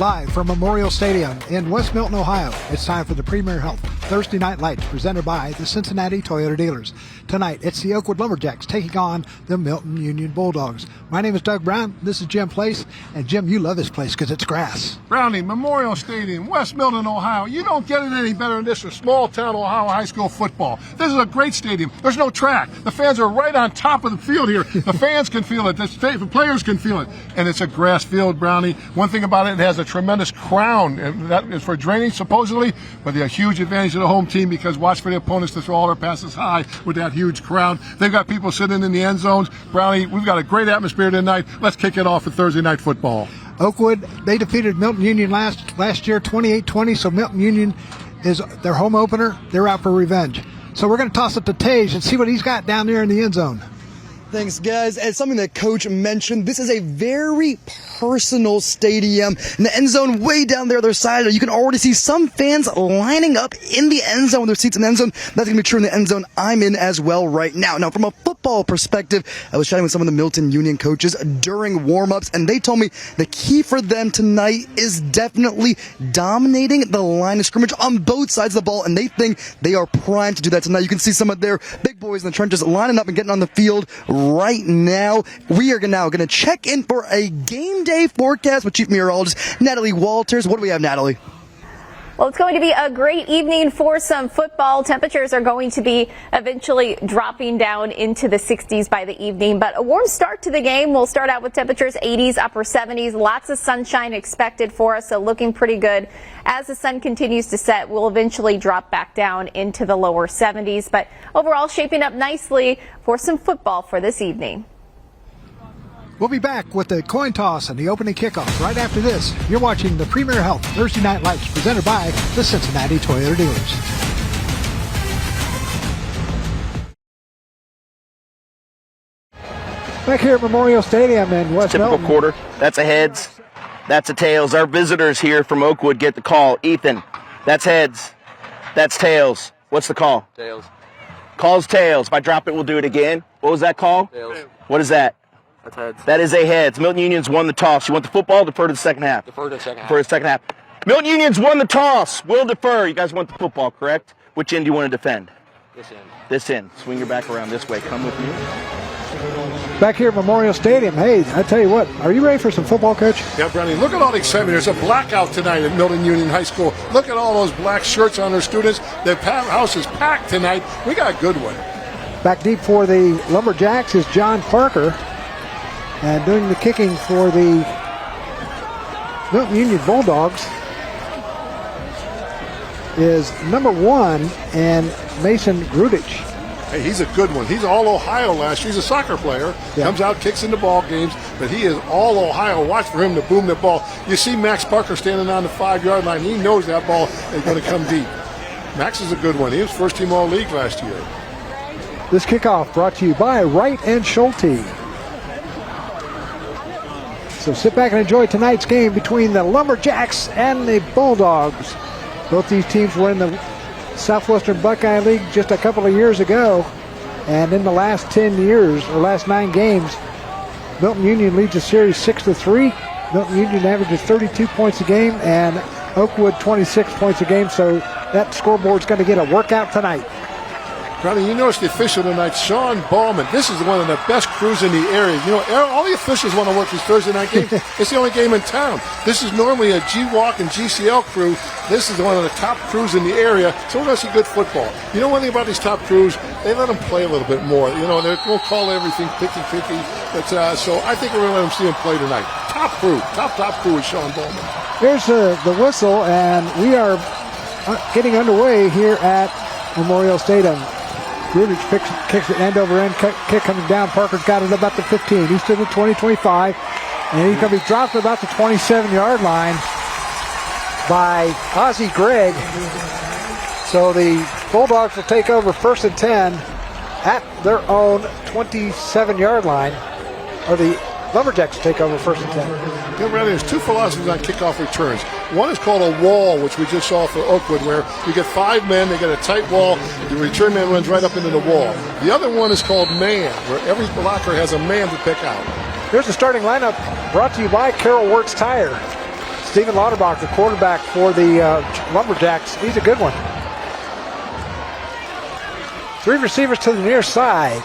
Live from Memorial Stadium in West Milton, Ohio, it's time for the Premier Health Thursday Night Lights presented by the Cincinnati Toyota dealers. Tonight, it's the Oakwood Lumberjacks taking on the Milton-Union Bulldogs. My name is Doug Brown. This is Jim Place. And Jim, you love this place because it's grass. Brownie, Memorial Stadium, West Milton, Ohio. You don't get it any better than this for small-town Ohio high school football. This is a great stadium. There's no track. The fans are right on top of the field here. The fans can feel it. The players can feel it. And it's a grass field, Brownie. One thing about it has a tremendous crown. And that is for drainage, supposedly, but a huge advantage of the home team because watch for the opponents to throw all their passes high with that huge crown. They've got people sitting in the end zones. Brownie, we've got a great atmosphere tonight. Let's kick it off for Thursday Night Football. Oakwood, they defeated Milton-Union last year 28-20, so Milton-Union is their home opener. They're out for revenge. So we're going to toss it to Tage and see what he's got down there in the end zone. Thanks, guys. As something that Coach mentioned, this is a very personal stadium. In the end zone way down there, other side, you can already see some fans lining up in the end zone with their seats in the end zone. That's going to be true in the end zone I'm in as well right now. Now, from a football perspective, I was chatting with some of the Milton-Union coaches during warm-ups, and they told me the key for them tonight is definitely dominating the line of scrimmage on both sides of the ball, and they think they are primed to do that tonight. You can see some of their big boys in the trenches lining up and getting on the field right now. We are now going to check in for a game day forecast with Chief Meteorologist Natalie Walters. What do we have, Natalie? Well, it's going to be a great evening for some football. Temperatures are going to be eventually dropping down into the 60s by the evening, but a warm start to the game. We'll start out with temperatures 80s, upper 70s, lots of sunshine expected for us, so looking pretty good. As the sun continues to set, we'll eventually drop back down into the lower 70s, but overall shaping up nicely for some football for this evening. We'll be back with the coin toss and the opening kickoff right after this. You're watching the Premier Health Thursday Night Lights presented by the Cincinnati Toyota dealers. Back here at Memorial Stadium in West Typical Milton. Quarter. That's a heads. That's a tails. Our visitors here from Oakwood get the call. Ethan, that's heads. That's tails. What's the call? Tails. Call's tails. If I drop it, we'll do it again. What was that call? Tails. What is that? That's heads. That is a heads. Milton Union's won the toss. You want the football? Defer to the second half. Defer to the second half. Defer to the second half. Milton Union's won the toss. We'll defer. You guys want the football, correct? Which end do you want to defend? This end. This end. Swing your back around this way. Come with me. Back here at Memorial Stadium. Hey, I tell you what, are you ready for some football, Coach? Yeah, Brownie, look at all the excitement. There's a blackout tonight at Milton-Union High School. Look at all those black shirts on their students. The house is packed tonight. We got a good one. Back deep for the Lumberjacks is John Parker. And doing the kicking for the Milton-Union Bulldogs is number 1 and Mason Grudich. Hey, he's a good one. He's all Ohio last year. He's a soccer player. Yeah. Comes out, kicks into ball games, but he is all Ohio. Watch for him to boom the ball. You see Max Parker standing on the 5-yard line. He knows that ball is going to come deep. Max is a good one. He was first-team All-League last year. This kickoff brought to you by Wright and Schulte. So sit back and enjoy tonight's game between the Lumberjacks and the Bulldogs. Both these teams were in the Southwestern Buckeye League just a couple of years ago. And in the last 10 years, or last 9 games, Milton-Union leads the series 6-3. Milton-Union averages 32 points a game and Oakwood 26 points a game. So that scoreboard's going to get a workout tonight. Brownie, you notice the official tonight, Sean Ballman. This is one of the best crews in the area. You know, all the officials want to work this Thursday night game. It's the only game in town. This is normally a G-Walk and GCL crew. This is one of the top crews in the area, so we're going to see good football. You know one thing about these top crews? They let them play a little bit more. You know, they won't call everything picky. But so I think we're going to let them see them play tonight. Top crew is Sean Ballman. Here's the whistle, and we are getting underway here at Memorial Stadium. Grudich kicks it end over end, kick coming down. Parker's got it about the 15. He's to the 20-25, and he's going to be dropped at about the 27-yard line by Ozzie Gregg. So the Bulldogs will take over 1st and 10 at their own 27-yard line, or the Lumberjacks take over 1st and 10. There's 2 philosophies on kickoff returns. One is called a wall, which we just saw for Oakwood, where you get 5 men, they get a tight wall, the return man runs right up into the wall. The other one is called man, where every blocker has a man to pick out. Here's the starting lineup brought to you by Carol Wirtz Tire. Stephen Lauterbach, the quarterback for the Lumberjacks. He's a good one. 3 receivers to the near side.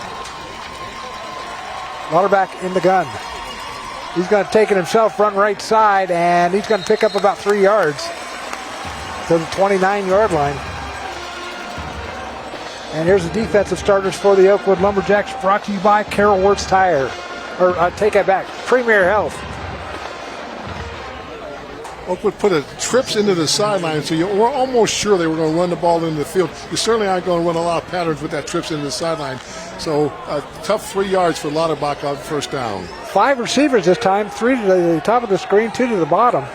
Lauterbach in the gun. He's going to take it himself, run right side, and he's going to pick up about 3 yards to the 29-yard line. And here's the defensive starters for the Oakwood Lumberjacks, brought to you by Carol Wirtz Tire. Or take that back, Premier Health. Oakwood put trips into the sideline, so we're almost sure they were going to run the ball into the field. You certainly aren't going to run a lot of patterns with that trips into the sideline. So a tough 3 yards for Lauterbach on first down. 5 receivers this time, 3 to the top of the screen, 2 to the bottom.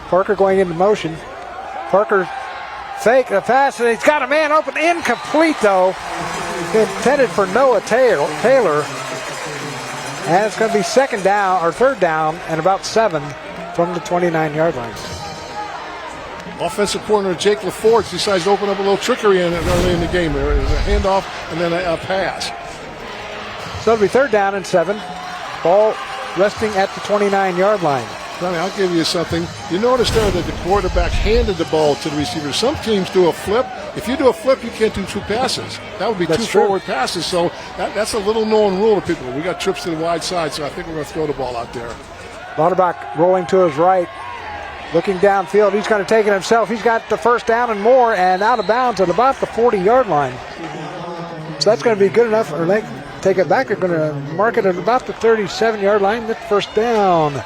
Parker going into motion. Parker fake the pass, and he's got a man open. Incomplete, though. Intended for Noah Taylor. And it's going to be third down, and about 7 from the 29-yard line. Offensive coordinator Jake LaForge decides to open up a little trickery early in the game. There is a handoff and then a pass. So it'll be 3rd down and 7. Ball resting at the 29-yard line. Johnny, I'll give you something. You notice there that the quarterback handed the ball to the receiver. Some teams do a flip. If you do a flip, you can't do 2 passes. That would be That's 2 true. forward passes. So that's a little known rule to people. We got trips to the wide side, so I think we're going to throw the ball out there. Lauterbach rolling to his right, looking downfield. He's going to take it himself. He's got the 1st down and more, and out of bounds at about the 40-yard line. So that's going to be good enough. Or they take it back. They're going to mark it at about the 37-yard line. That's 1st down.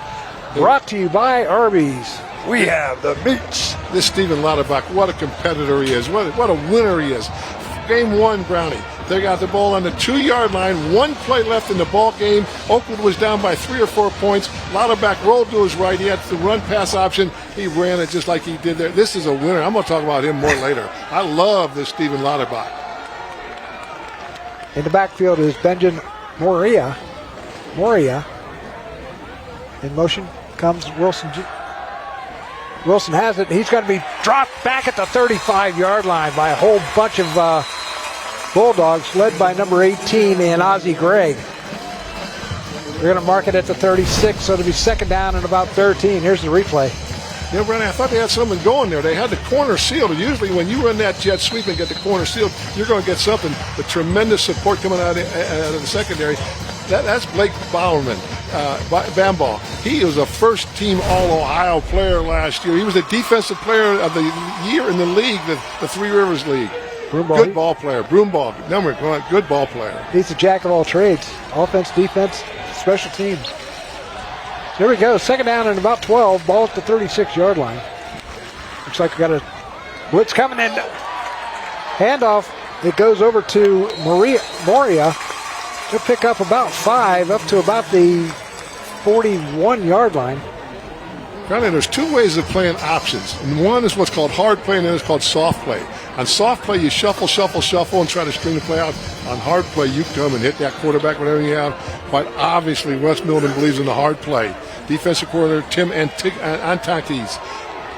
Brought to you by Arby's. We have the meats. This Stephen Lauterbach, what a competitor he is. What a winner he is. Game 1, Brownie. They got the ball on the 2-yard line. 1 play left in the ball game. Oakwood was down by 3 or 4 points. Lauterbach rolled to his right. He had the run-pass option. He ran it just like he did there. This is a winner. I'm going to talk about him more later. I love this Stephen Lauterbach. In the backfield is Benjamin Moria. In motion comes Wilson. Wilson has it. He's going to be dropped back at the 35-yard line by a whole bunch of Bulldogs, led by number 18 in Ozzie Gregg. They're going to mark it at the 36, so it'll be 2nd down and about 13. Here's the replay. You know, Brandon, I thought they had something going there. They had the corner sealed. And usually when you run that jet sweep and get the corner sealed, you're going to get something. The tremendous support coming out of the secondary. That's Blake Bowerman, Bamball. He was a first-team All-Ohio player last year. He was the defensive player of the year in the league, the Three Rivers League. Good ball player. Broomball, good ball player. He's a jack of all trades. Offense, defense, special teams. So here we go. 2nd down and about 12. Ball at the 36-yard line. Looks like we got a blitz coming in. Handoff. It goes over to Moria. He'll pick up about 5 up to about the 41-yard line. Brandon, there's 2 ways of playing options. And one is what's called hard play, and then it's called soft play. On soft play, you shuffle, and try to string the play out. On hard play, you come and hit that quarterback, whatever you have. Quite obviously, West Milton believes in the hard play. Defensive coordinator Tim Antakis,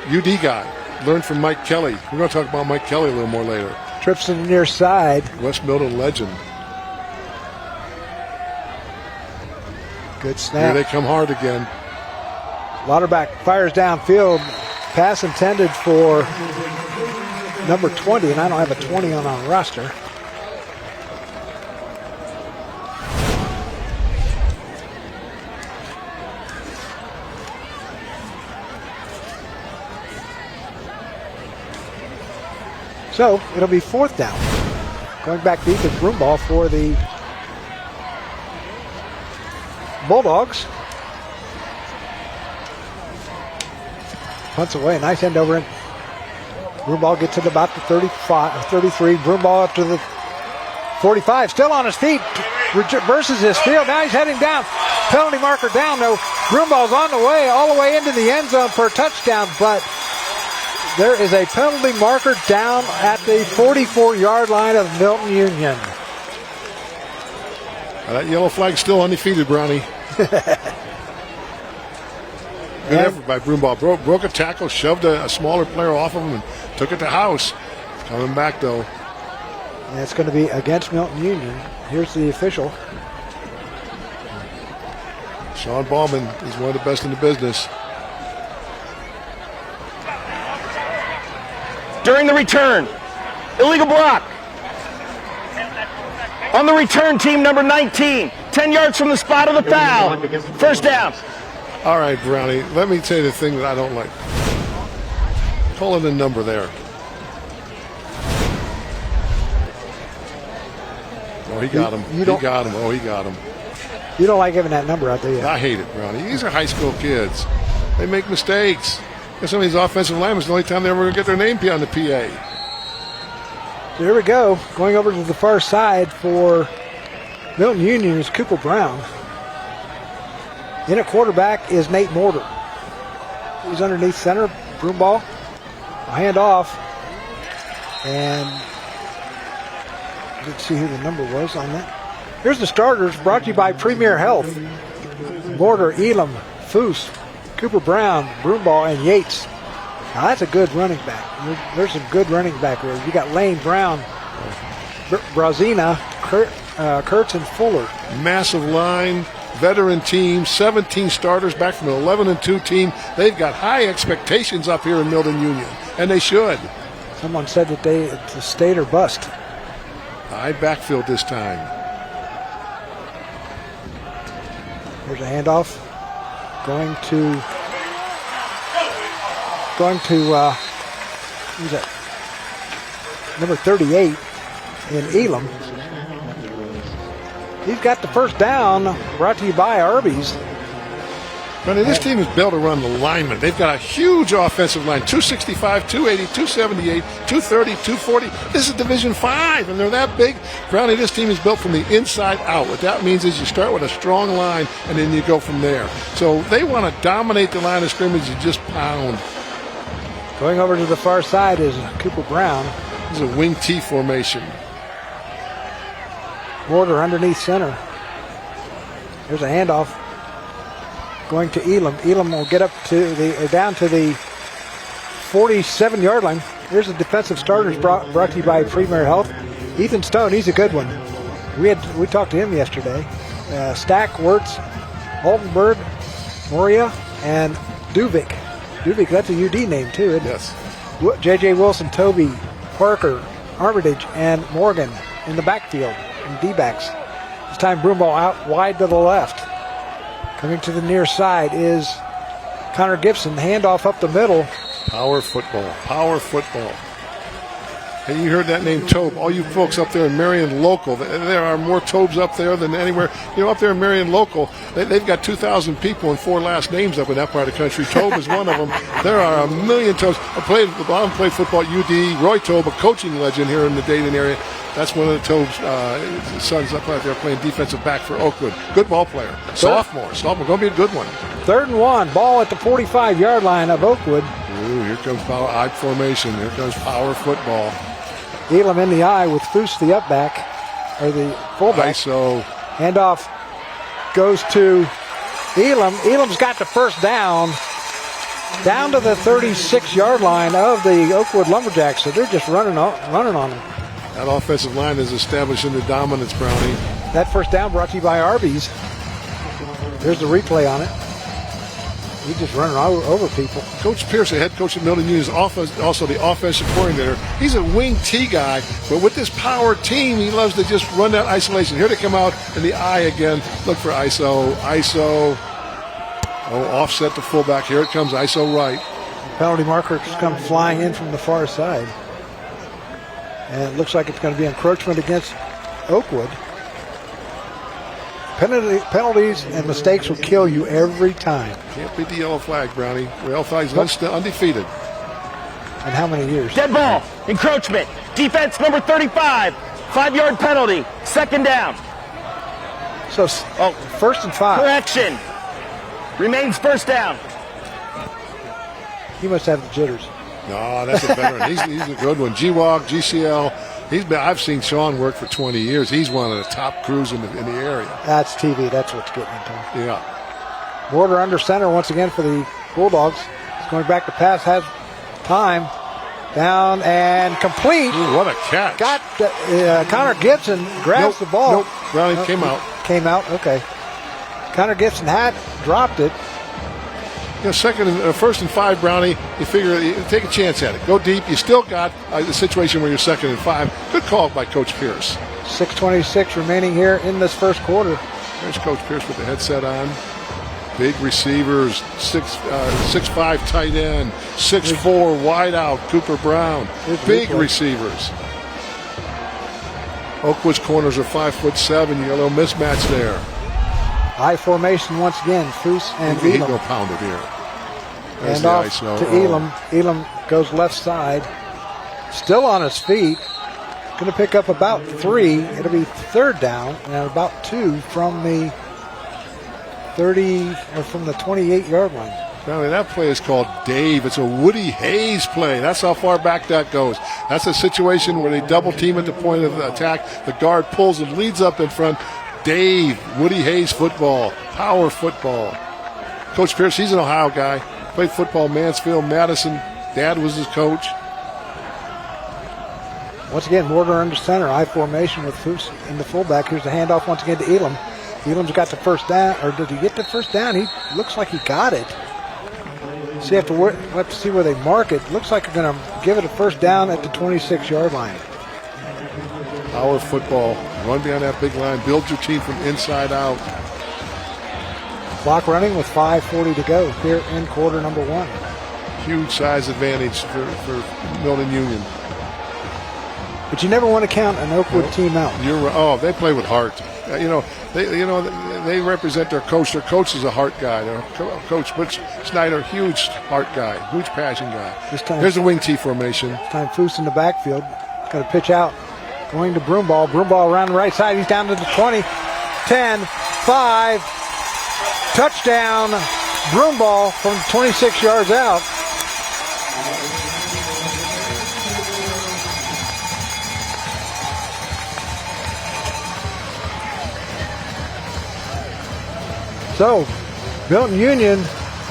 UD guy, learned from Mike Kelly. We're going to talk about Mike Kelly a little more later. Trips to the near side. West Milton legend. Good snap. Here they come hard again. Lauterbach fires downfield. Pass intended for number 20, and I don't have a 20 on our roster. So it'll be 4th down. Going back deep is Broomball for the Bulldogs. Punts away. Nice end over in. Broomball gets it about the 35, 33. Broomball up to the 45. Still on his feet. Reverses his field. Now he's heading down. Penalty marker down, though. Broomball's on the way, all the way into the end zone for a touchdown, but there is a penalty marker down at the 44-yard line of Milton-Union. That yellow flag's still undefeated, Brownie. Good effort by Broomball. Broke a tackle, shoved a smaller player off of him, and took it to house. Coming back, though. And it's going to be against Milton-Union. Here's the official. Sean Ballman, he's one of the best in the business. During the return, illegal block. On the return, team number 19, 10 yards from the spot of the foul. First down. All right, Brownie, let me tell you the thing that I don't like. Call in the number there. Oh, he got him. He got him. Oh, he got him. You don't like giving that number out, do you? I hate it, Brownie. These are high school kids. They make mistakes. And some of these offensive linemen, the only time they're ever going to get their name on the PA. Here we go. Going over to the far side for Milton-Union is Cooper Brown. In at quarterback is Nate Mortar. He's underneath center. Broom ball. A hand off. And let's see who the number was on that. Here's the starters brought to you by Premier Health. Mortar, Elam, Foose, Cooper Brown, Broomball, and Yates. Now that's a good running back. There's some good running back there. You got Lane Brown, Brazina, Kurtz, and Fuller. Massive line, veteran team, 17 starters back from an 11-2 team. They've got high expectations up here in Milton-Union, and they should. Someone said that it's a state or bust. High backfield this time. Here's a handoff. Going to who's that? Number 38 in Elam. He's got the first down, brought to you by Arby's. Brandon, this team is built around the linemen. They've got a huge offensive line, 265, 280, 278, 230, 240. This is Division 5, and they're that big. Brownie, this team is built from the inside out. What that means is you start with a strong line, and then you go from there. So they want to dominate the line of scrimmage and just pound. Going over to the far side is Cooper Brown. This is a wing T formation. Mortar underneath center. There's a handoff. Going to Elam. Elam will get up to down to the 47-yard line. Here's the defensive starters brought to you by Premier Health. Ethan Stone, he's a good one. We talked to him yesterday. Stack, Wirtz, Altenberg, Moria, and Duvik. Duvik, that's a UD name too, isn't it? Yes. J.J. Wilson, Toby, Parker, Armitage, and Morgan in the backfield, in D-backs. This time Broomball out wide to the left. Coming to the near side is Connor Gibson. Handoff up the middle. Power football. Power football. And you heard that name, Tobe. All you folks up there in Marion Local, there are more Tobes up there than anywhere. You know, up there in Marion Local, they've got 2,000 people and 4 last names up in that part of the country. Tobe is one of them. There are a million Tobes. I played football at UD. Roy Tobe, a coaching legend here in the Dayton area. That's one of the Tobe's sons up right there playing defensive back for Oakwood. Good ball player. Sophomore. Going to be a good one. 3rd and 1. Ball at the 45-yard line of Oakwood. Ooh, here comes power I formation. Here comes power football. Elam in the eye with Foose, the upback, or the fullback. ISO. Handoff goes to Elam. Elam's got the first down to the 36-yard line of the Oakwood Lumberjacks. So they're just running on them. That offensive line is establishing the dominance, Brownie. That first down brought to you by Arby's. There's the replay on it. He's just running over people. Coach Pierce, the head coach of Milton-Union, is also the offensive coordinator. He's a wing T guy, but with this power team, he loves to just run that isolation. Here they come out in the eye again. Look for ISO. Oh, offset the fullback. Here it comes, ISO right. Penalty markers come flying in from the far side. And it looks like it's going to be encroachment against Oakwood. Penalties and mistakes will kill you every time. Can't beat the yellow flag, Brownie. The yellow flag's undefeated. And how many years? Dead ball. Encroachment. Defense number 35. 5-yard penalty. 2nd down. So, 1st and 5. Correction. Remains 1st down. He must have the jitters. No, that's a veteran. He's a good one. GWOG, GCL. I've seen Sean work for 20 years. He's one of the top crews in the area. That's TV. That's what's getting into him. Yeah. Mortar under center once again for the Bulldogs. He's going back to pass. Has time. Down and complete. Ooh, what a catch. Got Connor Gibson grabs the ball. Nope. Brownie came out. Came out. Okay. Connor Gibson had dropped it. You know, first and 5, Brownie, you figure you take a chance at it. Go deep. You still got the situation where you're 2nd and 5. Good call by Coach Pierce. 6:26 remaining here in this first quarter. There's Coach Pierce with the headset on. Big receivers, 6'5" tight end, 6'4" wide out, Cooper Brown. Big receivers. Oakwood's corners are 5'7". You got a little mismatch there. High formation once again. Foose and He Elam. go pound it here. There's And the off ISO. to Elam. Elam goes left side. Still on his feet. Going to pick up about 3. It'll be 3rd down and about 2 from the 30 or from the 28-yard line. Brownie, that play is called Dave. It's a Woody Hayes play. That's how far back that goes. That's a situation where they double team at the point of the attack. The guard pulls and leads up in front. Dave, Woody Hayes football, power football. Coach Pierce, he's an Ohio guy. Played football Mansfield, Madison. Dad was his coach. Once again, Mortar under center, I formation with Foose in the fullback. Here's the handoff once again to Elam. Elam's got the first down, or did he get the first down? He looks like he got it. So you have to see where they mark it. Looks like they're going to give it a first down at the 26-yard line. Power football. Run behind that big line. Build your team from inside out. Clock running with 5:40 to go here in quarter number 1. Huge size advantage for Milton-Union. But you never want to count an Oakwood team out. They play with heart. They represent their coach. Their coach is a heart guy. Their coach Butch Snyder, huge heart guy, huge passion guy. Here's the wing T formation. This time Foose in the backfield. Got to pitch out. Going to Broomball. Broomball around the right side. He's down to the 20. 10, 5. Touchdown. Broomball from 26 yards out. So, Milton-Union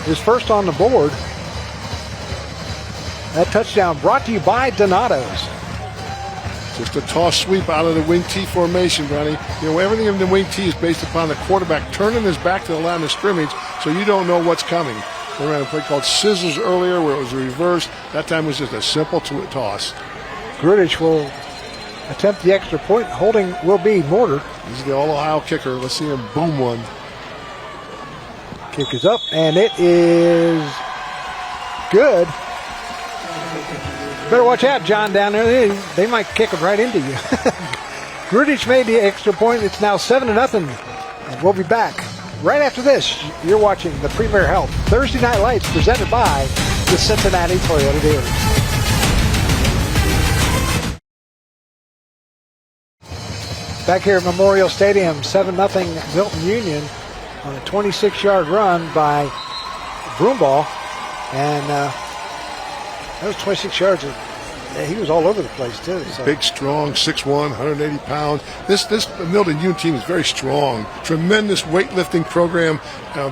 is first on the board. That touchdown brought to you by Donato's. Just a toss sweep out of the wing T formation, Ronnie. Everything in the wing T is based upon the quarterback turning his back to the line of scrimmage, so you don't know what's coming. They ran a play called Scissors earlier where it was a reverse. That time was just a simple toss. Grudich will attempt the extra point. Holding will be Mortar. He's the All-Ohio kicker. Let's see him boom one. Kick is up, and it is good. Better watch out, John, down there. They might kick it right into you. Grudich made the extra point. It's now 7-0. And we'll be back right after this. You're watching the Premier Health Thursday Night Lights presented by the Cincinnati Toyota dealers. Back here at Memorial Stadium, 7-0 Milton-Union on a 26-yard run by Broomball. And that was 26 yards. He was all over the place, too. So. Big, strong, 6'1", 180 pounds. This Milton-Union team is very strong. Tremendous weightlifting program.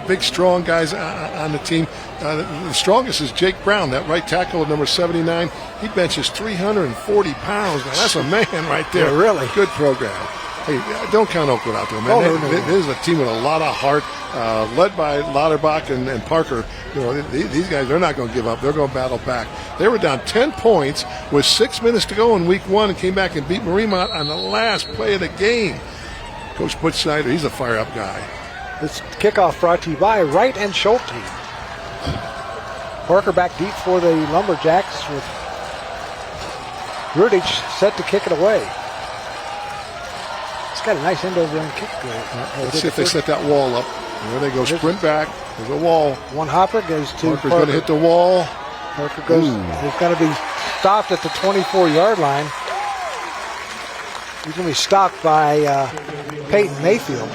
Big, strong guys on the team. The strongest is Jake Brown, that right tackle at number 79. He benches 340 pounds. Now, that's a man right there. Yeah, really. Good program. Hey, don't count Oakwood out there, man. This is a team with a lot of heart, led by Lauterbach and Parker. These guys, they're not going to give up. They're going to battle back. They were down 10 points with 6 minutes to go in week 1 and came back and beat Mariemont on the last play of the game. Coach Butch Snyder, he's a fire-up guy. This kickoff brought to you by Wright and Schulte. Parker back deep for the Lumberjacks with Grudich set to kick it away. It's got a nice end over end kick. Let's see if they set that wall up. There they go, sprint back. There's a wall. One hopper goes to Parker's going to hit the wall. Parker goes. He's going to be stopped at the 24-yard line. He's going to be stopped by Peyton Mayfield.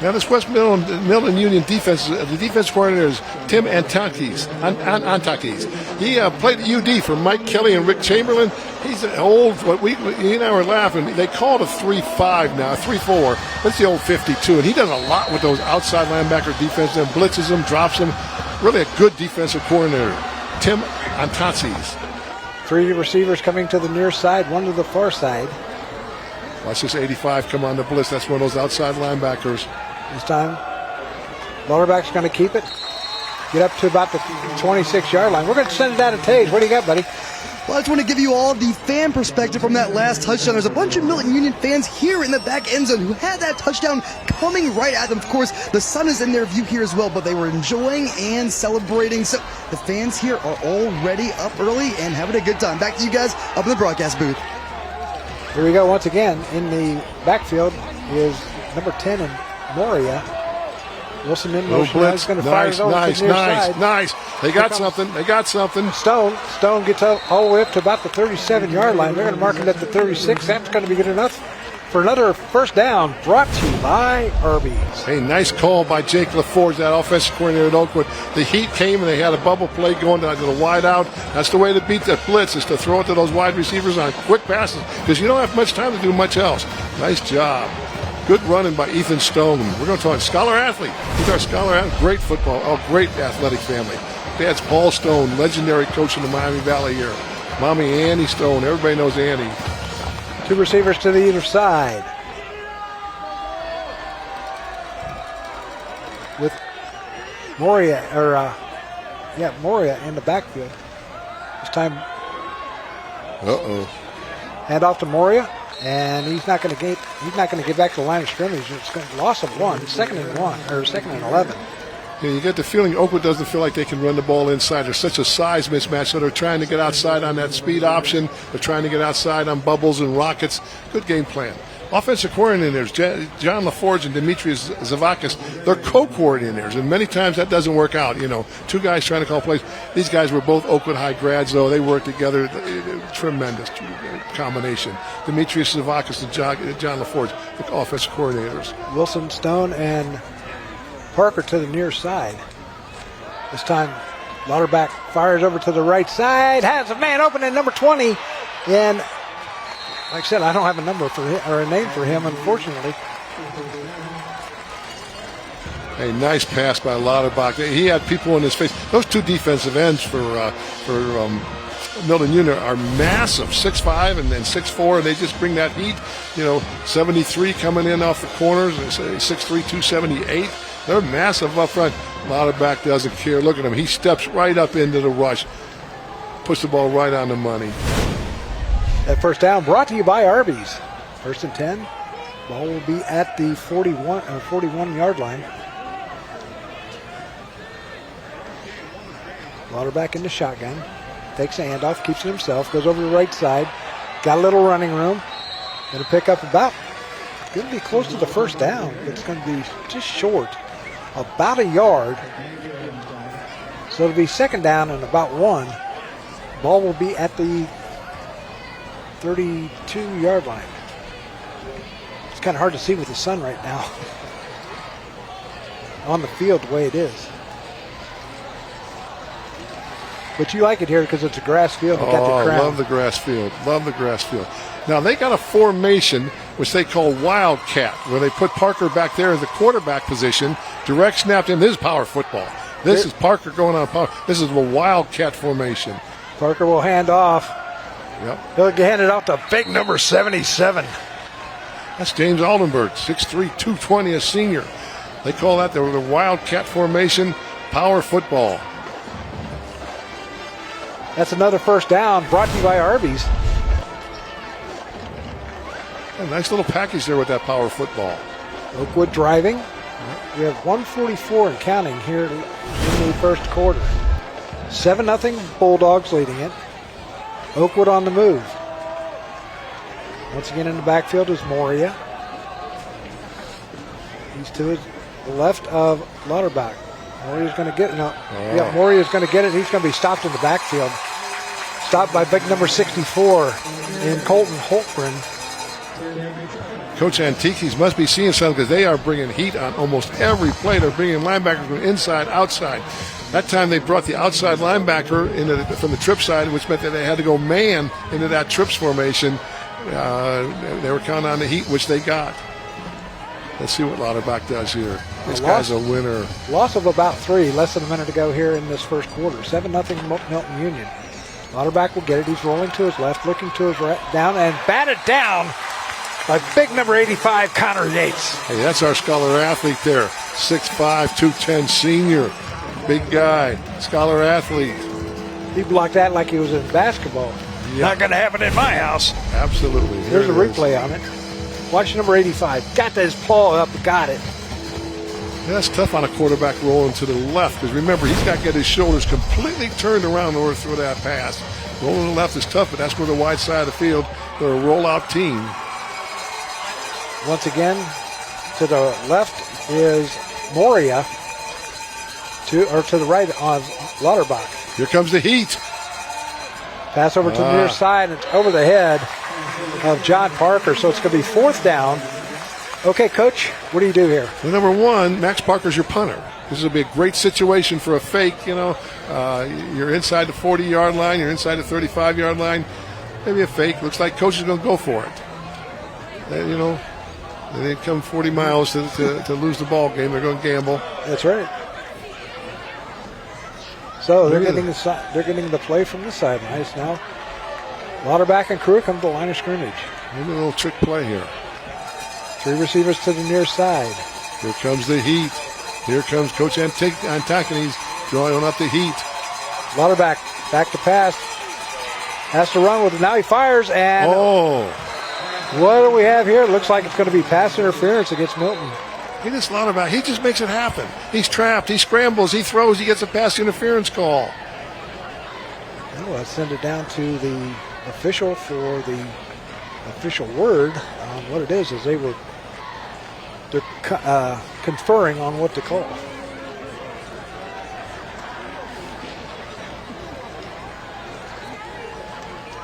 Now this West Milton-Union defense, the defense coordinator is Tim Antakis. He played at UD for Mike Kelly and Rick Chamberlain. He's an old, he and I were laughing, they call it a 3-5 now, 3-4. That's the old 52, and he does a lot with those outside linebacker defense, then blitzes them, drops them. Really a good defensive coordinator, Tim Antakis. 3 receivers coming to the near side, 1 to the far side. Watch this 85 come on the blitz. That's one of those outside linebackers. This time, Lumberjacks going to keep it. Get up to about the 26-yard line. We're going to send it out of Tage. What do you got, buddy? Well, I just want to give you all the fan perspective from that last touchdown. There's a bunch of Milton-Union fans here in the back end zone who had that touchdown coming right at them. Of course, the sun is in their view here as well, but they were enjoying and celebrating. So the fans here are already up early and having a good time. Back to you guys up in the broadcast booth. Here we go once again. In the backfield is number 10 in Moria. Wilson in motion. He's going to fire it over to the near side. Nice. They got something. Stone gets all the way up to about the 37-yard line. They're going to mark it at the 36. That's going to be good enough for another first down. Brought to you by Arby's. Hey, nice call by Jake LaForge, that offensive coordinator at Oakwood. The heat came and they had a bubble play going to the wide out. That's the way to beat that blitz, is to throw it to those wide receivers on quick passes, because you don't have much time to do much else. Nice job. Good running by Ethan Stone. We're going to talk scholar athlete. He's our scholar athlete. Great football. Oh, great athletic family. Dad's Paul Stone, legendary coach in the Miami Valley here. Mommy Annie Stone. Everybody knows Annie. Two receivers to the either side. With Moria in the backfield. This time. Hand off to Moria. And he's not going to get back to the line of scrimmage. It's a loss of one. Second and 11. Yeah, you get the feeling Oakwood doesn't feel like they can run the ball inside. There's such a size mismatch, so they're trying to get outside on that speed option. They're trying to get outside on bubbles and rockets. Good game plan. Offensive coordinators, John LaForge and Demetrius Zavakis, they're co-coordinators, and many times that doesn't work out. You know, two guys trying to call plays. These guys were both Oakwood High grads, though. They worked together. Tremendous combination. Demetrius Zavakis and John LaForge, the offensive coordinators. Wilson, Stone, and Parker to the near side. This time, Lauterbach fires over to the right side, has a man open at number 20, and like I said, I don't have a number for him, or a name for him, unfortunately. A nice pass by Lauterbach. He had people in his face. Those two defensive ends for Milton-Union are massive, 6'5" and then 6'4", and they just bring that heat. 73 coming in off the corners, 6'3", 278. They're massive up front. Lauterbach doesn't care. Look at him. He steps right up into the rush, puts the ball right on the money. That first down brought to you by Arby's. First and 10. Ball will be at the 41-yard line. Lauterbach in the shotgun. Takes a handoff, keeps it himself, goes over to the right side. Got a little running room. Going to pick up going to be close to the first down. It's going to be just short, about a yard. So it'll be second down and about 1. Ball will be at the 32-yard line. It's kind of hard to see with the sun right now on the field the way it is. But you like it here because it's a grass field. Oh, love the grass field. Love the grass field. Now, they got a formation which they call Wildcat, where they put Parker back there in the quarterback position, direct snapped in. This is power football. This is Parker going on power. This is a Wildcat formation. Parker will hand off. Yep. He'll hand it off to big number 77. That's James Aldenberg, 6'3", 220, a senior. They call that the Wildcat formation, power football. That's another first down brought to you by Arby's. A nice little package there with that power football. Oakwood driving. We have 1:44 and counting here in the first quarter. 7-0 Bulldogs leading it. Oakwood on the move. Once again in the backfield is Moria. He's to the left of Lauterbach. Moria's going to get it. Moria's going to get it. He's going to be stopped in the backfield. Stopped by big number 64 in Colton Holtgren. Coach Antiques must be seeing something, because they are bringing heat on almost every play. They're bringing linebackers from inside, outside. That time they brought the outside linebacker from the trip side, which meant that they had to go man into that trips formation. They were counting on the heat, which they got. Let's see what Lauterbach does here. This guy's a winner. Loss of about 3, less than a minute to go here in this first quarter. 7-0 Milton-Union. Lauterbach will get it. He's rolling to his left, looking to his right, down, and batted down. by big number 85, Connor Yates. Hey, that's our scholar athlete there. 6'5", 210 senior. Big guy. Scholar athlete. He blocked that like he was in basketball. Yeah. Not going to happen in my house. Absolutely. Here's a replay on it. Watch number 85. Got his paw up, got it. Yeah, that's tough on a quarterback rolling to the left because remember, he's got to get his shoulders completely turned around in order to throw that pass. Rolling to the left is tough, but that's where the wide side of the field, they're a rollout team. Once again, to the left is Moria. To the right on Lauterbach. Here comes the heat. Pass over to the near side, and it's over the head of John Parker, so it's going to be 4th down. Okay, Coach, what do you do here? Well, number one, Max Parker's your punter. This will be a great situation for a fake, you're inside the 40-yard line, you're inside the 35-yard line. Maybe a fake. Looks like Coach is going to go for it. They didn't come 40 miles to lose the ball game. They're going to gamble. That's right. So they're getting the play from the sidelines now. Lauterbach and crew come to the line of scrimmage. Maybe a little trick play here. 3 receivers to the near side. Here comes the heat. Here comes Coach Antagones drawing up the heat. Lauterbach back to pass. Has to run with it. Now he fires, and what do we have here? It looks like it's going to be pass interference against Milton. This Lauterbach, he just makes it happen. He's trapped. He scrambles. He throws. He gets a pass interference call. Well, let's send it down to the official for the official word on what it is. They're conferring on what to call.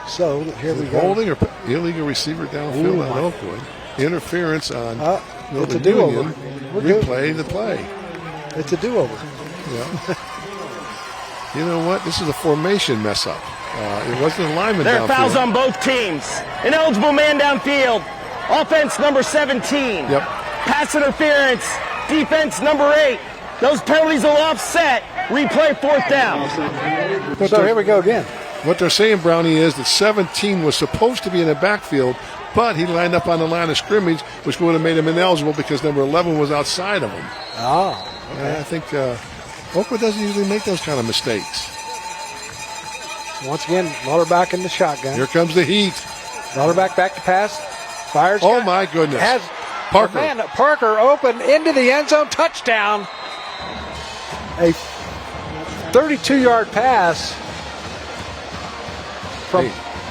So here we go. Holding or illegal receiver downfield on Oakwood. Interference on Milton-Union. Replay the play. It's a do-over. Yeah. You know what? This is a formation mess up. It wasn't a lineman There downfield. are fouls on both teams. Ineligible man downfield. Offense number 17. Yep. Pass interference. Defense number 8. Those penalties will offset. Replay 4th down. So here we go again. What they're saying, Brownie, is that 17 was supposed to be in the backfield, but he lined up on the line of scrimmage, which would have made him ineligible because number 11 was outside of him. Oh. Okay. I think Oakwood doesn't usually make those kind of mistakes. Once again, Lauterbach in the shotgun. Here comes the heat. Lauterbach back to pass. Fires. Oh, my goodness. Has Parker. Parker open into the end zone. Touchdown. A 32-yard pass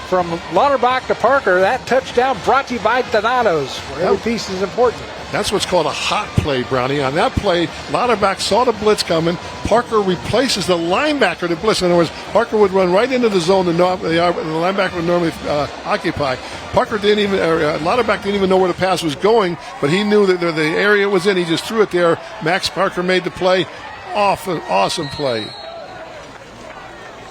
from Lauterbach to Parker. That touchdown brought to you by Donato's, where every piece is important. That's what's called a hot play, Brownie. On that play, Lauterbach saw the blitz coming. Parker replaces the linebacker to blitz. In other words, Parker would run right into the zone the linebacker would normally occupy. Lauterbach didn't even know where the pass was going, but he knew that the area it was in. He just threw it there. Max Parker made the play. Awesome play.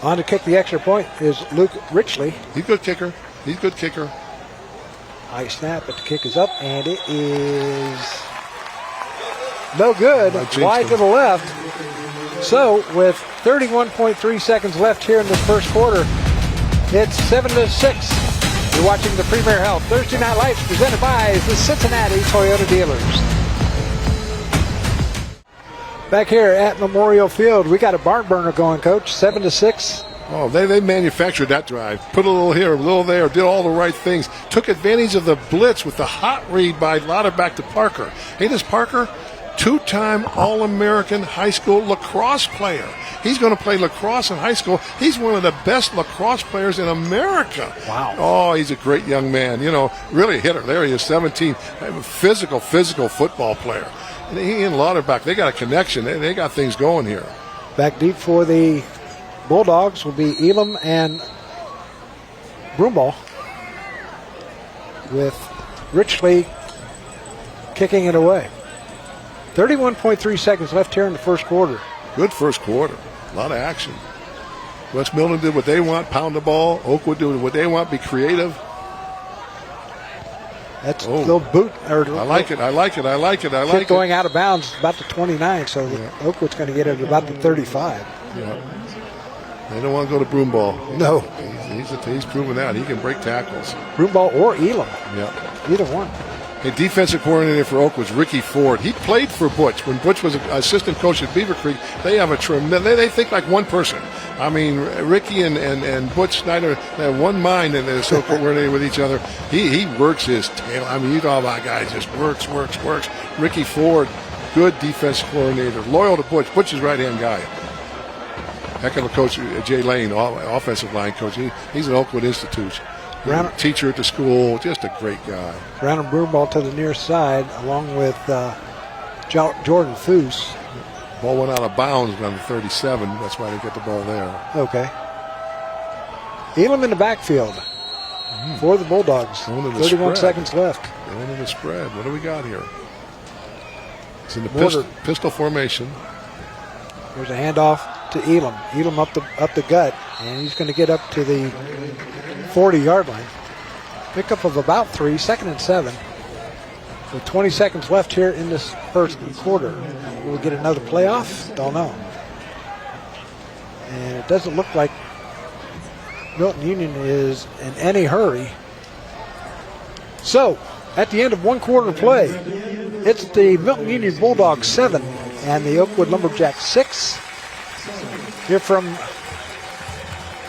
On to kick the extra point is Luke Richley. He's a good kicker. High snap, but the kick is up, and it is no good. Wide to the left. So, with 31.3 seconds left here in the first quarter, it's 7-6. You're watching the Premier Health Thursday Night Lights presented by the Cincinnati Toyota Dealers. Back here at Memorial Field, we got a barn burner going, Coach. 7-6. Oh, they manufactured that drive. Put a little here, a little there, did all the right things. Took advantage of the blitz with the hot read by Lauterbach to Parker. Hey, this Parker, 2-time All-American high school lacrosse player. He's going to play lacrosse in high school. He's one of the best lacrosse players in America. Wow. Oh, he's a great young man. Really a hitter. There he is, 17. Physical football player. And he and Lauterbach, they got a connection. They got things going here. Back deep for the Bulldogs will be Elam and Broomball, with Richley kicking it away. 31.3 seconds left here in the first quarter. Good first quarter. A lot of action. West Milton did what they want, pound the ball. Oakwood did what they want, be creative. That's a little boot. I like it. Kick going out of bounds about the 29, so Oakwood's going to get it at about the 35. Yeah. They don't want to go to Broomball. No. He's proven that. He can break tackles. Broomball or Elam. Yeah. Either one. A defensive coordinator for Oak was Ricky Ford. He played for Butch. When Butch was an assistant coach at Beaver Creek, they have a tremendous, they think like one person. I mean, Ricky and Butch Snyder, they have one mind and they're so coordinated with each other. He works his tail. I mean, you talk about guys just works. Ricky Ford, good defensive coordinator, loyal to Butch. Butch's right-hand guy. Heck of a coach, Jay Lane, offensive line coach. He's an Oakwood Institute. Teacher at the school, just a great guy. Brown and Broomball to the near side, along with Jordan Foose. Ball went out of bounds on the 37. That's why they get the ball there. Okay. Elam in the backfield for the Bulldogs. 31 seconds left. Going in the spread. What do we got here? It's in the pistol formation. There's a handoff to Elam. Elam up the gut, and he's going to get up to the 40-yard line. Pickup of about 3, 2nd and 7. With 20 seconds left here in this first quarter. Will we get another playoff? Don't know. And it doesn't look like Milton-Union is in any hurry. So, at the end of one quarter play, it's the Milton-Union Bulldogs 7 and the Oakwood Lumberjacks 6. Here from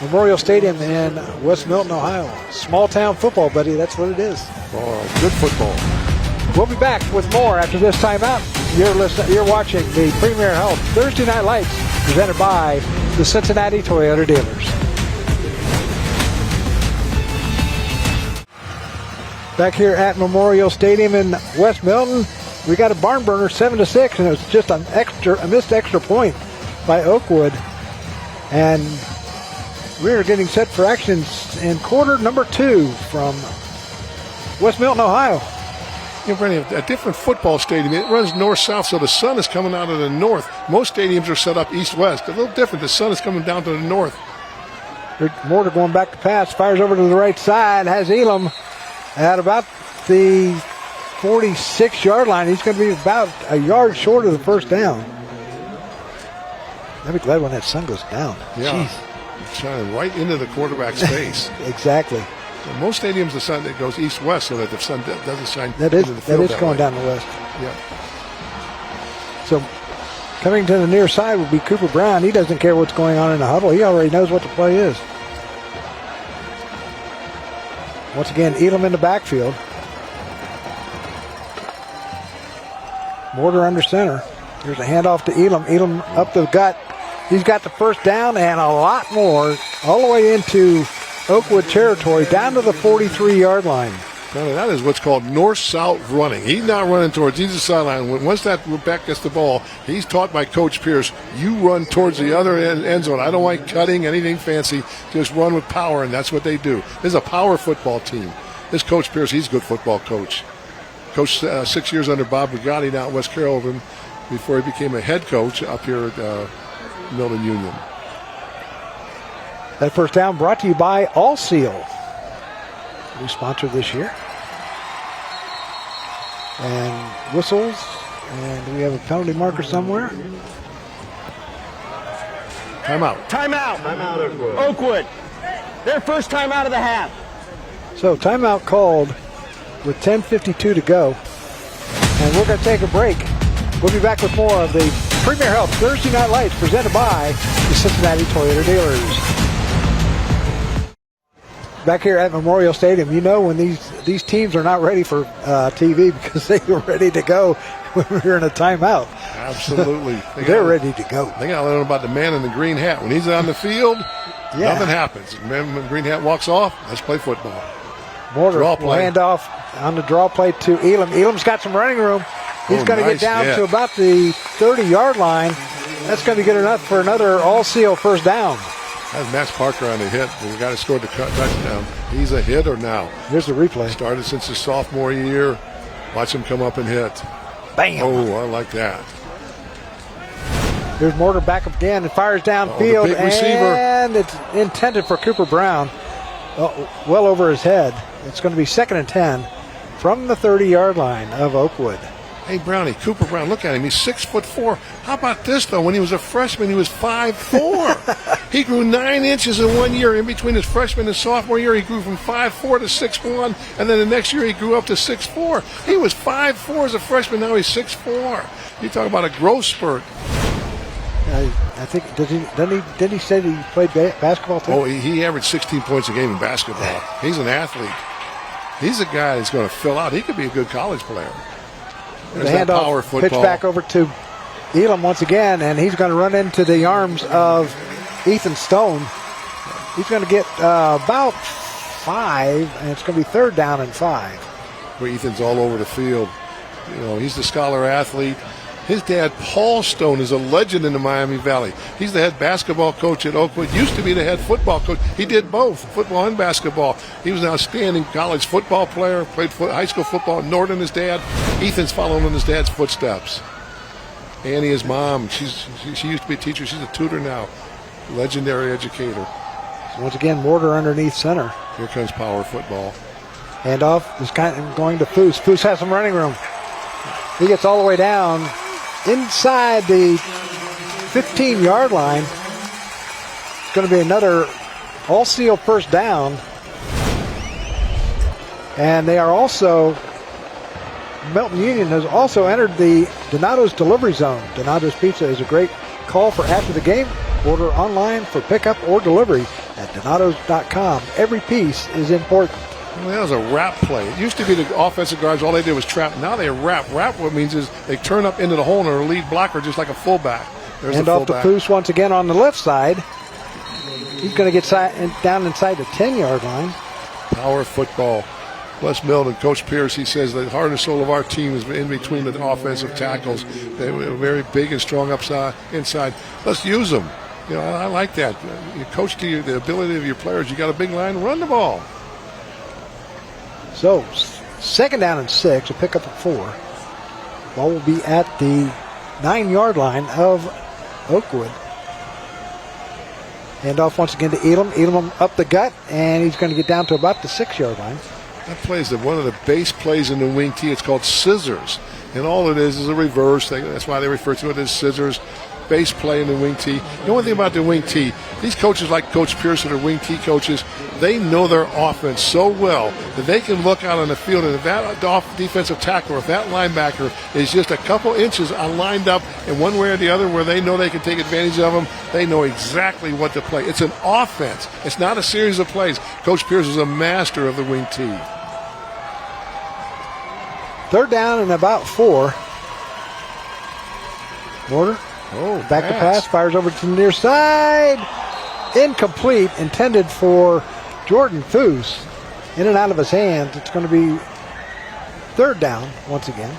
Memorial Stadium in West Milton, Ohio. Small town football, buddy. That's what it is. Oh, good football. We'll be back with more after this timeout. You're watching the Premier Health Thursday Night Lights presented by the Cincinnati Toyota dealers. Back here at Memorial Stadium in West Milton, we got a barn burner 7-6, and it was just a missed extra point by Oakwood. And we're getting set for action in quarter number 2 from West Milton, Ohio. You're running a different football stadium. It runs north-south, so the sun is coming out of the north. Most stadiums are set up east-west. A little different. The sun is coming down to the north. Mortar going back to pass. Fires over to the right side. Has Elam at about the 46-yard line. He's going to be about a yard short of the first down. I'll be glad when that sun goes down. Yeah. Jeez. Shining right into the quarterback's face. Exactly. So most stadiums, the sun that goes east-west, so that the sun doesn't shine into the field. That is going down the west. Yeah. So coming to the near side would be Cooper Brown. He doesn't care what's going on in the huddle. He already knows what the play is. Once again, Elam in the backfield. Mortar under center. Here's a handoff to Elam. Elam up the gut. He's got the first down and a lot more all the way into Oakwood territory, down to the 43-yard line. Now, that is what's called north-south running. He's not running towards either sideline. Once that back gets the ball, he's taught by Coach Pierce, you run towards the other end zone. I don't like cutting, anything fancy. Just run with power, and that's what they do. This is a power football team. This Coach Pierce, he's a good football coach. Coached 6 years under Bob Bugatti down at West Carrollton before he became a head coach up here at Milton-Union. That first down brought to you by All Seal, new sponsor this year. And whistles, and do we have a penalty marker somewhere? Timeout. Timeout, Oakwood. Their first time out of the half. So timeout called with 10:52 to go. And we're going to take a break. We'll be back with more of the Premier Health Thursday Night Lights presented by the Cincinnati Toyota dealers. Back here at Memorial Stadium, you know when these teams are not ready for TV because they were ready to go when we were in a timeout. Absolutely. They're ready to go. They got to learn about the man in the green hat. When he's on the field, nothing happens. The man in the green hat walks off, let's play football. Mortar will hand off on the draw play to Elam. Elam's got some running room. He's going to get down to about the 30-yard line. That's going to be good enough for another all-seal first down. That's Max Parker on the hit. The guy that scored the touchdown. He's a hitter now. Here's the replay. Started since his sophomore year. Watch him come up and hit. Bam. Oh, I like that. Here's Mortar back up again and fires downfield. Big receiver. And it's intended for Cooper Brown. Well over his head. It's going to be 2nd and 10 from the 30-yard line of Oakwood. Hey, Brownie, Cooper Brown, look at him. He's 6'4". How about this, though? When he was a freshman, he was 5'4". He grew 9 inches in 1 year. In between his freshman and sophomore year, he grew from 5'4" to 6'1", and then the next year he grew up to 6'4". He was 5'4" as a freshman. Now he's 6'4". You talk about a growth spurt. I think didn't he say that he played basketball too? Oh, he averaged 16 points a game in basketball. He's an athlete. He's a guy that's going to fill out. He could be a good college player. There's the that handoff, power football. Pitch back over to Elam once again, and he's going to run into the arms of Ethan Stone. He's going to get about 5, and it's going to be 3rd down and 5. Where Ethan's all over the field. You know, he's the scholar athlete. His dad, Paul Stone, is a legend in the Miami Valley. He's the head basketball coach at Oakwood. Used to be the head football coach. He did both, football and basketball. He was an outstanding college football player, played high school football at Norton, his dad. Ethan's following in his dad's footsteps. Annie, his mom, she used to be a teacher. She's a tutor now. Legendary educator. So once again, Mortar underneath center. Here comes power football. Handoff is kind of going to Foose. Foose has some running room. He gets all the way down inside the 15-yard line. It's going to be another all-seal first down. And they are also, Milton-Union has also entered the Donato's delivery zone. Donato's Pizza is a great call for after the game. Order online for pickup or delivery at donatos.com. Every piece is important. Well, that was a wrap play. It used to be the offensive guards, all they did was trap. Now they wrap. Wrap, what it means is they turn up into the hole and are a lead blocker just like a fullback. There's and the off to fullback. Foose once again on the left side. He's going to get down inside the 10-yard line. Power football. Wes Milton, Coach Pierce, he says the heart and soul of our team is in between the offensive tackles. They're very big and strong inside. Let's use them. You know, I like that. You coach to the ability of your players. You got a big line, run the ball. So, 2nd down and 6, a pickup of 4. Ball will be at the 9-yard line of Oakwood. Hand off once again to Elam. Elam up the gut, and he's going to get down to about the 6-yard line. That play is one of the base plays in the wing tee. It's called scissors. And all it is a reverse. That's why they refer to it as scissors. Base play in the wing tee. The only thing about the wing tee, these coaches like Coach Pearson or wing tee coaches, they know their offense so well that they can look out on the field, and if that defensive tackle or if that linebacker is just a couple inches lined up in one way or the other where they know they can take advantage of them, they know exactly what to play. It's an offense. It's not a series of plays. Coach Pierce is a master of the wing tee. 3rd down and about 4. Mortar. Back to pass, fires over to the near side. Incomplete, intended for Jordan Foose. In and out of his hands. It's going to be 3rd down once again.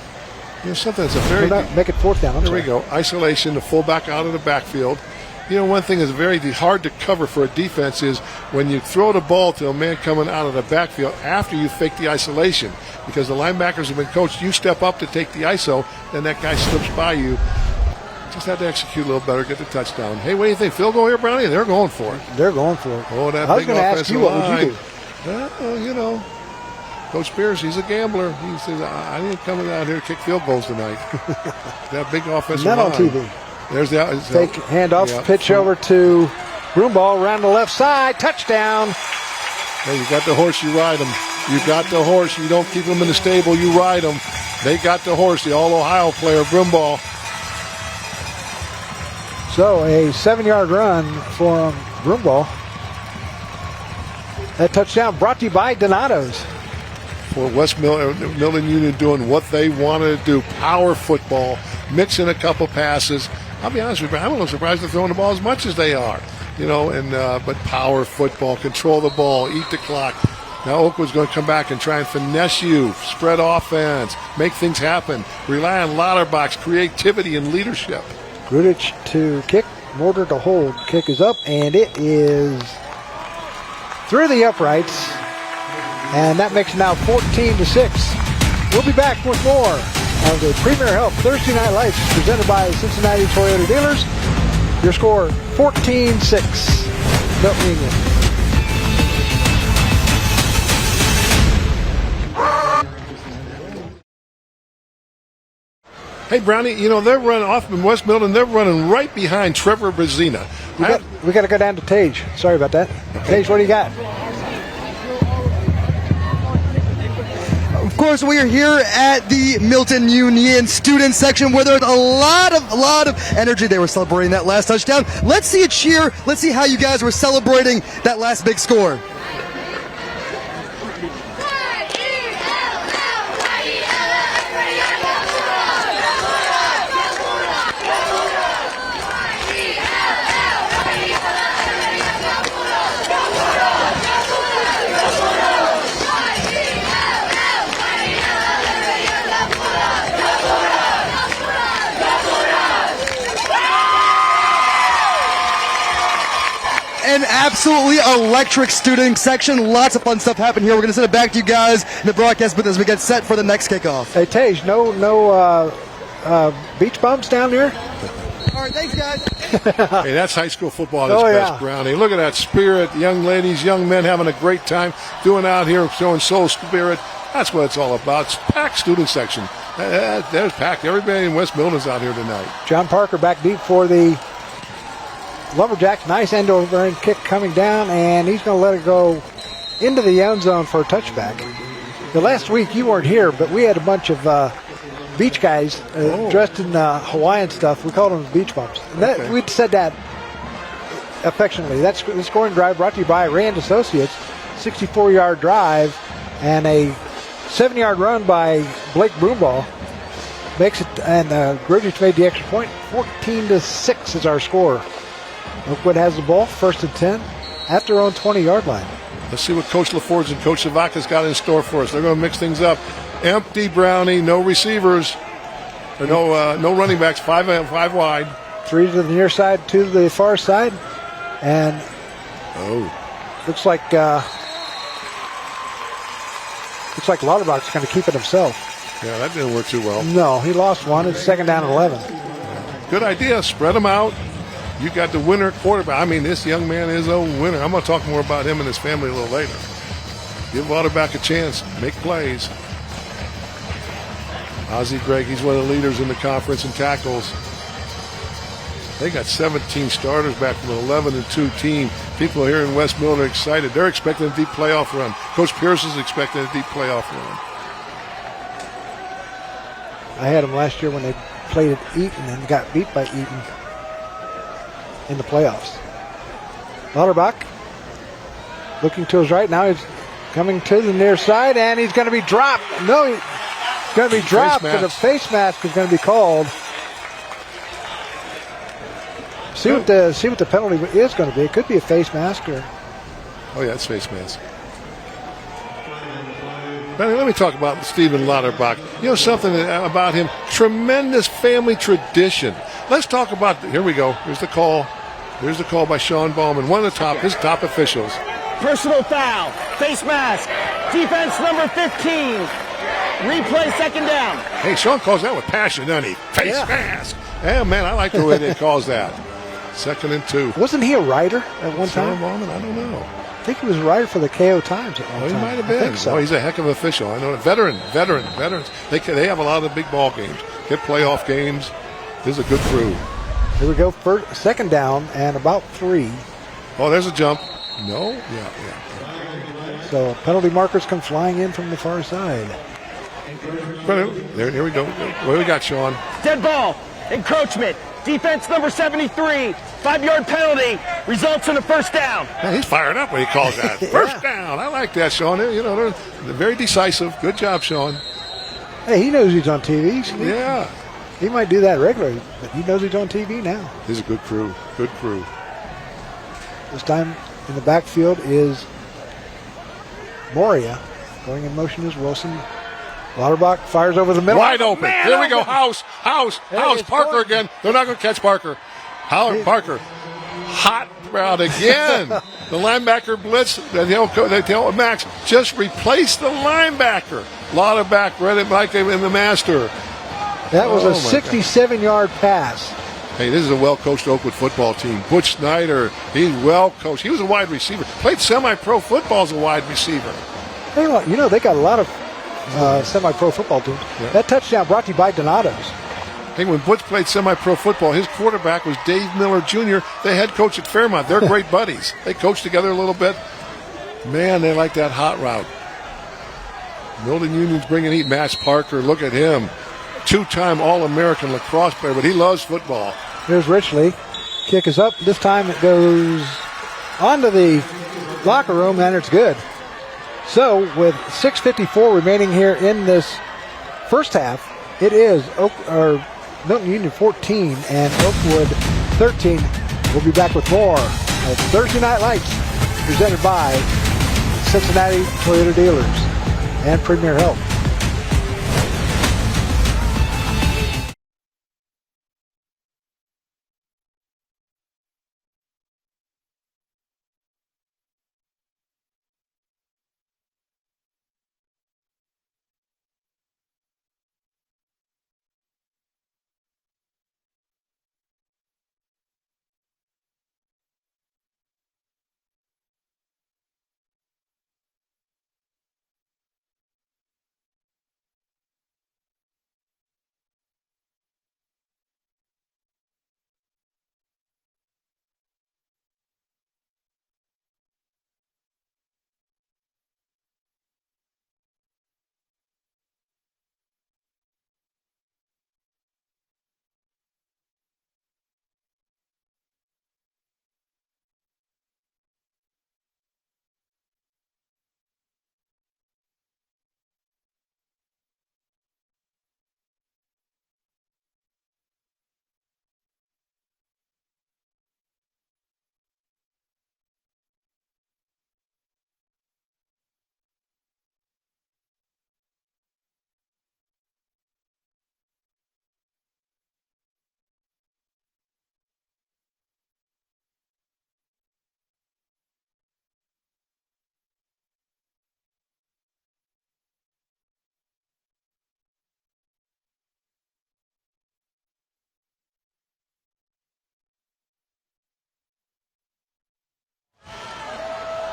You know, something that's a very... Make it 4th down. There we go. Isolation, the fullback out of the backfield. You know, one thing that's very hard to cover for a defense is when you throw the ball to a man coming out of the backfield after you fake the isolation. Because the linebackers have been coached, you step up to take the ISO, then that guy slips by you. Just had to execute a little better, get the touchdown. Hey, what do you think? Field goal here, Brownie? They're going for it. They're going for it. Oh, that I was big going to ask you, what line. would you do? Well, you know, Coach Pierce, he's a gambler. He says, I ain't coming out here to kick field goals tonight. That big offensive line. Not on TV. There's the Take handoff, pitch over to Broomball around the left side. Touchdown. Hey, you got the horse, you ride him. You got the horse. You don't keep him in the stable, you ride him. They got the horse, the All-Ohio player, Broomball. So a 7-yard run for Broomball. That touchdown brought to you by Donato's. For West Milton-Union doing what they wanted to do, power football, mixing a couple passes. I'll be honest with you, I'm a little surprised they're throwing the ball as much as they are. You know, but power football, control the ball, eat the clock. Now Oakwood's going to come back and try and finesse you, spread offense, make things happen, rely on Lauterbach's creativity and leadership. Grudich to kick, Mortar to hold. Kick is up, and it is through the uprights. And that makes it now 14-6. We'll be back with more of the Premier Health Thursday Night Lights presented by Cincinnati Toyota Dealers. Your score, 14-6, Milton-Union. Hey, Brownie, you know, they're running off in West Milton. They're running right behind Trevor Brazina. We got to go down to Tage. Sorry about that. Tage, what do you got? Of course, we are here at the Milton-Union student section where there's a lot of energy. They were celebrating that last touchdown. Let's see a cheer. Let's see how you guys were celebrating that last big score. An absolutely electric student section. Lots of fun stuff happened here. We're going to send it back to you guys in the broadcast booth as we get set for the next kickoff. Hey, Tage, no beach bumps down there? All right, thanks, guys. Hey, that's high school football at its best, Brownie. Look at that spirit. Young ladies, young men having a great time doing out here, showing soul spirit. That's what it's all about. It's packed student section. There's packed. Everybody in West Milton's out here tonight. John Parker back deep for the Lumberjacks. Nice end over end kick coming down, and he's going to let it go into the end zone for a touchback. The last week you weren't here, but we had a bunch of beach guys dressed in Hawaiian stuff. We called them beach bumps. And we'd said that affectionately. That's the scoring drive brought to you by Rand Associates. 64-yard drive and a 7-yard run by Blake Broomball makes it, and British made the extra point. 14-6 is our score. Oakwood has the ball, 1st and 10, at their own 20-yard line. Let's see what Coach LaForge and Coach Zavaka's got in store for us. They're going to mix things up. Empty, Brownie, no receivers, or no running backs, five wide. 3 to the near side, 2 to the far side, and looks like Lauterbach's going to keep it himself. Yeah, that didn't work too well. No, he lost one. It's 2nd down and 11. Good idea. Spread them out. You got the winner quarterback. I mean, this young man is a winner. I'm going to talk more about him and his family a little later. Give Lauterbach a chance. Make plays. Ozzie Gregg, he's one of the leaders in the conference in tackles. They got 17 starters back from an 11-2 team. People here in West Milton are excited. They're expecting a deep playoff run. Coach Pierce is expecting a deep playoff run. I had them last year when they played at Eaton and got beat by Eaton in the playoffs. Lauterbach looking to his right. Now he's coming to the near side, and he's going to be dropped. No, he's going to be dropped, but a face mask is going to be called. See what the penalty is going to be. It could be a face mask or. Oh yeah, it's face mask. Let me talk about Stephen Lauterbach. You know something about him? Tremendous family tradition. Let's talk about. Here we go. Here's the call. Here's the call by Sean Ballman, one of his top officials. Personal foul, face mask, defense number 15. Replay 2nd down. Hey, Sean calls that with passion, doesn't he? Face mask. Yeah, man, I like the way they calls that. 2nd and 2. Wasn't he a writer at one time? Sean Ballman, I don't know. I think he was a writer for the KO Times at one time. He might have been. I think so. Oh, he's a heck of an official. I know. Veterans. They have a lot of the big ball games. Get playoff games. This is a good crew. Here we go. 2nd down and about 3. Oh, there's a jump. No? Yeah. So penalty markers come flying in from the far side. Here we go. What do we got, Sean? Dead ball, encroachment, defense number 73, 5-yard penalty, results in a 1st down. Man, he's fired up when he calls that. First down. I like that, Sean. You know, they're very decisive. Good job, Sean. Hey, he knows he's on TV. Yeah. He might do that regularly, but he knows he's on TV now. This is a good crew. Good crew. This time in the backfield is Moria. Going in motion is Wilson. Lauterbach fires over the middle. Wide open. Here we go. House. Parker again. They're not going to catch Parker. Parker. Hot route again. The linebacker blitz. They tell Max, just replace the linebacker. Lauterbach read it like in the master. That was a 67-yard pass. Hey, this is a well-coached Oakwood football team. Butch Snyder, he's well-coached. He was a wide receiver. Played semi-pro football as a wide receiver. Hey, you know, they got a lot of semi-pro football teams. Yeah. That touchdown brought to you by Donato's. think when Butch played semi-pro football, his quarterback was Dave Miller Jr., the head coach at Fairmont. They're great buddies. They coach together a little bit. Man, they like that hot route. Milton-Union's bringing heat. Max Parker, look at him. Two-time All-American lacrosse player, but he loves football. Here's Richley. Kick is up. This time it goes onto the locker room, and it's good. So with 6:54 remaining here in this first half, it is Milton-Union 14 and Oakwood 13. We'll be back with more of Thursday Night Lights, presented by Cincinnati Toyota Dealers and Premier Health.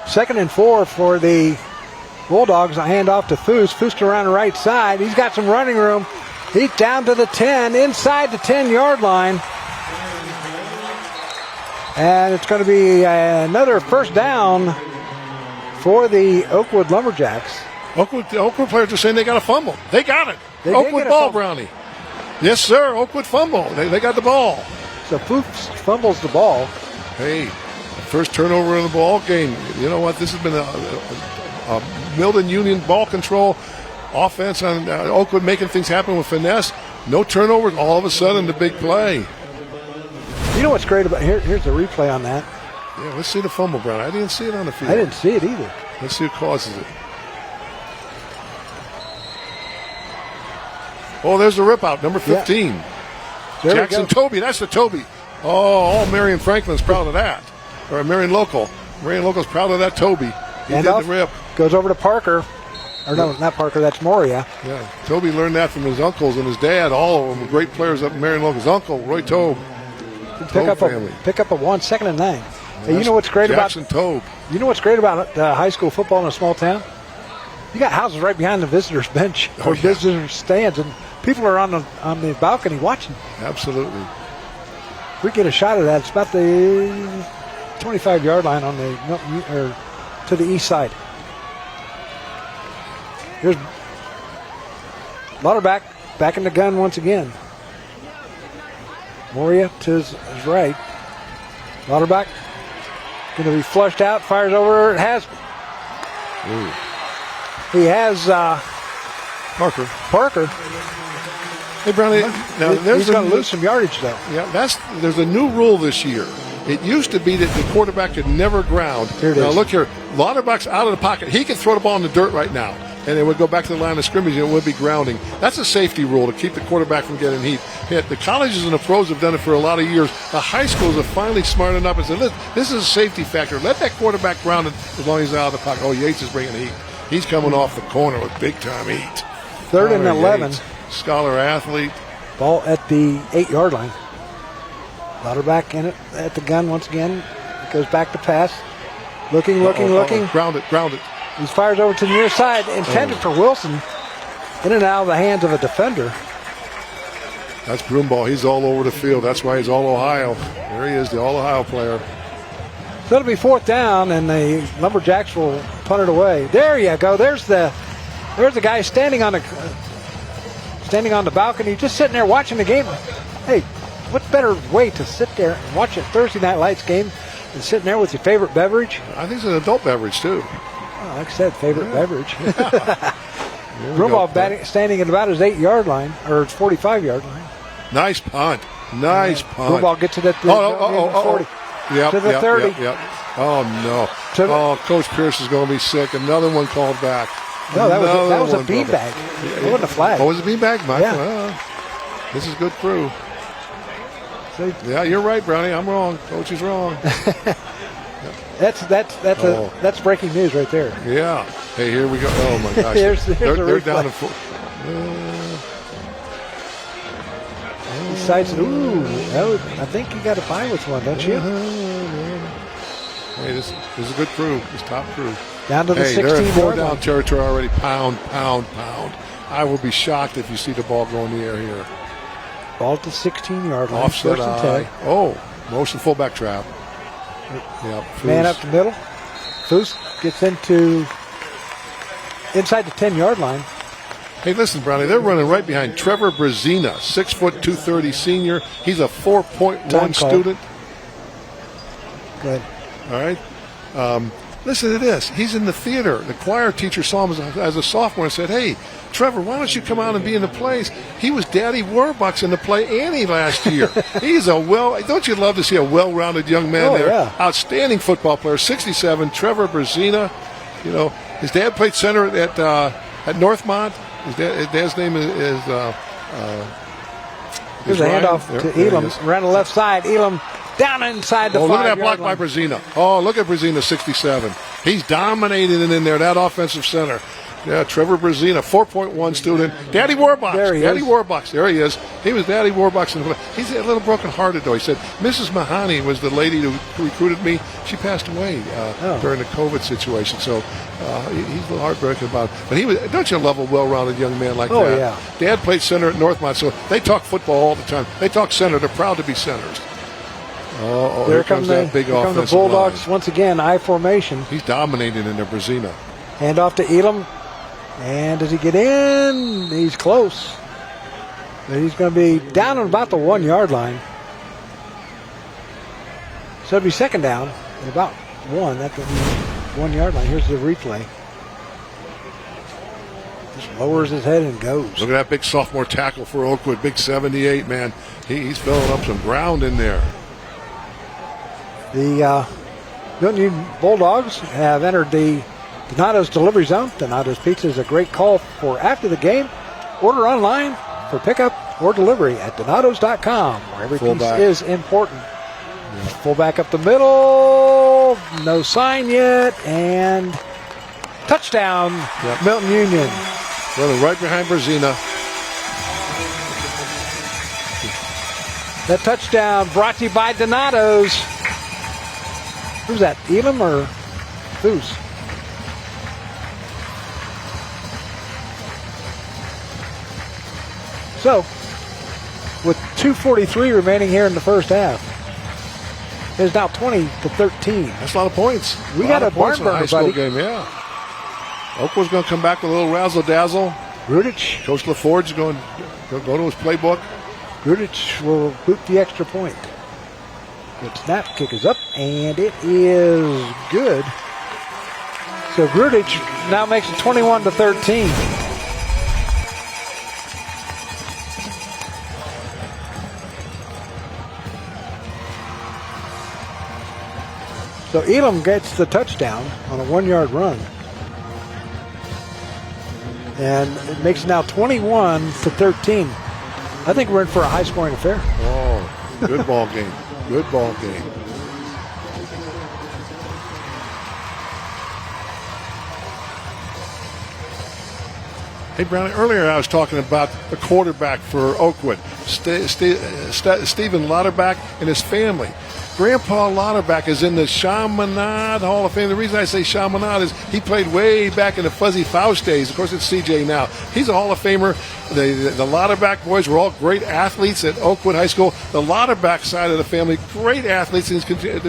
Second and 4 for the Bulldogs. A handoff to Foose. Foose around the right side. He's got some running room. He's down to the 10, inside the 10-yard line. And it's going to be another first down for the Oakwood Lumberjacks. The Oakwood players are saying they got a fumble. They got it. Oakwood ball, Brownie. Yes, sir. Oakwood fumble. They got the ball. So Foose fumbles the ball. Hey, first turnover in the ball game. You know what? This has been a Milton-Union ball control offense on Oakwood, making things happen with finesse. No turnovers. All of a sudden, the big play. You know what's great about here's the replay on that. Yeah, let's see the fumble, Brown. I didn't see it on the field. I didn't see it either. Let's see who causes it. Oh, there's the rip out, number 15. Yeah. Jackson Toby. That's the Toby. Oh, all Marion Franklin's proud of that. Or Marion Local. Marion Local's proud of that Toby. He did the rip. Goes over to Parker. Or no, not Parker, that's Moria. Yeah, Toby learned that from his uncles and his dad. All of them were great players up in Marion Local's uncle, Roy Tobe. Pick up a 1, 2nd and 9. Hey, you know what's great Jackson Tobe. You know what's great about high school football in a small town? You got houses right behind the visitors' bench or visitors' stands, and people are on the balcony watching. Absolutely. If we get a shot of that, it's about the 25-yard line on the to the east side. Here's Lauterback back in the gun once again. Moria to his right. Lauterback going to be flushed out, fires over. It has. Ooh. He has Parker. Hey, Brownie. Now he's going to lose some yardage, though. Yeah, there's a new rule this year. It used to be that the quarterback could never ground. Here it now is. Look here. Lauterback's out of the pocket. He can throw the ball in the dirt right now, and it would go back to the line of scrimmage, and it would be grounding. That's a safety rule to keep the quarterback from getting hit. The colleges and the pros have done it for a lot of years. The high schools are finally smart enough and said, this is a safety factor. Let that quarterback ground it as long as he's out of the pocket. Oh, Yates is bringing heat. He's coming off the corner with big-time heat. 3rd and 11. Yates, scholar athlete. Ball at the 8-yard line. Lauterback in it at the gun once again. It goes back to pass. Looking. Ground it. He fires over to the near side, intended for Wilson. In and out of the hands of a defender. That's Broomball. He's all over the field. That's why he's all Ohio. There he is, the all Ohio player. So it'll be 4th down, and the Lumberjacks will punt it away. There you go. There's the guy standing on the balcony, just sitting there watching the game. Hey, what better way to sit there and watch a Thursday Night Lights game than sitting there with your favorite beverage? I think it's an adult beverage too. Oh, like I said, favorite beverage. Broomball standing at about his 8-yard line, or his 45-yard line. Nice punt. Nice punt. Broomball gets it at the 40. Yep, To the 30. Yep. Oh, no. Coach Pierce is going to be sick. Another one called back. No, that was a beanbag. It wasn't a flag. Oh, was it a beanbag, Mike? Yeah. Well, this is good crew. See? Yeah, you're right, Brownie. I'm wrong. Coach is wrong. That's breaking news right there. Yeah. Hey, here we go. Oh, my gosh. they're down to 4. Decides, I think you got a bye with one, don't you? Hey, this is a good crew. This top crew. Down to the 16 they're in 4 down line. territory already. Pound. I will be shocked if you see the ball go in the air here. Ball at the 16-yard line. Offset 1st and 10. Oh, motion fullback trap. Yep. Man up the middle. Foose gets inside the 10-yard line. Hey, listen, Brownie, they're running right behind Trevor Brazina, 6 foot 230 senior. He's a 4.1 student. Good. All right. Listen to this. He's in the theater. The choir teacher saw him as a sophomore and said, "Hey, Trevor, why don't you come out and be in the plays?" He was Daddy Warbucks in the play Annie last year. He's don't you love to see a well-rounded young man there? Yeah. Outstanding football player, 67, Trevor Brazina. You know, his dad played center at Northmont. His dad's name is Here's a handoff to Elam. Around the left side. Elam down inside the 5-yard line. Look at that block by Brazina. Oh, look at Brazina, 67. He's dominating it in there, that offensive center. Yeah, Trevor Brazina, 4.1 student. Daddy Warbucks. Daddy Warbucks. There he is. He was Daddy Warbucks. He's a little broken-hearted, though. He said, Mrs. Mahoney was the lady who recruited me. She passed away during the COVID situation, so he's a little heartbroken about it. But don't you love a well-rounded young man like that? Oh, yeah. Dad played center at Northmont, so they talk football all the time. They talk center. They're proud to be centers. Here comes that big offensive the Bulldogs line. once again, I formation. He's dominating in there, Brazina. Hand off to Elam. And does he get in? He's close. And he's going to be down on about the 1-yard line. So it'll be 2nd down and about 1 at the 1-yard line. Here's the replay. Just lowers his head and goes. Look at that big sophomore tackle for Oakwood. Big 78, man. He's filling up some ground in there. The Milton-Union Bulldogs have entered the Donato's delivery zone. Donato's Pizza is a great call for after the game. Order online for pickup or delivery at donatos.com, where every piece is important. Yeah. Fullback up the middle. No sign yet. And touchdown, Milton-Union. Running right behind Brazina. That touchdown brought to you by Donato's. Who's that, Elam or Foose? So, with 2:43 remaining here in the first half, it's now 20-13. That's a lot of points. We got a barn burner, buddy. Game, yeah. Oakwood's going to come back with a little razzle-dazzle. Rudich. Coach LaForge's going to go to his playbook. Rudich will boot the extra point. Good snap, kick is up, and it is good. So Rudich now makes it 21-13. So Elam gets the touchdown on a 1-yard run. And it makes it now 21-13. I think we're in for a high-scoring affair. Oh, good ball game. Good ball game. Hey, Brownie, earlier I was talking about the quarterback for Oakwood, Stephen Lauterbach and his family. Grandpa Lauterbach is in the Chaminade Hall of Fame. The reason I say Chaminade is he played way back in the Fuzzy Faust days. Of course, it's CJ now. He's a Hall of Famer. The Lauterbach boys were all great athletes at Oakwood High School. The Lauterbach side of the family, great athletes, and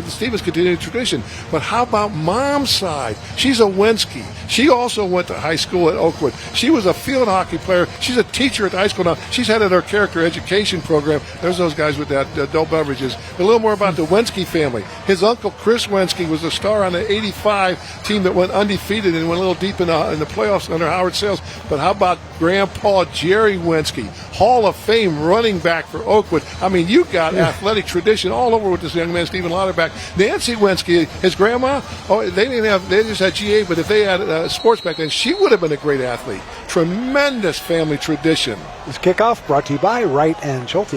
Stephen's continuing tradition. But how about Mom's side? She's a Wensky. She also went to high school at Oakwood. She was a field hockey player. She's a teacher at the high school now. She's headed our character education program. There's those guys with that adult beverages. A little more about the Wensky family. His uncle Chris Wensky was a star on the '85 team that went undefeated and went a little deep in the playoffs under Howard Sales. But how about Grandpa Jerry Wensky, Hall of Fame running back for Oakwood? I mean, you got athletic tradition all over with this young man, Stephen Lauterbach. Nancy Wensky, his grandma, they just had GA, but if they had sports back then, she would have been a great athlete. Tremendous family tradition. This kickoff brought to you by Wright and Schulte.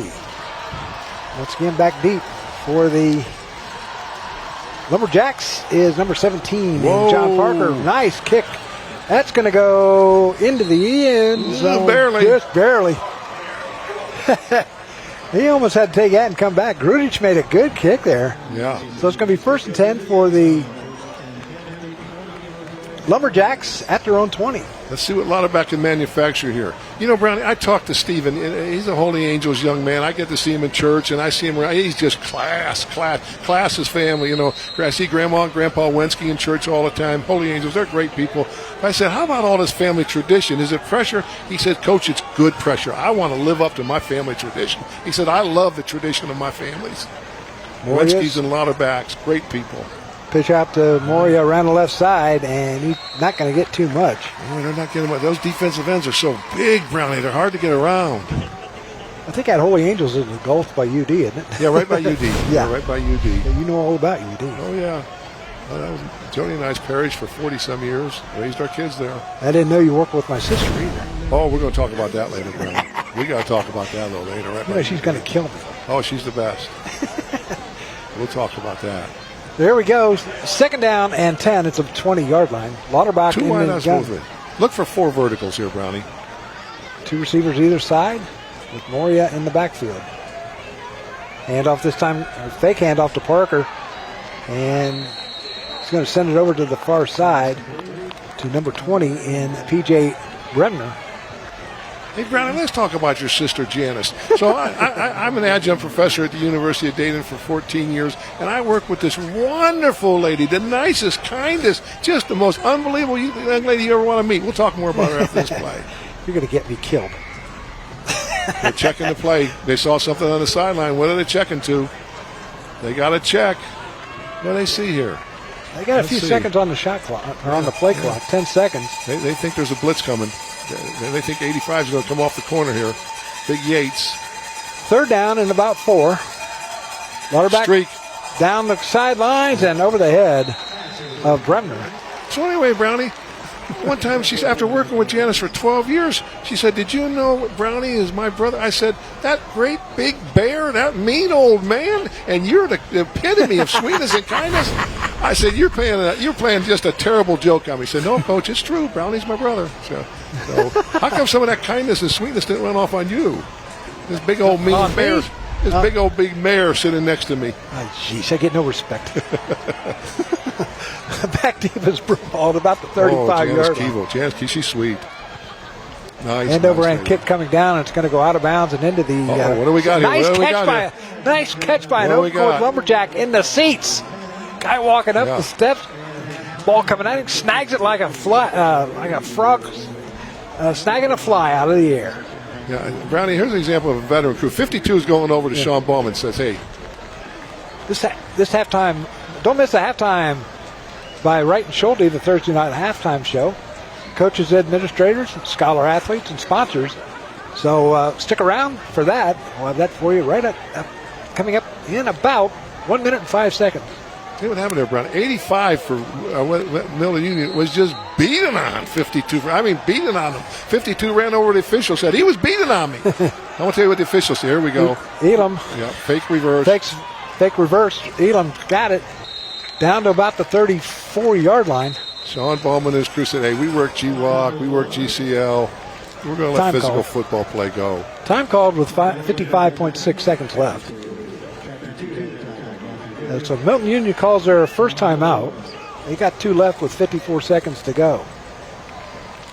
Once again, back deep for the Lumberjacks is number 17, John Parker. Nice kick. That's going to go into the end zone. Barely. Just barely. He almost had to take that and come back. Grudich made a good kick there. Yeah. So it's going to be 1st and 10 for the Lumberjacks at their own 20. Let's see what Lauterbach can manufacture here. You know, Brownie, I talked to Stephen. He's a Holy Angels young man. I get to see him in church, and I see him around. He's just class his family. You know, I see Grandma and Grandpa Wensky in church all the time. Holy Angels, they're great people. I said, how about all this family tradition? Is it pressure? He said, Coach, it's good pressure. I want to live up to my family tradition. He said, I love the tradition of my families. Wenskys and Lauterbachs, great people. Pitch out to Moria around the left side, and he's not going to get too much. Oh, they're not getting much. Those defensive ends are so big, Brownie. They're hard to get around. I think that Holy Angels is engulfed by UD, isn't it? Yeah, right by UD. Yeah, right by UD. Yeah, you know all about UD. Oh, yeah. Joni and I's parish for 40-some years. Raised our kids there. I didn't know you worked with my sister either. Oh, we're going to talk about that later, Brownie. We got to talk about that a little later. Right? You know, she's going to kill me. Oh, she's the best. We'll talk about that. There we go. 2nd down and 10. It's a 20-yard line. Lauterbach Two in the wideouts gun. movement. Look for 4 verticals here, Brownie. 2 receivers either side with Moria in the backfield. Handoff this time, fake handoff to Parker. And he's going to send it over to the far side to number 20 in P.J. Bremner. Hey, Brownie, let's talk about your sister, Janice. So I'm an adjunct professor at the University of Dayton for 14 years, and I work with this wonderful lady, the nicest, kindest, just the most unbelievable young lady you ever want to meet. We'll talk more about her after this play. You're going to get me killed. They're checking the play. They saw something on the sideline. What are they checking to? They got to check. What do they see here? They got a few seconds on the shot clock, or on the play clock, 10 seconds. They think there's a blitz coming. They think 85 is going to come off the corner here. Big Yates. 3rd down and about 4. Lauterbach Streak. Down the sidelines and over the head of Bremner. So anyway, Brownie, one time she's after working with Janice for 12 years, she said, did you know Brownie is my brother? I said, that great big bear, that mean old man, and you're the epitome of sweetness and kindness. I said, you're playing just a terrible joke on me. He said, no, Coach, it's true. Brownie's my brother. So how come some of that kindness and sweetness didn't run off on you? This big old mean bear. This big old big mare sitting next to me. Oh, jeez, I get no respect. Back deep is ball at about the 35-yard line. Janice Keevo, she's sweet. Nice. End over end kick coming down, and it's going to go out of bounds and into the. What do we got nice here? Nice catch by an Oakwood Lumberjack in the seats. Guy walking up the steps, ball coming out, he snags it like a fly, like a frog, snagging a fly out of the air. Yeah, Brownie, here's an example of a veteran crew. 52 is going over to Sean Ballman and says, hey. This halftime, don't miss the halftime by Wright and Schulte, the Thursday night halftime show. Coaches, administrators, scholar athletes, and sponsors. So stick around for that. We'll have that for you right up coming up in about 1 minute and 5 seconds. See what happened there, Brown. 85 for Milton-Union was just beating on 52. Beating on him. 52 ran over the official, said he was beating on me. I want to tell you what the official said. Here we go. Elam. Yeah, fake reverse. Fake reverse. Elam got it down to about the 34-yard line. Sean Ballman and his crew said, hey, we work GWalk, we work GCL. We're going to let Time physical called. football play go. Time called with 55.6 seconds left. So Milton-Union calls their first time out. They got 2 left with 54 seconds to go.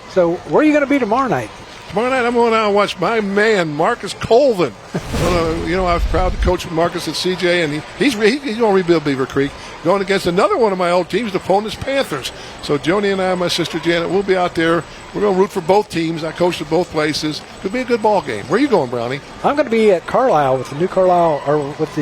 So where are you going to be tomorrow night? Tomorrow night I'm going out and watch my man, Marcus Colvin. I was proud to coach Marcus at CJ, and he's going to rebuild Beaver Creek, going against another one of my old teams, the Ponus Panthers. So Joni and I and my sister Janet will be out there. We're going to root for both teams. I coached at both places. It'll be a good ball game. Where are you going, Brownie? I'm going to be at Carlisle with the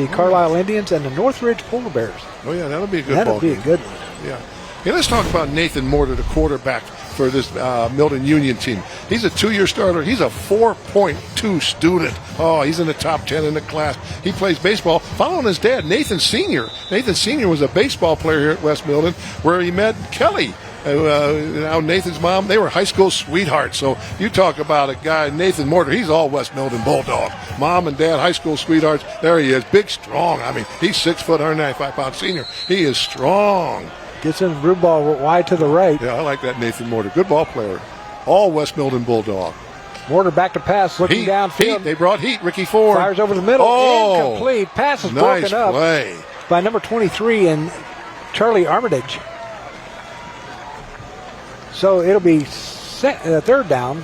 Carlisle Indians and the Northridge Polar Bears. Oh, yeah, that'll be a good ball game. That'll be a good one. Yeah. Hey, let's talk about Nathan Mortar, the quarterback for this Milton-Union team. He's a 2-year starter. He's a 4.2 student. Oh, he's in the top 10 in the class. He plays baseball following his dad, Nathan Sr. Nathan Sr. was a baseball player here at West Milton where he met Kelly. Now Nathan's mom, they were high school sweethearts. So you talk about a guy, Nathan Mortar, he's all West Milton Bulldog. Mom and dad, high school sweethearts. There he is, big, strong. I mean, he's 6 foot, 195-pound senior. He is strong. Gets in the blue ball wide to the right. Yeah, I like that Nathan Mortar. Good ball player. All West Milton Bulldog. Mortar back to pass, looking downfield. Heat. They brought heat. Ricky Ford. Fires over the middle. Oh, incomplete. Pass is nice broken up play by number 23 and Charlie Armitage. So it'll be third down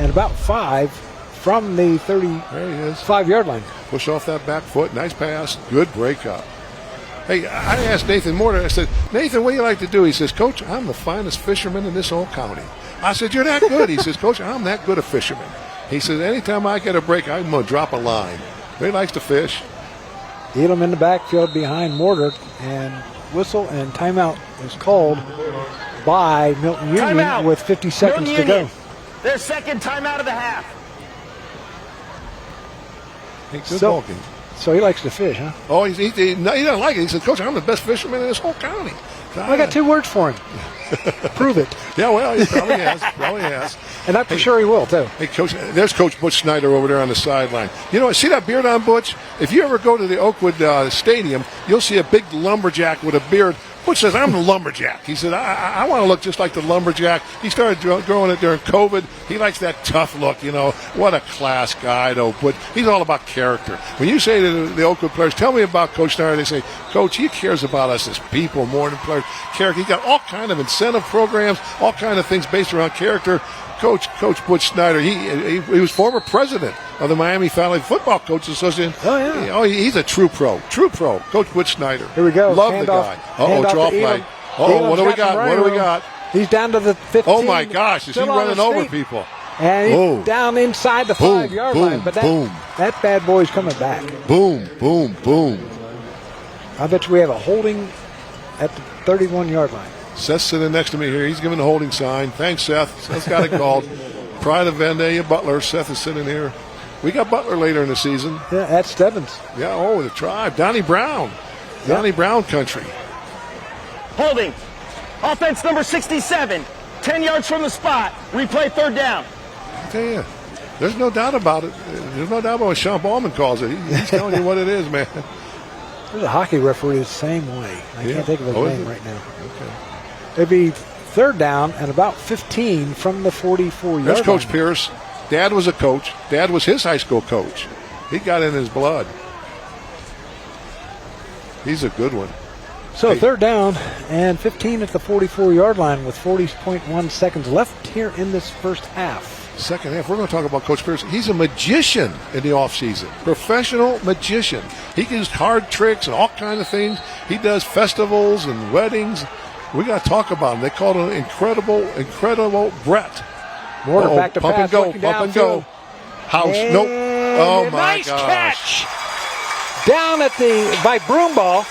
and about 5 from the 35-yard line. Push off that back foot. Nice pass. Good breakup. Hey, I asked Nathan Mortar, I said, Nathan, what do you like to do? He says, Coach, I'm the finest fisherman in this whole county. I said, you're that good? He says, Coach, I'm that good a fisherman. He says, anytime I get a break, I'm going to drop a line. He likes to fish. Elam in the backfield behind Mortar, and whistle and timeout is called by Milton-Union with 50 seconds to go. Their second timeout of the half. Hey, good ball game. So he likes to fish, huh? Oh, he doesn't like it. He said, Coach, I'm the best fisherman in this whole county. I got 2 words for him. Prove it. Yeah, well, he probably has. And I'm sure he will, too. Hey, Coach, there's Coach Butch Snyder over there on the sideline. You know, see that beard on Butch? If you ever go to the Oakwood Stadium, you'll see a big lumberjack with a beard. Butch says, I'm the lumberjack. He said, I want to look just like the lumberjack. He started growing it during COVID. He likes that tough look, you know. What a class guy, though. But he's all about character. When you say to the Oakwood players, tell me about Coach Snyder, they say, Coach, he cares about us as people more than players. Character. He got all kind of incentive programs, all kind of things based around character. Coach Butch Snyder, he was former president of the Miami Valley Football Coaches Association. Oh, yeah. Oh, he's a true pro. Coach Butch Snyder. Here we go. Love the guy. Draw play. What do we got? What do we got? He's down to the 15. Oh, my gosh. Is he running over people? And he's down inside the 5-yard line. But that bad boy's coming back. Boom, boom, boom. I bet you we have a holding at the 31-yard line. Seth's sitting next to me here. He's giving the holding sign. Thanks, Seth. Seth's got it called. Pride of Vandalia Butler. Seth is sitting here. We got Butler later in the season. Yeah, at Stebbins. Yeah, the tribe. Donnie Brown. Donnie Brown country. Holding. Offense number 67. 10 yards from the spot. Replay third down. I tell you, there's no doubt about it. There's no doubt about what Sean Ballman calls it. He's telling you what it is, man. There's a hockey referee the same way. I can't think of his name right now. Okay. It'd be third down and about 15 from the 44-yard line. There's Coach Pierce. Dad was a coach. Dad was his high school coach. He got in his blood. He's a good one. So third down and 15 at the 44-yard line with 40.1 seconds left here in this first half. Second half, we're going to talk about Coach Pierce. He's a magician in the offseason. Professional magician. He can do hard tricks and all kinds of things. He does festivals and weddings. We got to talk about him. They call him incredible Brett. Mortar back to pump pass, and go. House. And nope. Oh, my nice gosh. Catch. Down by Broomball.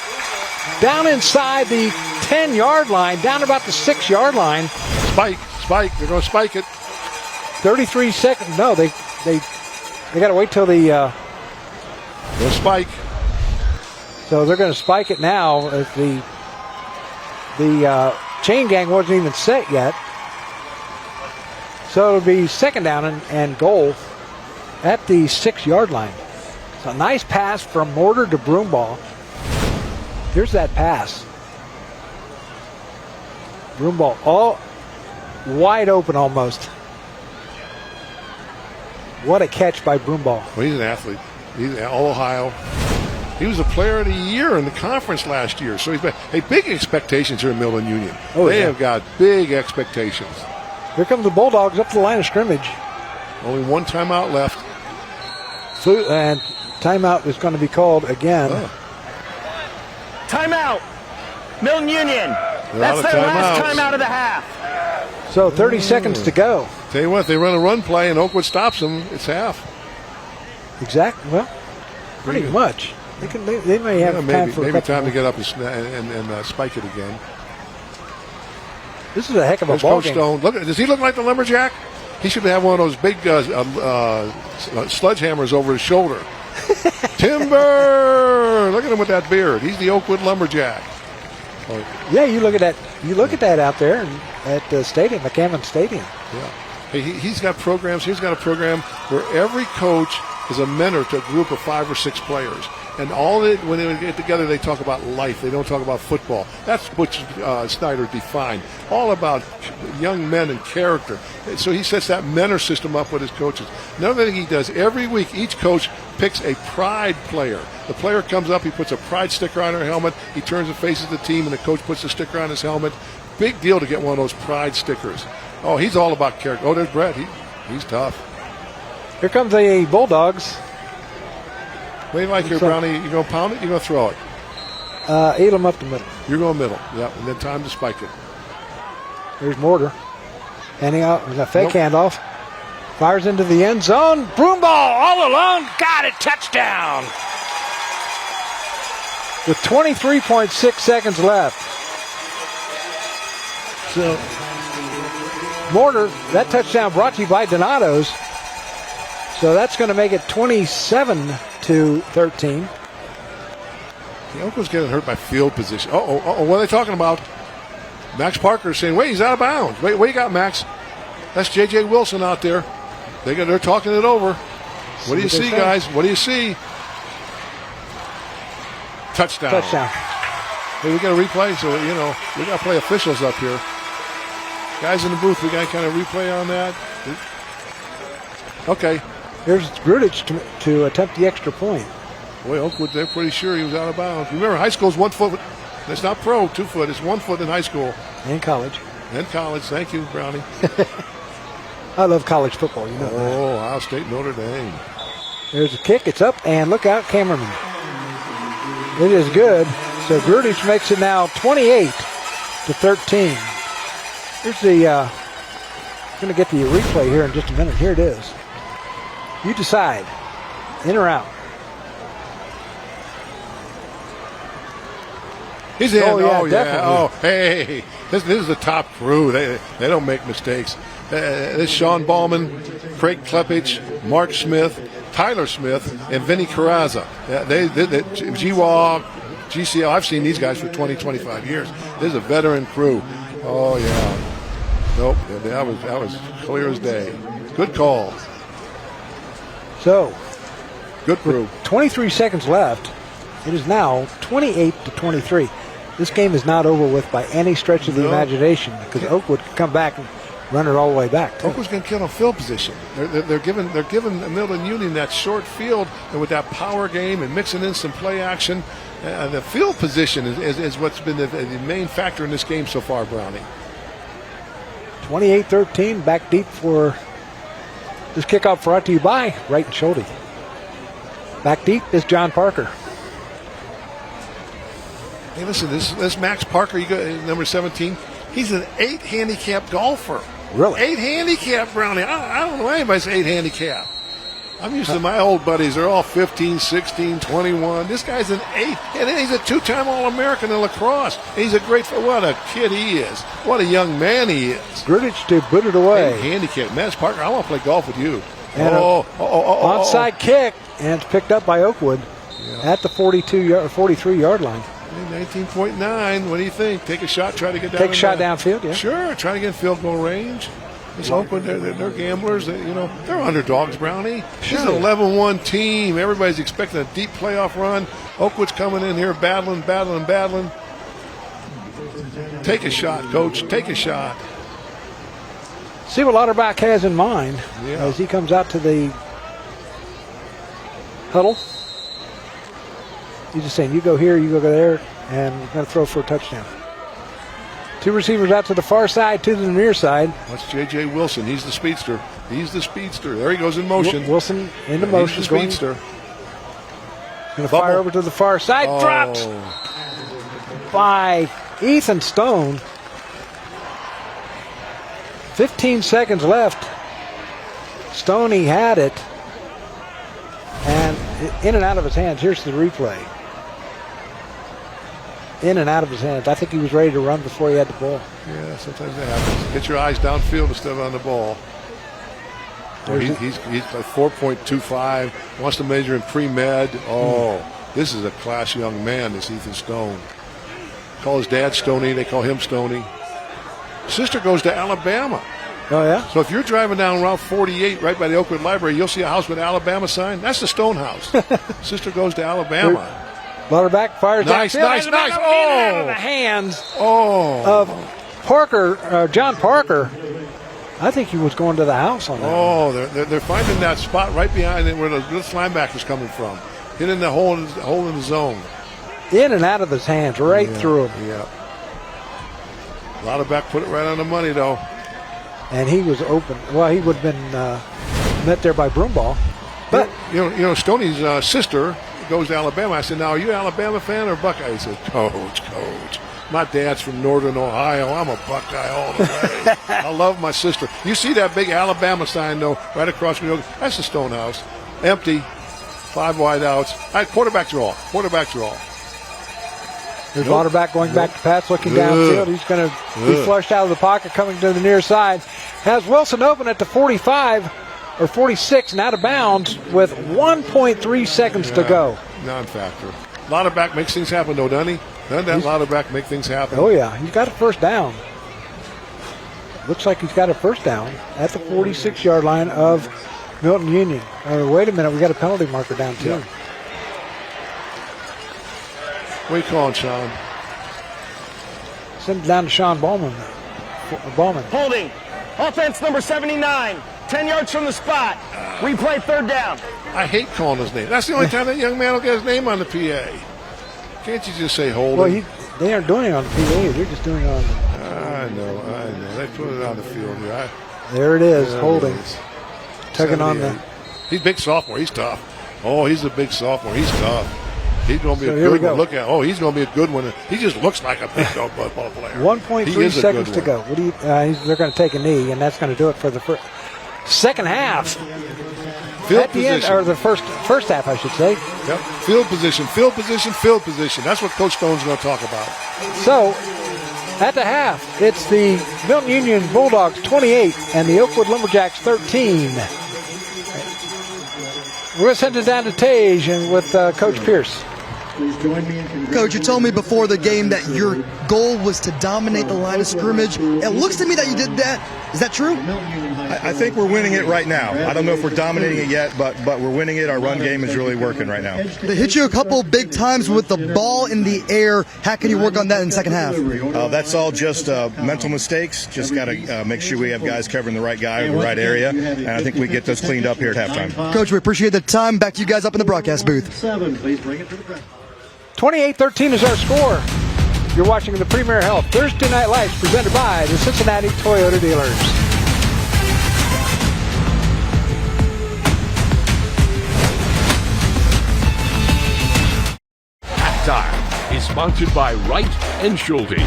Down inside the 10-yard line. Down about the 6-yard line. Spike. They're going to spike it. 33 seconds. No, they got to wait till the spike. So they're going to spike it now. As the chain gang wasn't even set yet. So it'll be second down and goal at the 6-yard line. So a nice pass from Mortar to Broomball. Here's that pass. Broomball all wide open almost. What a catch by Broomball. Well, he's an athlete. He's all Ohio. He was a player of the year in the conference last year. So big expectations here in Milton-Union. They have got big expectations. Here come the Bulldogs up to the line of scrimmage. Only one timeout left. And timeout is going to be called again. Timeout. Milton-Union. That's their last timeout of the half. So 30 seconds to go. Tell you what, they run a run play and Oakwood stops them. It's half. Exactly. Well, pretty much. They may have time for maybe time to get up and spike it again. This is a heck of a ball game. Stone. Does he look like the Lumberjack? He should have one of those big sledgehammers over his shoulder. Timber! Look at him with that beard. He's the Oakwood Lumberjack. Yeah, you look at that. You look at that out there at the stadium, the Cameron Stadium. Yeah. Hey, he's got programs. He's got a program where every coach is a mentor to a group of 5 or 6 players. And when they get together, they talk about life. They don't talk about football. That's Butch Snyder defined. All about young men and character. So he sets that mentor system up with his coaches. Another thing he does, every week, each coach picks a pride player. The player comes up, he puts a pride sticker on her helmet, he turns and faces the team, and the coach puts the sticker on his helmet. Big deal to get one of those pride stickers. Oh, he's all about character. Oh, there's Brett. He's tough. Here comes the Bulldogs. What do you like here, Brownie? You going to pound it? You going to throw it? Elam up the middle. You're going middle. Yep, and then time to spike it. There's Mortar. Handing out with a fake handoff. Fires into the end zone. Broomball all alone. Got it. Touchdown. With 23.6 seconds left. So, Mortar, that touchdown brought to you by Donato's. So that's going to make it 27-13. Oakwood's getting hurt by field position. What are they talking about? Max Parker is saying, wait, he's out of bounds. Wait, what you got, Max? That's J.J. Wilson out there. They're talking it over. What do you see, guys? What do you see? Touchdown. Hey, we got a replay, so, we got to play officials up here. Guys in the booth, we got to kind of replay on that. Okay. Here's Grudich to attempt the extra point. Boy, Oakwood, they're pretty sure he was out of bounds. Remember, high school's 1 foot. It's not pro, 2 foot. It's 1 foot in high school. And college. Thank you, Brownie. I love college football, you know. Oh, Ohio State, Notre Dame. There's a kick. It's up, and look out, Camerman. It is good. So Grudich makes it now 28-13. Here's the, going to get the replay here in just a minute. Here it is. You decide, in or out. He's in. Oh, yeah. Oh, hey. This is the top crew. They don't make mistakes. This is Sean Ballman, Craig Klepich, Mark Smith, Tyler Smith, and Vinny Carrazza. GWA, GCL. I've seen these guys for 20, 25 years. This is a veteran crew. Oh, yeah. Nope. That was clear as day. Good call. So, good crew. 23 seconds left. It is now 28-23. This game is not over with by any stretch of the imagination because Oakwood can come back and run it all the way back. Oakwood's going to kill on field position. They're giving Milton-Union that short field, and with that power game and mixing in some play action, the field position is what's been the main factor in this game so far, Brownie. 28-13, back deep for this kickoff brought to you by Wright and Schulte. Back deep is John Parker. Hey, listen, this Max Parker, you got number 17. He's an 8 handicap golfer. Really? 8 handicap, Brownie. I don't know anybody's 8 handicap. I'm used to my old buddies. They're all 15, 16, 21. This guy's an 8. And then he's a 2-time All-American in lacrosse. He's a what a kid he is. What a young man he is. Grudich to boot it away. 8 handicap. Max Parker, I want to play golf with you. And onside kick, and it's picked up by Oakwood at the 43-yard line. 19.9. What do you think? Take a shot, try to get down. Take a shot downfield, yeah. Sure, try to get in field goal range. It's Oakwood, they're gamblers. They're underdogs, Brownie. Sure. This is an 11-1 team. Everybody's expecting a deep playoff run. Oakwood's coming in here battling. Take a shot, Coach. Take a shot. See what Lauterbach has in mind as he comes out to the huddle. He's just saying, you go here, you go there, and we're going to throw for a touchdown. 2 receivers out to the far side, 2 to the near side. That's J.J. Wilson. He's the speedster. He's the speedster. There he goes in motion. Wilson into motion. He's the speedster. Going to fire over to the far side. Dropped by Ethan Stone. 15 seconds left. Stoney had it. And in and out of his hands. Here's the replay. In and out of his hands. I think he was ready to run before he had the ball. Yeah, sometimes that happens. Get your eyes downfield instead of on the ball. He's like 4.25. Wants to major in pre-med. This is a class young man, this Ethan Stone. Call his dad Stoney. They call him Stoney. Sister goes to Alabama. Oh, yeah? So if you're driving down Route 48 right by the Oakwood Library, you'll see a house with an Alabama sign. That's the Stone house. Sister goes to Alabama. Lauderback fires nice. Out of the hands of Parker, John Parker. I think he was going to the house on that. They're finding that spot right behind it where the linebacker's coming from. Hitting the hole in the zone. In and out of his hands, right through him. Yeah. Lauderback put it right on the money, though. And he was open. Well, he would have been met there by Broomball. But you know, Stoney's sister goes to Alabama. I said, now, are you an Alabama fan or Buckeye? He said, Coach. My dad's from Northern Ohio. I'm a Buckeye all the way. I love my sister. You see that big Alabama sign, though, right across from you. That's the Stone house. Empty. 5 wide outs. All right, quarterback draw. There's Lauderback going back to pass, looking downfield. He's going to be flushed out of the pocket, coming to the near side. Has Wilson open at the 45 or 46 and out of bounds with 1.3 seconds to go. Non-factor. Lauderback makes things happen, though, doesn't he? Doesn't that Lauderback make things happen? Oh, yeah. He's got a first down. Looks like he's got a first down at the 46-yard line of Milton-Union. Wait a minute. We got a penalty marker down, too. Yeah. What are you calling, Sean? Send it down to Sean Ballman. Holding. Offense number 79. 10 yards from the spot. Replay 3rd down. I hate calling his name. That's the only time that young man will get his name on the PA. Can't you just say holding? Well, they aren't doing it on the PA. They're just doing it on the... I know. They put it on the field here. There it is, holding. Tugging on the... He's a big sophomore. He's tough. Oh, he's a big sophomore. He's tough. He's going to be a good one. Look at. He's going to be a good one. He just looks like a big football player. 1.3 seconds to go. What do you? They're going to take a knee, and that's going to do it for the second half. Field position. Or the first half, I should say. Yep. Field position. That's what Coach Stone's going to talk about. So, at the half, it's the Milton-Union Bulldogs 28 and the Oakwood Lumberjacks 13. We're going to send it down to Tage and with Coach Pierce. Please join me in congratulating. Coach, you told me before the game that your goal was to dominate the line of scrimmage. It looks to me that you did that. Is that true? I think we're winning it right now. I don't know if we're dominating it yet, but we're winning it. Our run game is really working right now. They hit you a couple big times with the ball in the air. How can you work on that in the second half? That's all just mental mistakes. Just got to make sure we have guys covering the right guy in the right area, and I think we get those cleaned up here at halftime. Coach, we appreciate the time. Back to you guys up in the broadcast booth. 7, please bring it to the press. 28-13 is our score. You're watching the Premier Health Thursday Night Lights presented by the Cincinnati Toyota dealers. Halftime is sponsored by Wright and Schulte.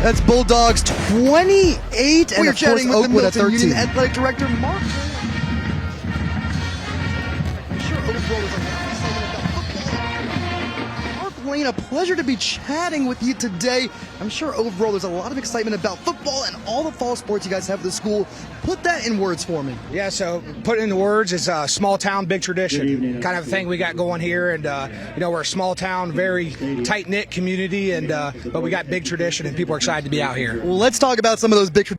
That's Bulldogs 28 and of course Oakwood at 13. Athletic Director Mark. Lane, a pleasure to be chatting with you today. I'm sure overall there's a lot of excitement about football and all the fall sports you guys have at the school. Put that in words for me. Yeah, so put it into words is a small town, big tradition kind of thing we got going here. And, we're a small town, very tight-knit community, and but we got big tradition and people are excited to be out here. Well, let's talk about some of those big traditions.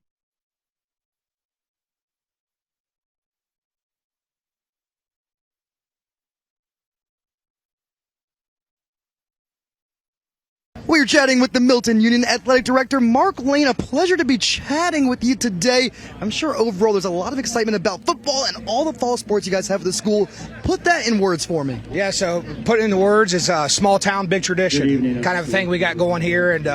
We're chatting with the Milton-Union Athletic Director, Mark Lane. A pleasure to be chatting with you today. I'm sure overall there's a lot of excitement about football and all the fall sports you guys have at the school. Put that in words for me. Yeah, so put it into words is a small town, big tradition kind of thing we got going here. And,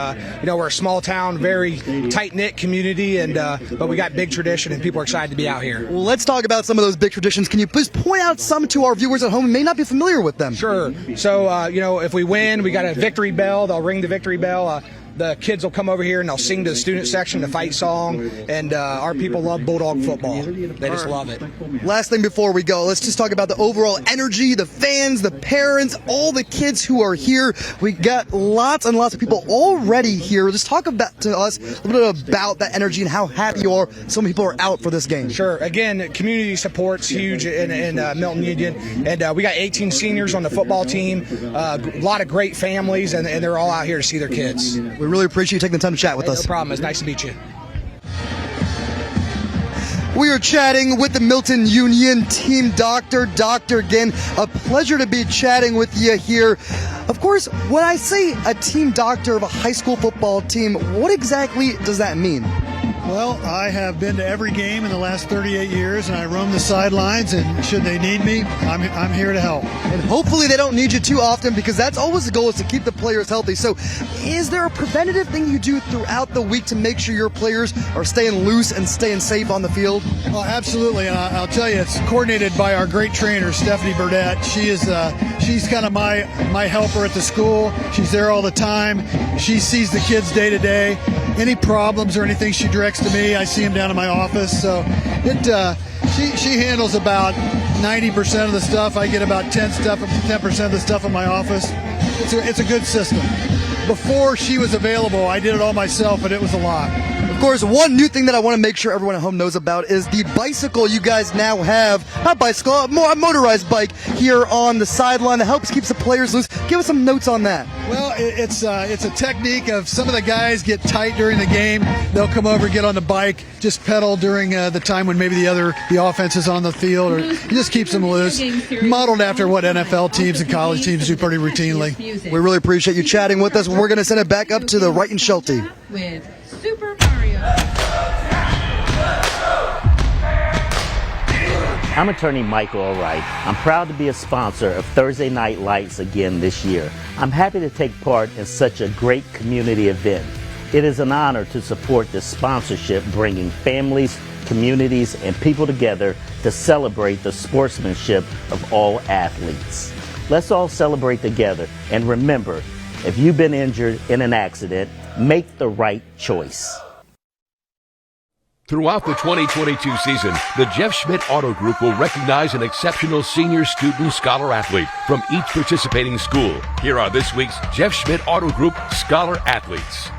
we're a small town, very tight-knit community, and but we got big tradition and people are excited to be out here. Well, let's talk about some of those big traditions. Can you please point out some to our viewers at home who may not be familiar with them? Sure. So, if we win, we got a victory bell. They'll ring the victory bell. The kids will come over here and they'll sing to the student section the fight song, and our people love Bulldog football. They just love it. Last thing before we go, let's just talk about the overall energy, the fans, the parents, all the kids who are here. We got lots and lots of people already here. Just talk about to us a little bit about that energy and how happy you are so many people are out for this game. Sure. Again, community support's huge in Milton-Union, and we got 18 seniors on the football team, a lot of great families, and they're all out here to see their kids. We really appreciate you taking the time to chat with us. No problem. It's nice to meet you. We are chatting with the Milton-Union team doctor. Doctor, again, a pleasure to be chatting with you here. Of course, when I say a team doctor of a high school football team, what exactly does that mean? Well, I have been to every game in the last 38 years, and I roam the sidelines, and should they need me, I'm here to help. And hopefully they don't need you too often, because that's always the goal, is to keep the players healthy. So is there a preventative thing you do throughout the week to make sure your players are staying loose and staying safe on the field? Oh, absolutely, and I'll tell you, it's coordinated by our great trainer, Stephanie Burdett. She's kind of my helper at the school. She's there all the time. She sees the kids day to day. Any problems or anything she directs to me, I see them down in my office. So she handles about 90% of the stuff. I get about 10% of the stuff in my office. It's a good system. Before she was available, I did it all myself, but it was a lot. Of course, one new thing that I want to make sure everyone at home knows about is the bicycle you guys now have. Not bicycle, a motorized bike here on the sideline that helps keep the players loose. Give us some notes on that. Well, it's a technique of some of the guys get tight during the game. They'll come over and get on the bike, just pedal during the time when maybe the offense is on the field, or it just keeps them loose. Modeled after what NFL teams and college teams do pretty routinely. We really appreciate you chatting with us. We're going to send it back up to the Wright and Schulte. With Super Mario. I'm attorney Michael O'Wright. I'm proud to be a sponsor of Thursday Night Lights again this year. I'm happy to take part in such a great community event. It is an honor to support this sponsorship, bringing families, communities, and people together to celebrate the sportsmanship of all athletes. Let's all celebrate together, and remember, if you've been injured in an accident, make the right choice. Throughout the 2022 season, the Jeff Schmidt Auto Group will recognize an exceptional senior student scholar athlete from each participating school. Here are this week's Jeff Schmidt Auto Group scholar athletes.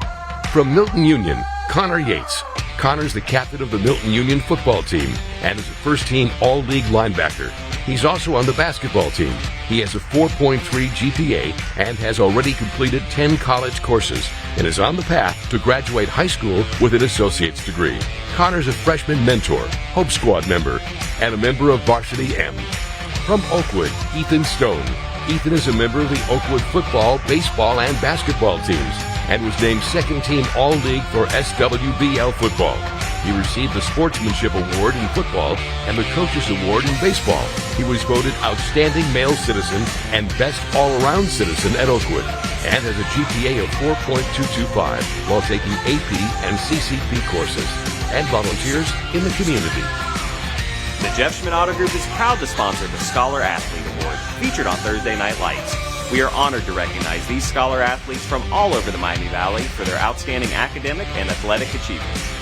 From Milton-Union, Connor Yates. Connor's the captain of the Milton-Union football team and is a first-team All-League linebacker. He's also on the basketball team. He has a 4.3 GPA and has already completed 10 college courses and is on the path to graduate high school with an associate's degree. Connor's a freshman mentor, Hope Squad member, and a member of Varsity M. From Oakwood, Ethan Stone. Ethan is a member of the Oakwood football, baseball, and basketball teams and was named second-team All-League for SWBL football. He received the Sportsmanship Award in football and the Coaches Award in baseball. He was voted Outstanding Male Citizen and Best All-Around Citizen at Oakwood and has a GPA of 4.225 while taking AP and CCP courses and volunteers in the community. The Jeff Schmidt Auto Group is proud to sponsor the Scholar Athlete Award, featured on Thursday Night Lights. We are honored to recognize these scholar athletes from all over the Miami Valley for their outstanding academic and athletic achievements.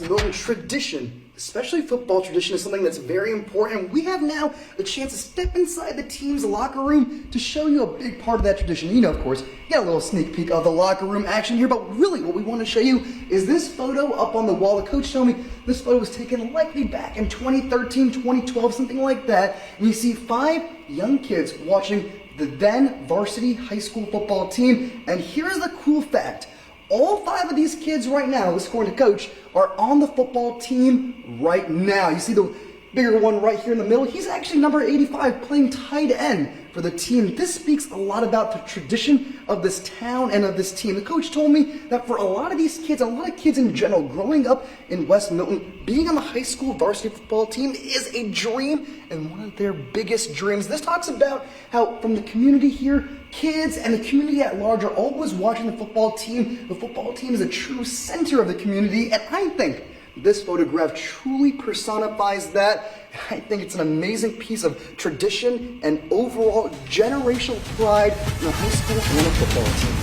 Milton tradition, especially football tradition, is something that's very important. We have now the chance to step inside the team's locker room to show you a big part of that tradition. You know, of course, you got a little sneak peek of the locker room action here, but really what we want to show you is this photo up on the wall. The coach told me this photo was taken likely back in 2013, 2012, something like that. And you see 5 young kids watching the then varsity high school football team. And here's the cool fact. All 5 of these kids right now, according to coach, are on the football team right now. You see the bigger one right here in the middle, he's actually number 85 playing tight end for the team. This speaks a lot about the tradition of this town and of this team. The coach told me that for a lot of these kids, a lot of kids in general, growing up in West Milton, being on the high school varsity football team is a dream and one of their biggest dreams. This talks about how from the community here, kids and the community at large are always watching the football team. The football team is a true center of the community, and I think this photograph truly personifies that. I think it's an amazing piece of tradition and overall generational pride in a high school and a football team.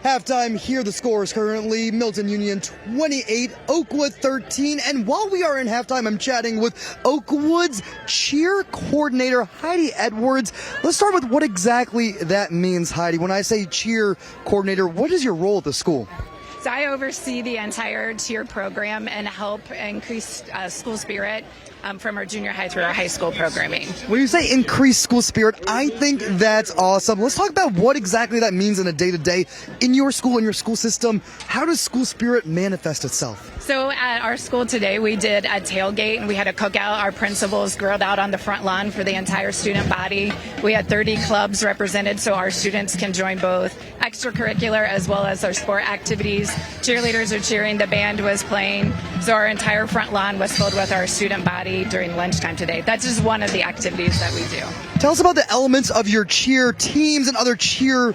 Halftime here, the score is currently Milton-Union 28, Oakwood 13. And while we are in halftime, I'm chatting with Oakwood's cheer coordinator, Heidi Edwards. Let's start with what exactly that means, Heidi. When I say cheer coordinator, what is your role at the school? So I oversee the entire cheer program and help increase school spirit from our junior high through our high school programming. When you say increase school spirit, I think that's awesome. Let's talk about what exactly that means in a day-to-day in your school, in your school system. How does school spirit manifest itself? So at our school today, we did a tailgate and we had a cookout. Our principals grilled out on the front lawn for the entire student body. We had 30 clubs represented so our students can join both extracurricular as well as our sport activities. Cheerleaders are cheering, the band was playing, so our entire front lawn was filled with our student body during lunchtime today. That's just one of the activities that we do. Tell us about the elements of your cheer teams and other cheer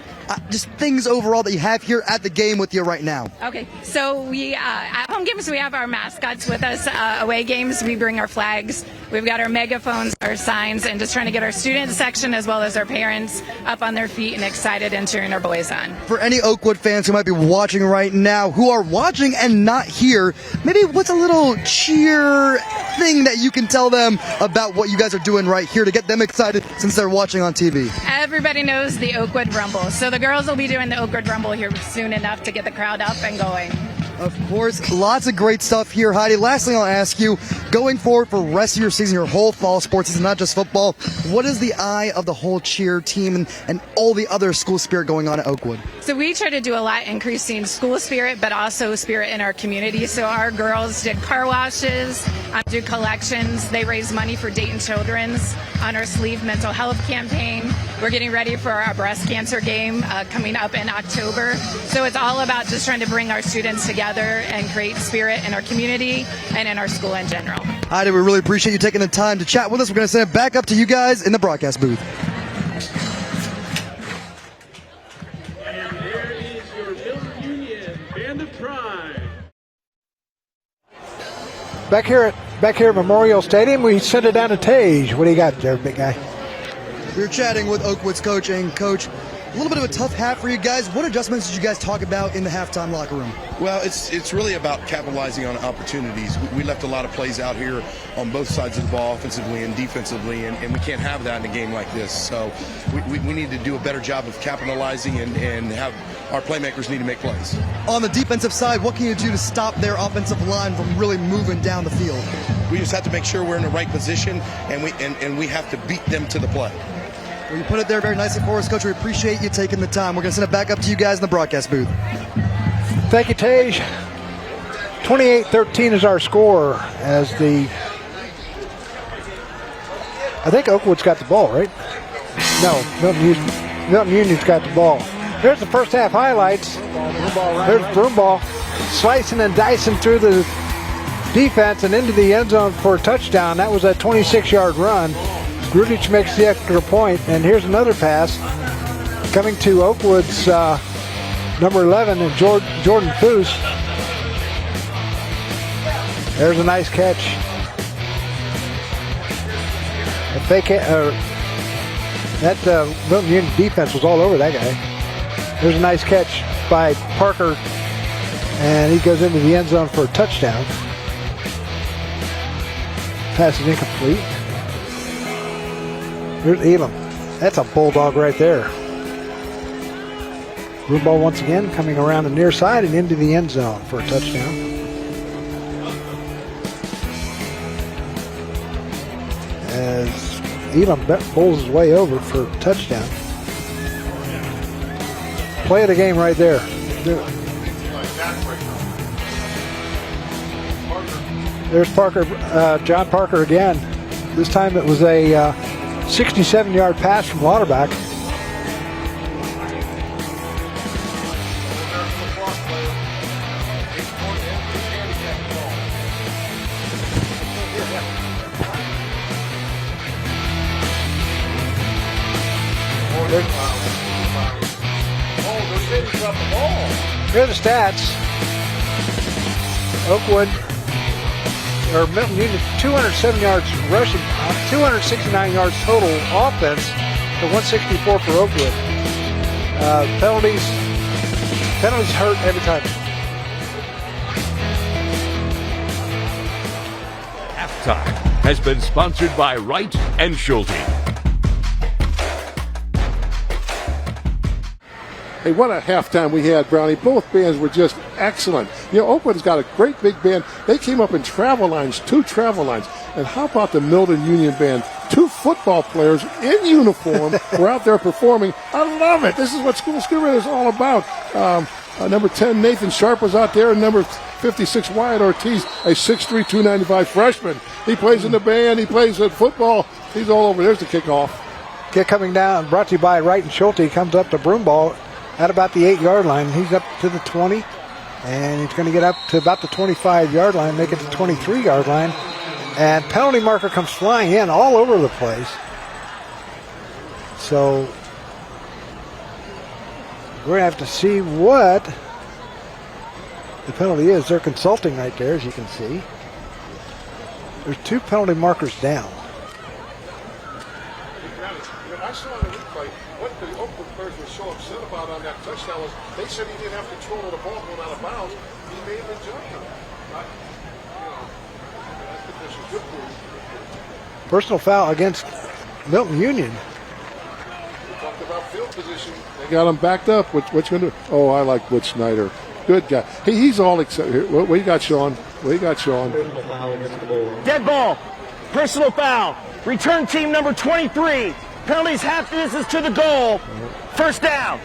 just things overall that you have here at the game with you right now. Okay, so we at home games we have our mascots with us. Away games we bring our flags. We've got our megaphones, our signs, and just trying to get our student section as well as our parents up on their feet and excited and cheering our boys on. For any Oakwood fans who might be watching right now, who are watching and not here, maybe what's a little cheer thing that you can tell them about what you guys are doing right here to get them excited since they're watching on TV? Everybody knows the Oakwood Rumble. So the girls will be doing the Oakwood Rumble here soon enough to get the crowd up and going. Of course, lots of great stuff here, Heidi. Last thing I'll ask you, going forward for the rest of your season, your whole fall sports season, not just football, what is the eye of the whole cheer team and all the other school spirit going on at Oakwood? So we try to do a lot increasing school spirit, but also spirit in our community. So our girls did car washes, do collections. They raise money for Dayton Children's on our Sleeve Mental Health campaign. We're getting ready for our breast cancer game coming up in October. So it's all about just trying to bring our students together and create spirit in our community and in our school in general. Heidi, we really appreciate you taking the time to chat with us. We're going to send it back up to you guys in the broadcast booth. And there is your Milton-Union Band of Pride. Back here at Memorial Stadium, we send it down to Tage. What do you got there, big guy? We were chatting with Oakwood's coach, and coach, a little bit of a tough half for you guys. What adjustments did you guys talk about in the halftime locker room? Well, it's really about capitalizing on opportunities. We left a lot of plays out here on both sides of the ball, offensively and defensively, and we can't have that in a game like this. So we need to do a better job of capitalizing and have our playmakers need to make plays. On the defensive side, what can you do to stop their offensive line from really moving down the field? We just have to make sure we're in the right position, and we have to beat them to the play. Well, you put it there very nicely for us, Coach. We appreciate you taking the time. We're going to send it back up to you guys in the broadcast booth. Thank you, Tage. 28-13 is our score as I think Oakwood's got the ball, right? No, Milton-Union's got the ball. Here's the first half highlights. There's Broomball slicing and dicing through the defense and into the end zone for a touchdown. That was a 26-yard run. Grudich makes the extra point, and here's another pass coming to Oakwood's number 11 and Jordan Foose. There's a nice catch. That Milton-Union defense was all over that guy. There's a nice catch by Parker, and he goes into the end zone for a touchdown. Pass is incomplete. Here's Elam. That's a bulldog right there. Blue ball once again coming around the near side and into the end zone for a touchdown. As Elam bowls his way over for a touchdown. Play of the game right there. There's Parker, John Parker again. This time it was a 67-yard pass from Lauterbach. Here are the stats. Oakwood, or Milton-Union, 207 yards rushing, 269 yards total offense to 164 for Oakwood. Penalties hurt every time. Halftime has been sponsored by Wright and Schulte. Hey, what a halftime we had, Brownie. Both bands were just excellent. You know, Oakwood's got a great big band. They came up in travel lines, 2 travel lines. And how about the Milton-Union band? 2 football players in uniform were out there performing. I love it. This is what school spirit is all about. Number 10, Nathan Sharp, was out there, and number 56, Wyatt Ortiz, a 6'3", 295 freshman. He plays in the band. He plays at football. He's all over. There's the kickoff. Kick coming down, brought to you by Wright and Schulte. Comes up to Broomball at about the 8-yard line. He's up to the 20, and he's going to get up to about the 25-yard line, make it the 23-yard line. And penalty marker comes flying in all over the place. So we're going to have to see what the penalty is. They're consulting right there, as you can see. There's 2 penalty markers down. I saw on the replay what the Oakwood players were so upset about on that touchdown was they said he didn't have control of the ball going out of bounds. He may have been jumping. I think this is good for him. Personal foul against Milton-Union. We talked about field position. They got him backed up. What you going to do? Oh, I like Butch Snyder. Good guy. He's all excited. What you got, Sean? What you got, Sean? Dead ball. Personal foul. Return team number 23. Penalties half distance to the goal. First down.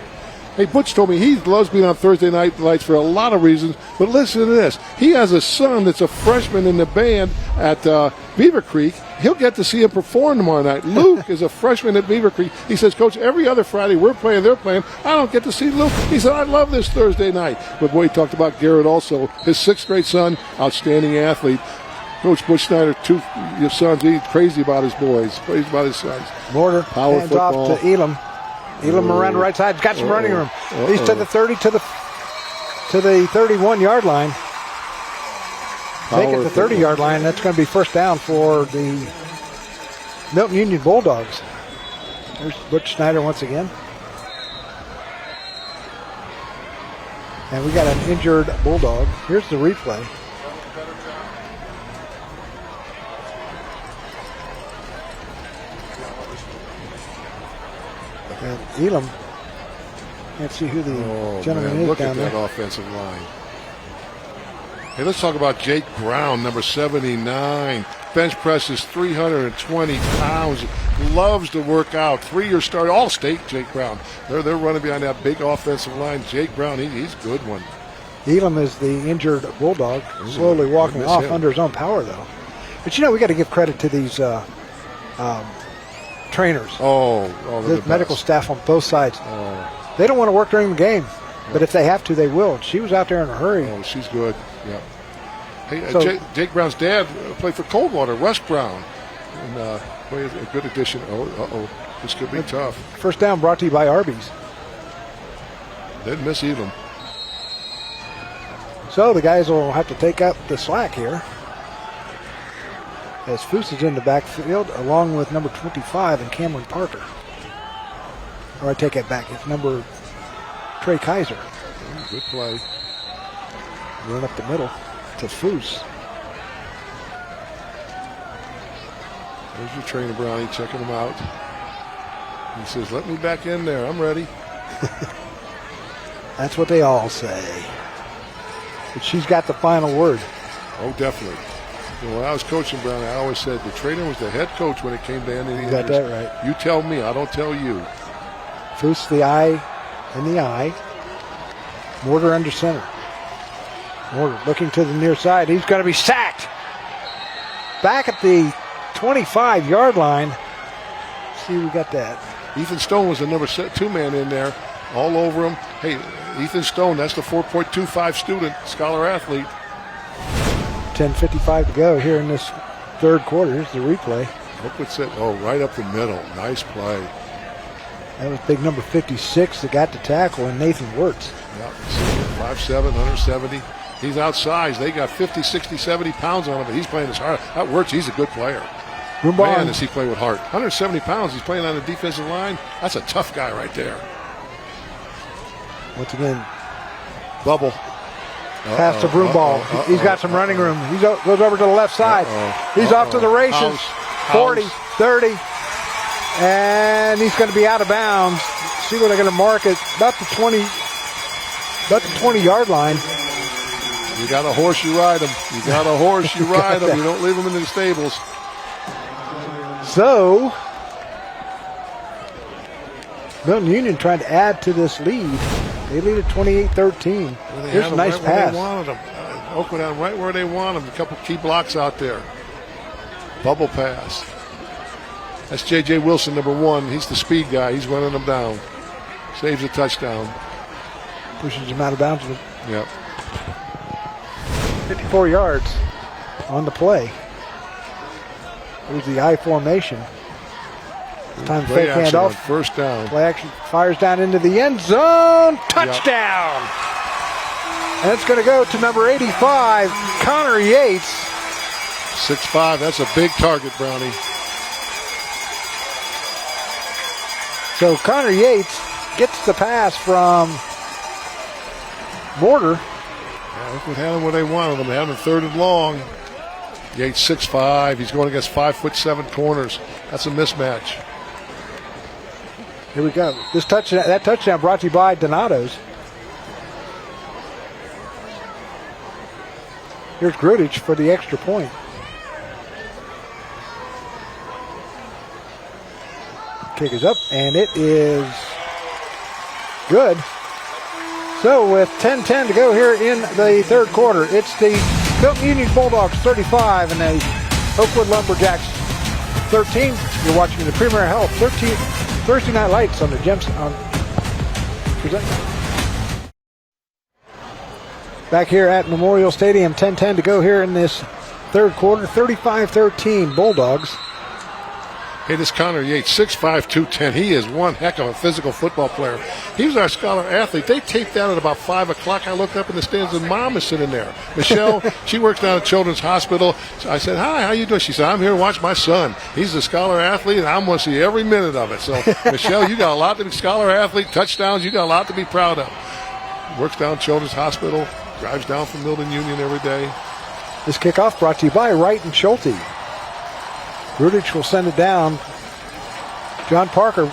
Hey, Butch told me he loves being on Thursday Night Lights for a lot of reasons, but listen to this. He has a son that's a freshman in the band at Beaver Creek. He'll get to see him perform tomorrow night. Luke is a freshman at Beaver Creek. He says, Coach, every other Friday we're playing, they're playing. I don't get to see Luke. He said, I love this Thursday night. But boy, he talked about Garrett also. His 6th grade son, outstanding athlete. Coach Butch Snyder, your sons, he's crazy about his boys, crazy about his sons. Mortar Power hands football. off to Elam. Elam around the right side. He's got some running room. He's to the 30, to the 31-yard line. Take it to the 30-yard line. That's going to be first down for the Milton-Union Bulldogs. There's Butch Snyder once again. And we got an injured Bulldog. Here's the replay. And Elam, can't see who the gentleman is look down at there. that offensive line. Hey, let's talk about Jake Brown, number 79. Bench presses 320 pounds. Loves to work out. 3-year starter, all-state Jake Brown. They're running behind that big offensive line. Jake Brown, he's a good one. Elam is the injured Bulldog, slowly walking off under his own power, though. But, we got to give credit to these trainers. The medical staff on both sides. They don't want to work during the game, but if they have to, they will. She was out there in a hurry. Oh, she's good. Yeah. Hey, Jake Brown's dad played for Coldwater, Wes Brown. And a good addition. This could be tough. First down brought to you by Arby's. Didn't miss Elam. So the guys will have to take up the slack here. As Foose is in the backfield, along with number 25 and Cameron Parker. Or I take it back. It's number Trey Kaiser. Good play. Run up the middle to Foose. There's your trainer, Brownie, checking him out. He says, let me back in there. I'm ready. That's what they all say. But she's got the final word. Oh, definitely. When I was coaching Brownie, I always said the trainer was the head coach when it came to ending. You got that right. You tell me, I don't tell you. Foose the eye in the eye. Mortar under center. Mortar looking to the near side. He's going to be sacked. back at the 25-yard line. Let's see, we got that. Ethan Stone was the number 2 man in there, all over him. Hey, Ethan Stone, that's the 4.25 student, scholar athlete. 10:55 to go here in this third quarter. Here's the replay. Oakwood said, right up the middle. Nice play. That was big number 56 that got the tackle, and Nathan Wirtz. Yeah, 5'7", 170. He's outsized. They got 50, 60, 70 pounds on him, but he's playing his heart. That Wirtz, he's a good player. Man, does he play with heart. 170 pounds, he's playing on the defensive line. That's a tough guy right there. Once again, bubble. Pass to Broomball. He's got some running room. He goes over to the left side. He's off to the races. 40, 30. And he's going to be out of bounds. See where they're going to mark it. About the 20-yard line. You got a horse, you ride him. You got a horse, you ride him. You don't leave him in the stables. So, Milton-Union trying to add to this lead. They lead at 28-13. Here's a nice pass. Oakwood had him right where they want him. A couple key blocks out there. Bubble pass. That's J.J. Wilson, number 1. He's the speed guy. He's running them down. Saves a touchdown. Pushes him out of bounds. Yep. 54 yards on the play. Here's the I formation. Time to fake handoff. First down. Play action fires down into the end zone. Touchdown. Yep. And it's going to go to number 85, Connor Yates. 6'5", that's a big target, Brownie. So Connor Yates gets the pass from Mortar. Yeah, Oakwood had him where they wanted him. They had him 3rd and long. Yates 6'5". He's going against 5'7" corners. That's a mismatch. Here we go. That touchdown brought to you by Donato's. Here's Grudich for the extra point. Kick is up, and it is good. So with 10:10 to go here in the third quarter, it's the Milton-Union Bulldogs 35 and the Oakwood Lumberjacks 13. You're watching the Premier Health Thursday Night Lights on the Gems. Back here at Memorial Stadium, 10:10 to go here in this third quarter, 35-13 Bulldogs. Hey, this Connor Yates, 6'5", 210. He is one heck of a physical football player. He was our scholar athlete. They taped that at about 5 o'clock. I looked up in the stands, and Mom is sitting there. Michelle, she works down at Children's Hospital. So I said, hi, how you doing? She said, I'm here to watch my son. He's a scholar athlete, and I'm going to see every minute of it. So, Michelle, you got a lot to be scholar athlete, touchdowns. You got a lot to be proud of. Works down at Children's Hospital, drives down from Milton-Union every day. This kickoff brought to you by Wright and Schulte. Grudich will send it down. John Parker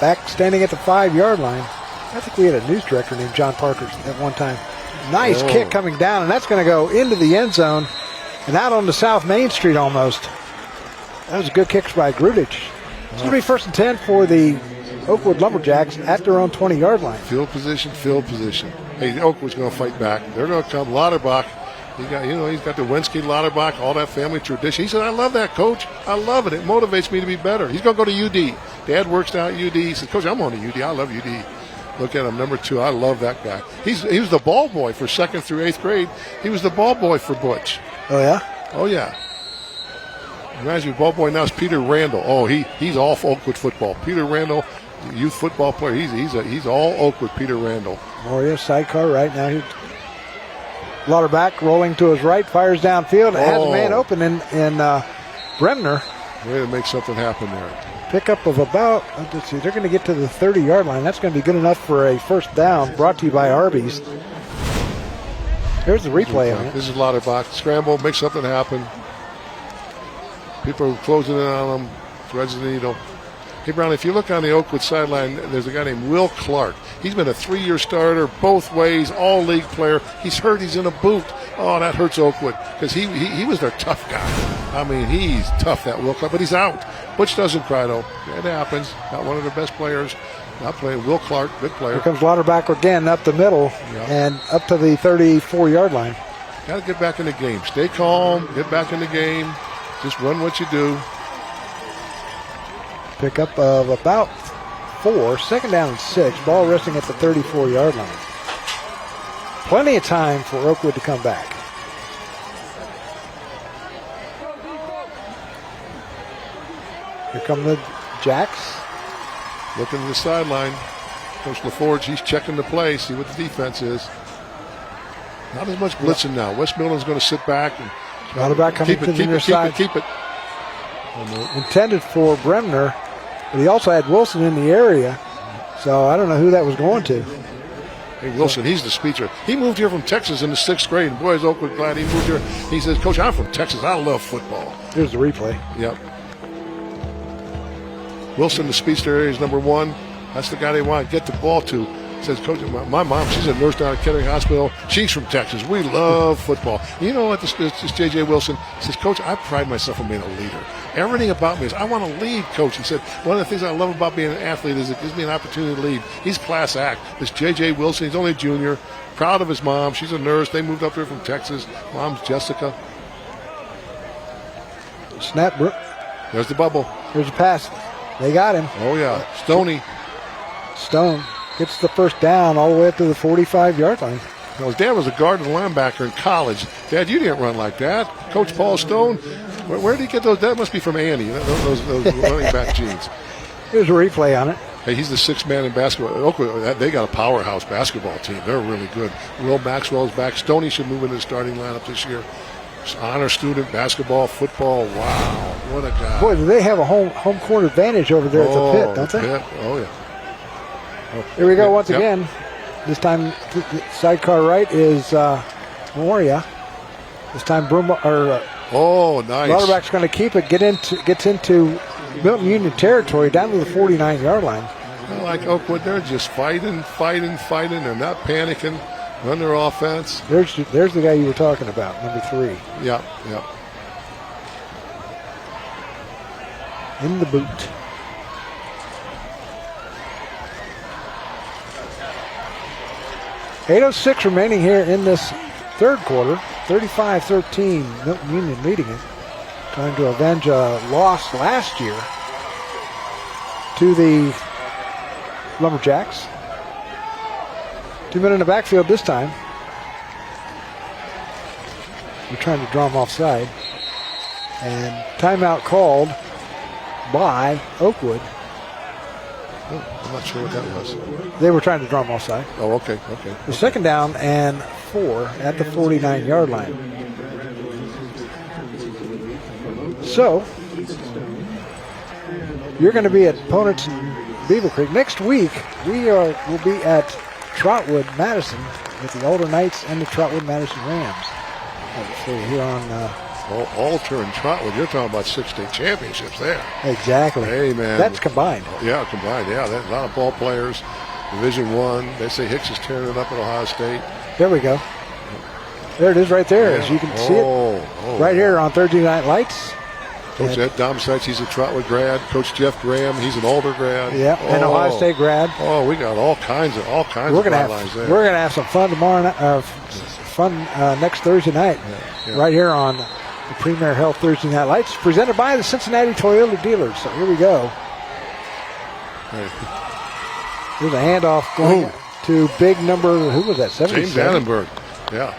back standing at the 5-yard line. I think we had a news director named John Parker at one time. Nice kick coming down, and that's going to go into the end zone and out on the South Main Street almost. That was a good kick by Grudich. It's going to be 1st and 10 for the Oakwood Lumberjacks at their own 20-yard line. Field position. Hey, Oakwood's going to fight back. They're going to come. Lauterbach. He's got the Wensky, Lauterbach, all that family tradition. He said, I love that, Coach. I love it. It motivates me to be better. He's going to go to UD. Dad works down at UD. He said, Coach, I'm on to UD. I love UD. Look at him, number 2. I love that guy. He was the ball boy for 2nd through 8th grade. He was the ball boy for Butch. Oh, yeah? Oh, yeah. Reminds me of ball boy now is Peter Randall. Oh, he's all Oakwood football. Peter Randall, youth football player. He's all Oakwood, Peter Randall. Moria sidecar right now. Lauterbach rolling to his right, fires downfield, and has a man open in Bremner. Way to make something happen there. Pickup of about, let's see, they're going to get to the 30-yard line. That's going to be good enough for a first down, brought to you by Arby's. Here's the replay on it. This is Lauterbach. Scramble, make something happen. People are closing in on him. Threads the needle. Hey, Brown, if you look on the Oakwood sideline, there's a guy named Will Clark. He's been a 3-year starter both ways, all-league player. He's hurt. He's in a boot. Oh, that hurts Oakwood because he was their tough guy. I mean, he's tough, that Will Clark, but he's out. Butch doesn't cry, though. It happens. Not one of their best players. Not playing. Will Clark, good player. Here comes Lauterbach again up the middle and up to the 34-yard line. Got to get back in the game. Stay calm. Get back in the game. Just run what you do. Pickup of about 4. Second down and 6. Ball resting at the 34-yard line. Plenty of time for Oakwood to come back. Here come the Jacks. Looking to the sideline. Coach LaForge, he's checking the play, see what the defense is. Not as much blitzing now. West Milton's going to sit back. And not about coming to the near side. Keep it. Intended for Bremner, but he also had Wilson in the area. So I don't know who that was going to. Hey, Wilson, he's the speedster. He moved here from Texas in the 6th grade. And boy, is Oakwood glad he moved here. He says, Coach, I'm from Texas. I love football. Here's the replay. Yep. Wilson, the speedster, is number 1. That's the guy they want to get the ball to. Says, Coach, my mom, she's a nurse down at Kettering Hospital. She's from Texas. We love football. You know what? This J.J. Wilson says, Coach, I pride myself on being a leader. Everything about me is, I want to lead, Coach. He said, one of the things I love about being an athlete is it gives me an opportunity to lead. He's class act. This J.J. Wilson, he's only a junior. Proud of his mom. She's a nurse. They moved up here from Texas. Mom's Jessica. Snap. There's the bubble. There's a pass. They got him. Oh, yeah. Stone gets the first down all the way up to the 45-yard line. Well, his dad was a guard and linebacker in college. Dad, you didn't run like that. Coach Paul Stone, where did he get those? That must be from Andy, those running back genes. Here's a replay on it. Hey, he's the 6th man in basketball. Oakwood, they got a powerhouse basketball team. They're really good. Will Maxwell's back. Stoney should move into the starting lineup this year. Honor student, basketball, football. Wow, what a guy. Boy, do they have a home court advantage over there at the pit, don't they? Pit. Oh, yeah. Here we go once again. This time, the sidecar right is Moria. This time, nice. Lumberjacks going to keep it. Gets into Milton-Union territory down to the 49-yard line. I like Oakwood. They're just fighting. They're not panicking. Run their offense. There's the guy you were talking about, number 3. Yeah. In the boot. .806 remaining here in this third quarter. 35-13, Milton-Union leading it. Trying to avenge a loss last year to the Lumberjacks. 2 men in the backfield this time. We're trying to draw them offside. And timeout called by Oakwood. Oh, I'm not sure what that was. They were trying to draw them offside. Oh, okay. The second down and 4 at the 49-yard line. So, you're going to be at Ponitz and Beaver Creek. Next week, will be at Trotwood Madison with the Alder Knights and the Trotwood Madison Rams. So here on Alter and Trotwood, you're talking about 6 state championships there. Exactly. Hey, man. That's combined. Yeah, combined. Yeah, a lot of ball players. Division I. They say Hicks is tearing it up at Ohio State. There we go. There it is right there, as you can see it. Right here on Thursday Night Lights. Coach Ed Domsites, he's a Trotwood grad. Coach Jeff Graham, he's an Alder grad. Yeah, and Ohio State grad. Oh, we got all kinds of guidelines there. We're gonna have some fun tomorrow night. Next Thursday night, right here on the Premier Health Thursday Night Lights, presented by the Cincinnati Toyota dealers. So here we go. There's a handoff going to big number. Who was that? 77? James Annenberg. Yeah.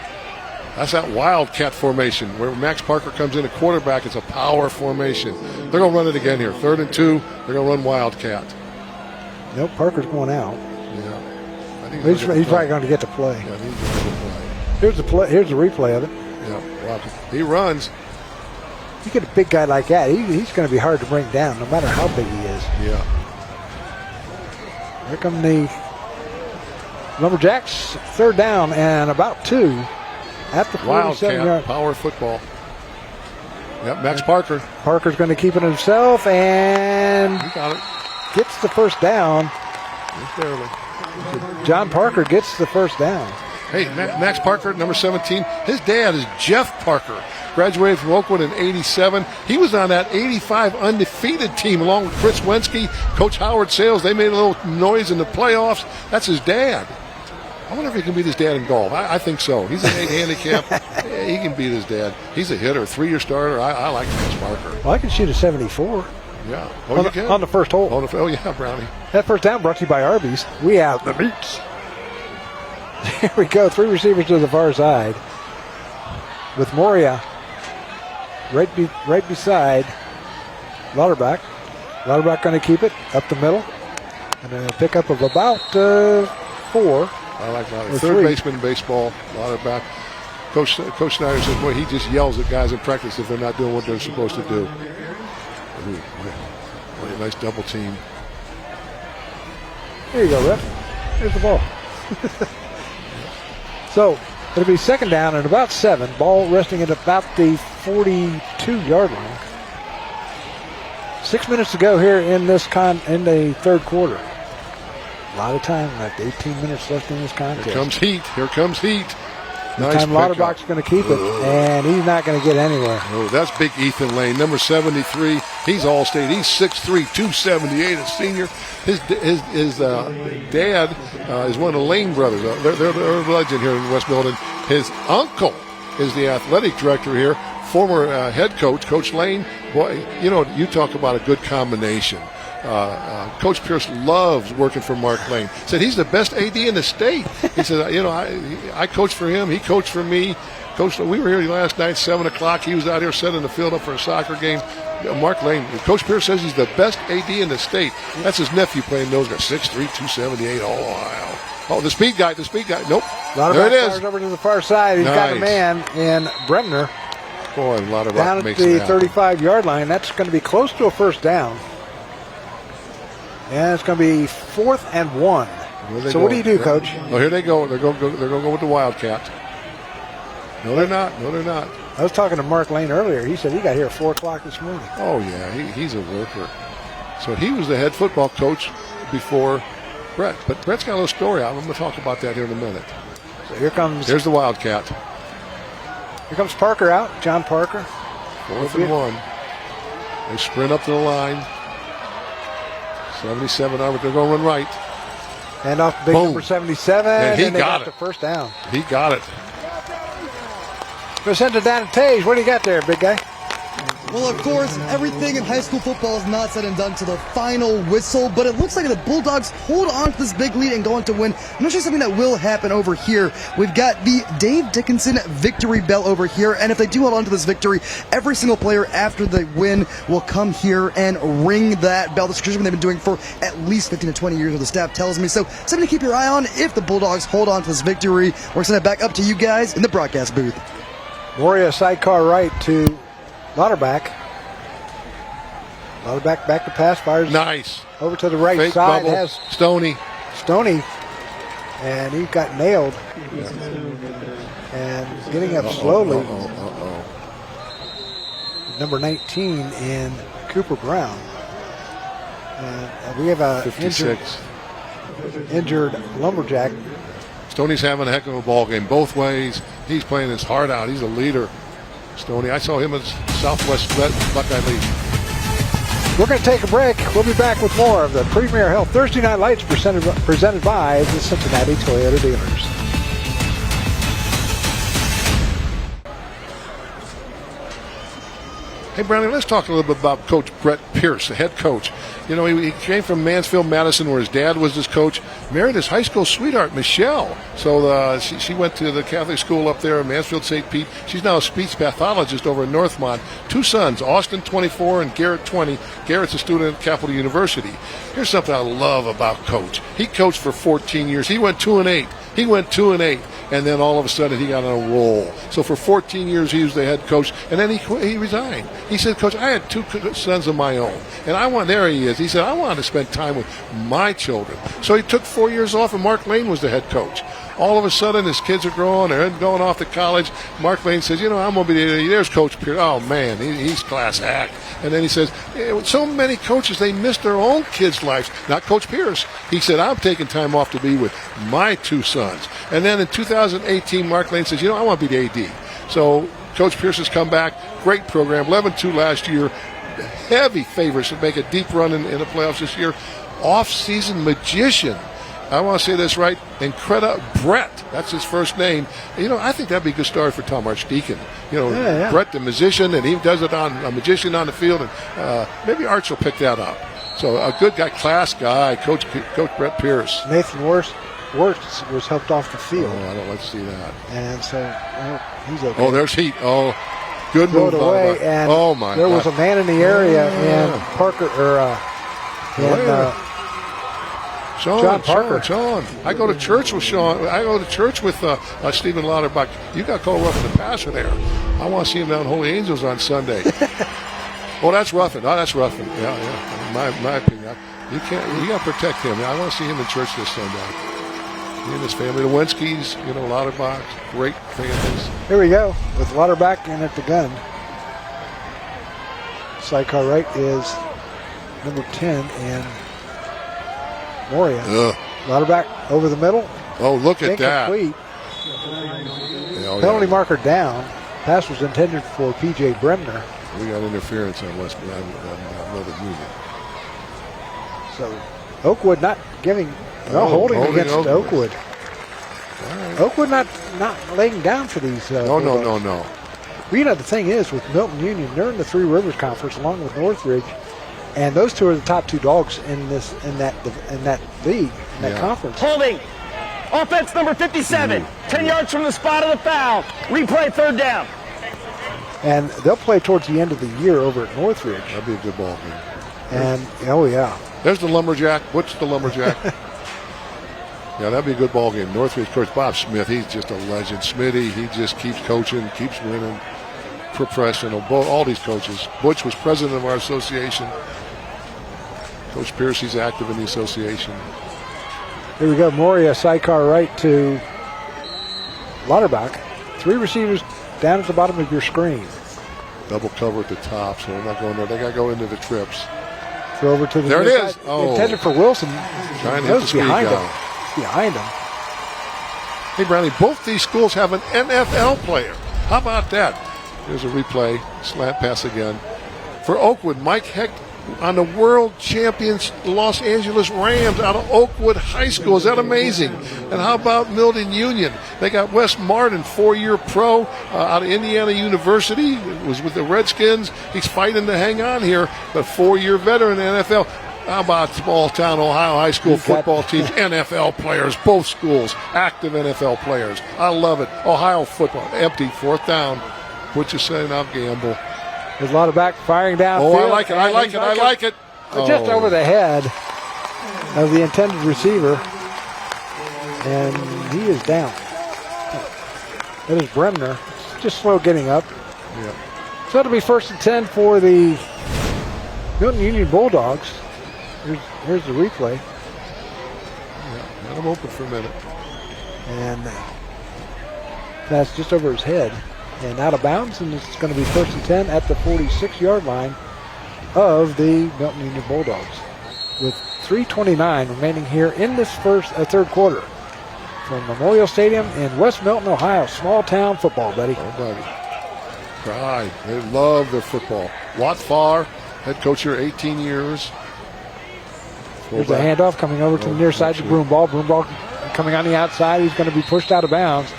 That's that wildcat formation where Max Parker comes in a quarterback. It's a power formation. They're going to run it again here. 3rd and 2. They're going to run wildcat. Nope, Parker's going out. Yeah. I think he's probably going to get to play. Yeah, he's going to play. Here's the replay of it. Yeah, wow. He runs. You get a big guy like that, he's going to be hard to bring down, no matter how big he is. Yeah. Here come the Lumberjacks. 3rd down and about 2 at the 47-yard. Power football. Yep, Max Parker. Parker's going to keep it himself and he got it. Gets the first down. Just barely. John Parker gets the first down. Hey, Max Parker, number 17. His dad is Jeff Parker. Graduated from Oakwood in '87. He was on that '85 undefeated team along with Chris Wensky, Coach Howard Sales. They made a little noise in the playoffs. That's his dad. I wonder if he can beat his dad in golf. I think so. He's an 8 handicap. Yeah, he can beat his dad. He's a hitter, 3-year starter. I like Chris Parker. Well, I can shoot a 74. Yeah. On the first hole. Oh, yeah, Brownie. That first down brought to you by Arby's. We have the meats. Here we go. 3 receivers to the far side. With Moria right beside Lauterbach. Lauterbach going to keep it up the middle. And a pickup of about 4. I like Lauterbach. Third baseman in baseball, Lauterbach. Coach Snyder says, boy, he just yells at guys in practice if they're not doing what they're supposed to do. Ooh, what a nice double team. There you go, Rep. Here's the ball. So it'll be second down and about 7. Ball resting at about the 42-yard line. 6 minutes to go here in the third quarter. A lot of time left. 18 minutes left in this contest. Here comes heat. Here comes heat. This Nice time Lauterbach's going to keep it, and he's not going to get anywhere. Oh, that's big Ethan Lane, number 73. He's All-State. He's 6'3", 278, a senior. His dad is one of the Lane brothers. They're a legend here in West Milton. His uncle is the athletic director here, former head coach, Coach Lane. Boy, you talk about a good combination. Coach Pierce loves working for Mark Lane. Said he's the best AD in the state. He said, I coached for him. He coached for me. Coach, we were here last night, 7 o'clock. He was out here setting the field up for a soccer game. Mark Lane, Coach Pierce says he's the best AD in the state. That's his nephew playing those guys, 6'3", 278. Oh, wow. Oh, the speed guy. Nope. There it is. Over to the far side. He's got a man in Bremner. Boy, a lot of down at the 35-yard line. That's going to be close to a first down. And it's going to be 4th and 1. So what do you do, Coach? Oh, here they go. They're going to go with the Wildcat. No, they're not. I was talking to Mark Lane earlier. He said he got here at 4 o'clock this morning. Oh, yeah. He's a worker. So he was the head football coach before Brett. But Brett's got a little story out. I'm going to talk about that here in a minute. So here's the Wildcat. Here comes Parker out. John Parker. 4th and 1. They sprint up to the line. 77 Arbor, they're going to run right. And off big number 77. And he got the first down. He got it. We'll send it down to Tage. What do you got there, big guy? Well, of course, everything in high school football is not said and done to the final whistle, but it looks like the Bulldogs hold on to this big lead and go on to win. I'm not sure something that will happen over here. We've got the Dave Dickinson victory bell over here, and if they do hold on to this victory, every single player after they win will come here and ring that bell. This is tradition they've been doing for at least 15 to 20 years, what the staff tells me. So something to keep your eye on if the Bulldogs hold on to this victory. We're sending it back up to you guys in the broadcast booth. Moria sidecar right to Lauterbach. Lauterbach back to pass, fires nice over to the right fake side. Bubble. Has Stoney, and he got nailed. And getting up slowly. Number 19 in Cooper Brown. And we have a 56 injured Lumberjack. Stoney's having a heck of a ball game both ways. He's playing his heart out. He's a leader. Stoney, I saw him at Southwest Buckeye League. We're going to take a break. We'll be back with more of the Premier Health Thursday Night Lights presented by the Cincinnati Toyota dealers. Hey, Brownie, let's talk a little bit about Coach Brett Pierce, the head coach. He came from Mansfield, Madison, where his dad was his coach, married his high school sweetheart, Michelle. So she went to the Catholic school up there in Mansfield, St. Pete. She's now a speech pathologist over in Northmont. 2 sons, Austin, 24, and Garrett, 20. Garrett's a student at Capital University. Here's something I love about Coach. He coached for 14 years. He went 2-8. And then all of a sudden he got on a roll. So for 14 years he was the head coach, and then he resigned. He said, Coach, I had 2 sons of my own, and there he is. He said, I wanted to spend time with my children. So he took 4 years off, and Mark Lane was the head coach. All of a sudden his kids are growing, they're going off to college. Mark Lane says, I'm going to be there's Coach Pierce. Oh, man, he's class act. And then he says, so many coaches, they miss their own kids' lives. Not Coach Pierce. He said, I'm taking time off to be with my 2 sons. And then in 2018, Mark Lane says, I want to be the AD. So Coach Pierce has come back. Great program. 11-2 last year. Heavy favorites to make a deep run in the playoffs this year. Off-season magician. I want to say this right. Incredible Brett. That's his first name. You know, I think that'd be a good story for Tom Archdeacon. You know, Brett the musician, and he does it on a magician on the field, and maybe Arch will pick that up. So a good guy, class guy, Coach Brett Pierce. Nathan Worst was helped off the field. Oh, I don't like to see that. And so he's okay. Oh, there's heat. Oh, good move. Away, and oh my! There God. was a man in the area, and Parker John Parker. Sean. I go to church with Sean. I go to church with Stephen Lauterbach. You got called roughing the passer there. I want to see him down Holy Angels on Sunday. Oh, that's roughing. Oh, that's roughing. Yeah. My opinion. You got to protect him. I want to see him in church this Sunday. He and his family, the Wenskys, Lauterbach, great families. Here we go with Lauterbach in at the gun. Sidecar right is number 10 and Moria. Lauterbach over the middle. Oh, look at that. Incomplete. Penalty marker down. Pass was intended for P.J. Bremner. We got interference on Milton-Union. So Oakwood not giving, holding against Oakwood. Right. Oakwood not laying down for these. No. Well, the thing is, with Milton-Union, they're in the Three Rivers Conference along with Northridge, and those two are the top two dogs in that league, in that conference. Holding. Offense number 57. 10 yards from the spot of the foul. Replay, third down. And they'll play towards the end of the year over at Northridge. That'd be a good ball game. And, There's the Lumberjack. What's the Lumberjack? Yeah, that'd be a good ball game. Northridge coach Bob Smith, he's just a legend. Smitty, he just keeps coaching, keeps winning. Professional, all these coaches. Butch was president of our association. Coach Pierce, he's active in the association. Here we go. Moria sidecar right to Lauterbach. 3 receivers down at the bottom of your screen. Double cover at the top, so they're not going there. They got to go into the trips. Throw over to the there it is. Side. Intended for Wilson. Trying to hit the speed guy. Behind him. Hey, Brownie, both these schools have an NFL player. How about that? Here's a replay. Slant pass again. For Oakwood, Mike Hecht on the world champions Los Angeles Rams out of Oakwood High School. Is that amazing? And how about Milton-Union? They got Wes Martin, 4-year pro out of Indiana University. Was with the Redskins. He's fighting to hang on here, but 4-year veteran in the NFL. How about small-town Ohio high school football teams, NFL players, both schools, active NFL players. I love it. Ohio football, empty, 4th down. What you saying? I'll gamble. There's a lot of back firing down. Oh, I like it. Just over the head of the intended receiver. And he is down. That is Bremner. Just slow getting up. Yeah. So it'll be 1st and 10 for the Milton-Union Bulldogs. Here's the replay. Yeah, let him open for a minute. And that's just over his head. And out of bounds, and it's going to be 1st and 10 at the 46-yard line of the Milton-Union Bulldogs. With 3:29 remaining here in this third quarter from Memorial Stadium in West Milton, Ohio. Small town football, buddy. Oh, buddy. Pride. They love their football. Watt Farr, head coach here, 18 years. There's a handoff coming over to the near side to Broomball. Broomball coming on the outside. He's going to be pushed out of bounds.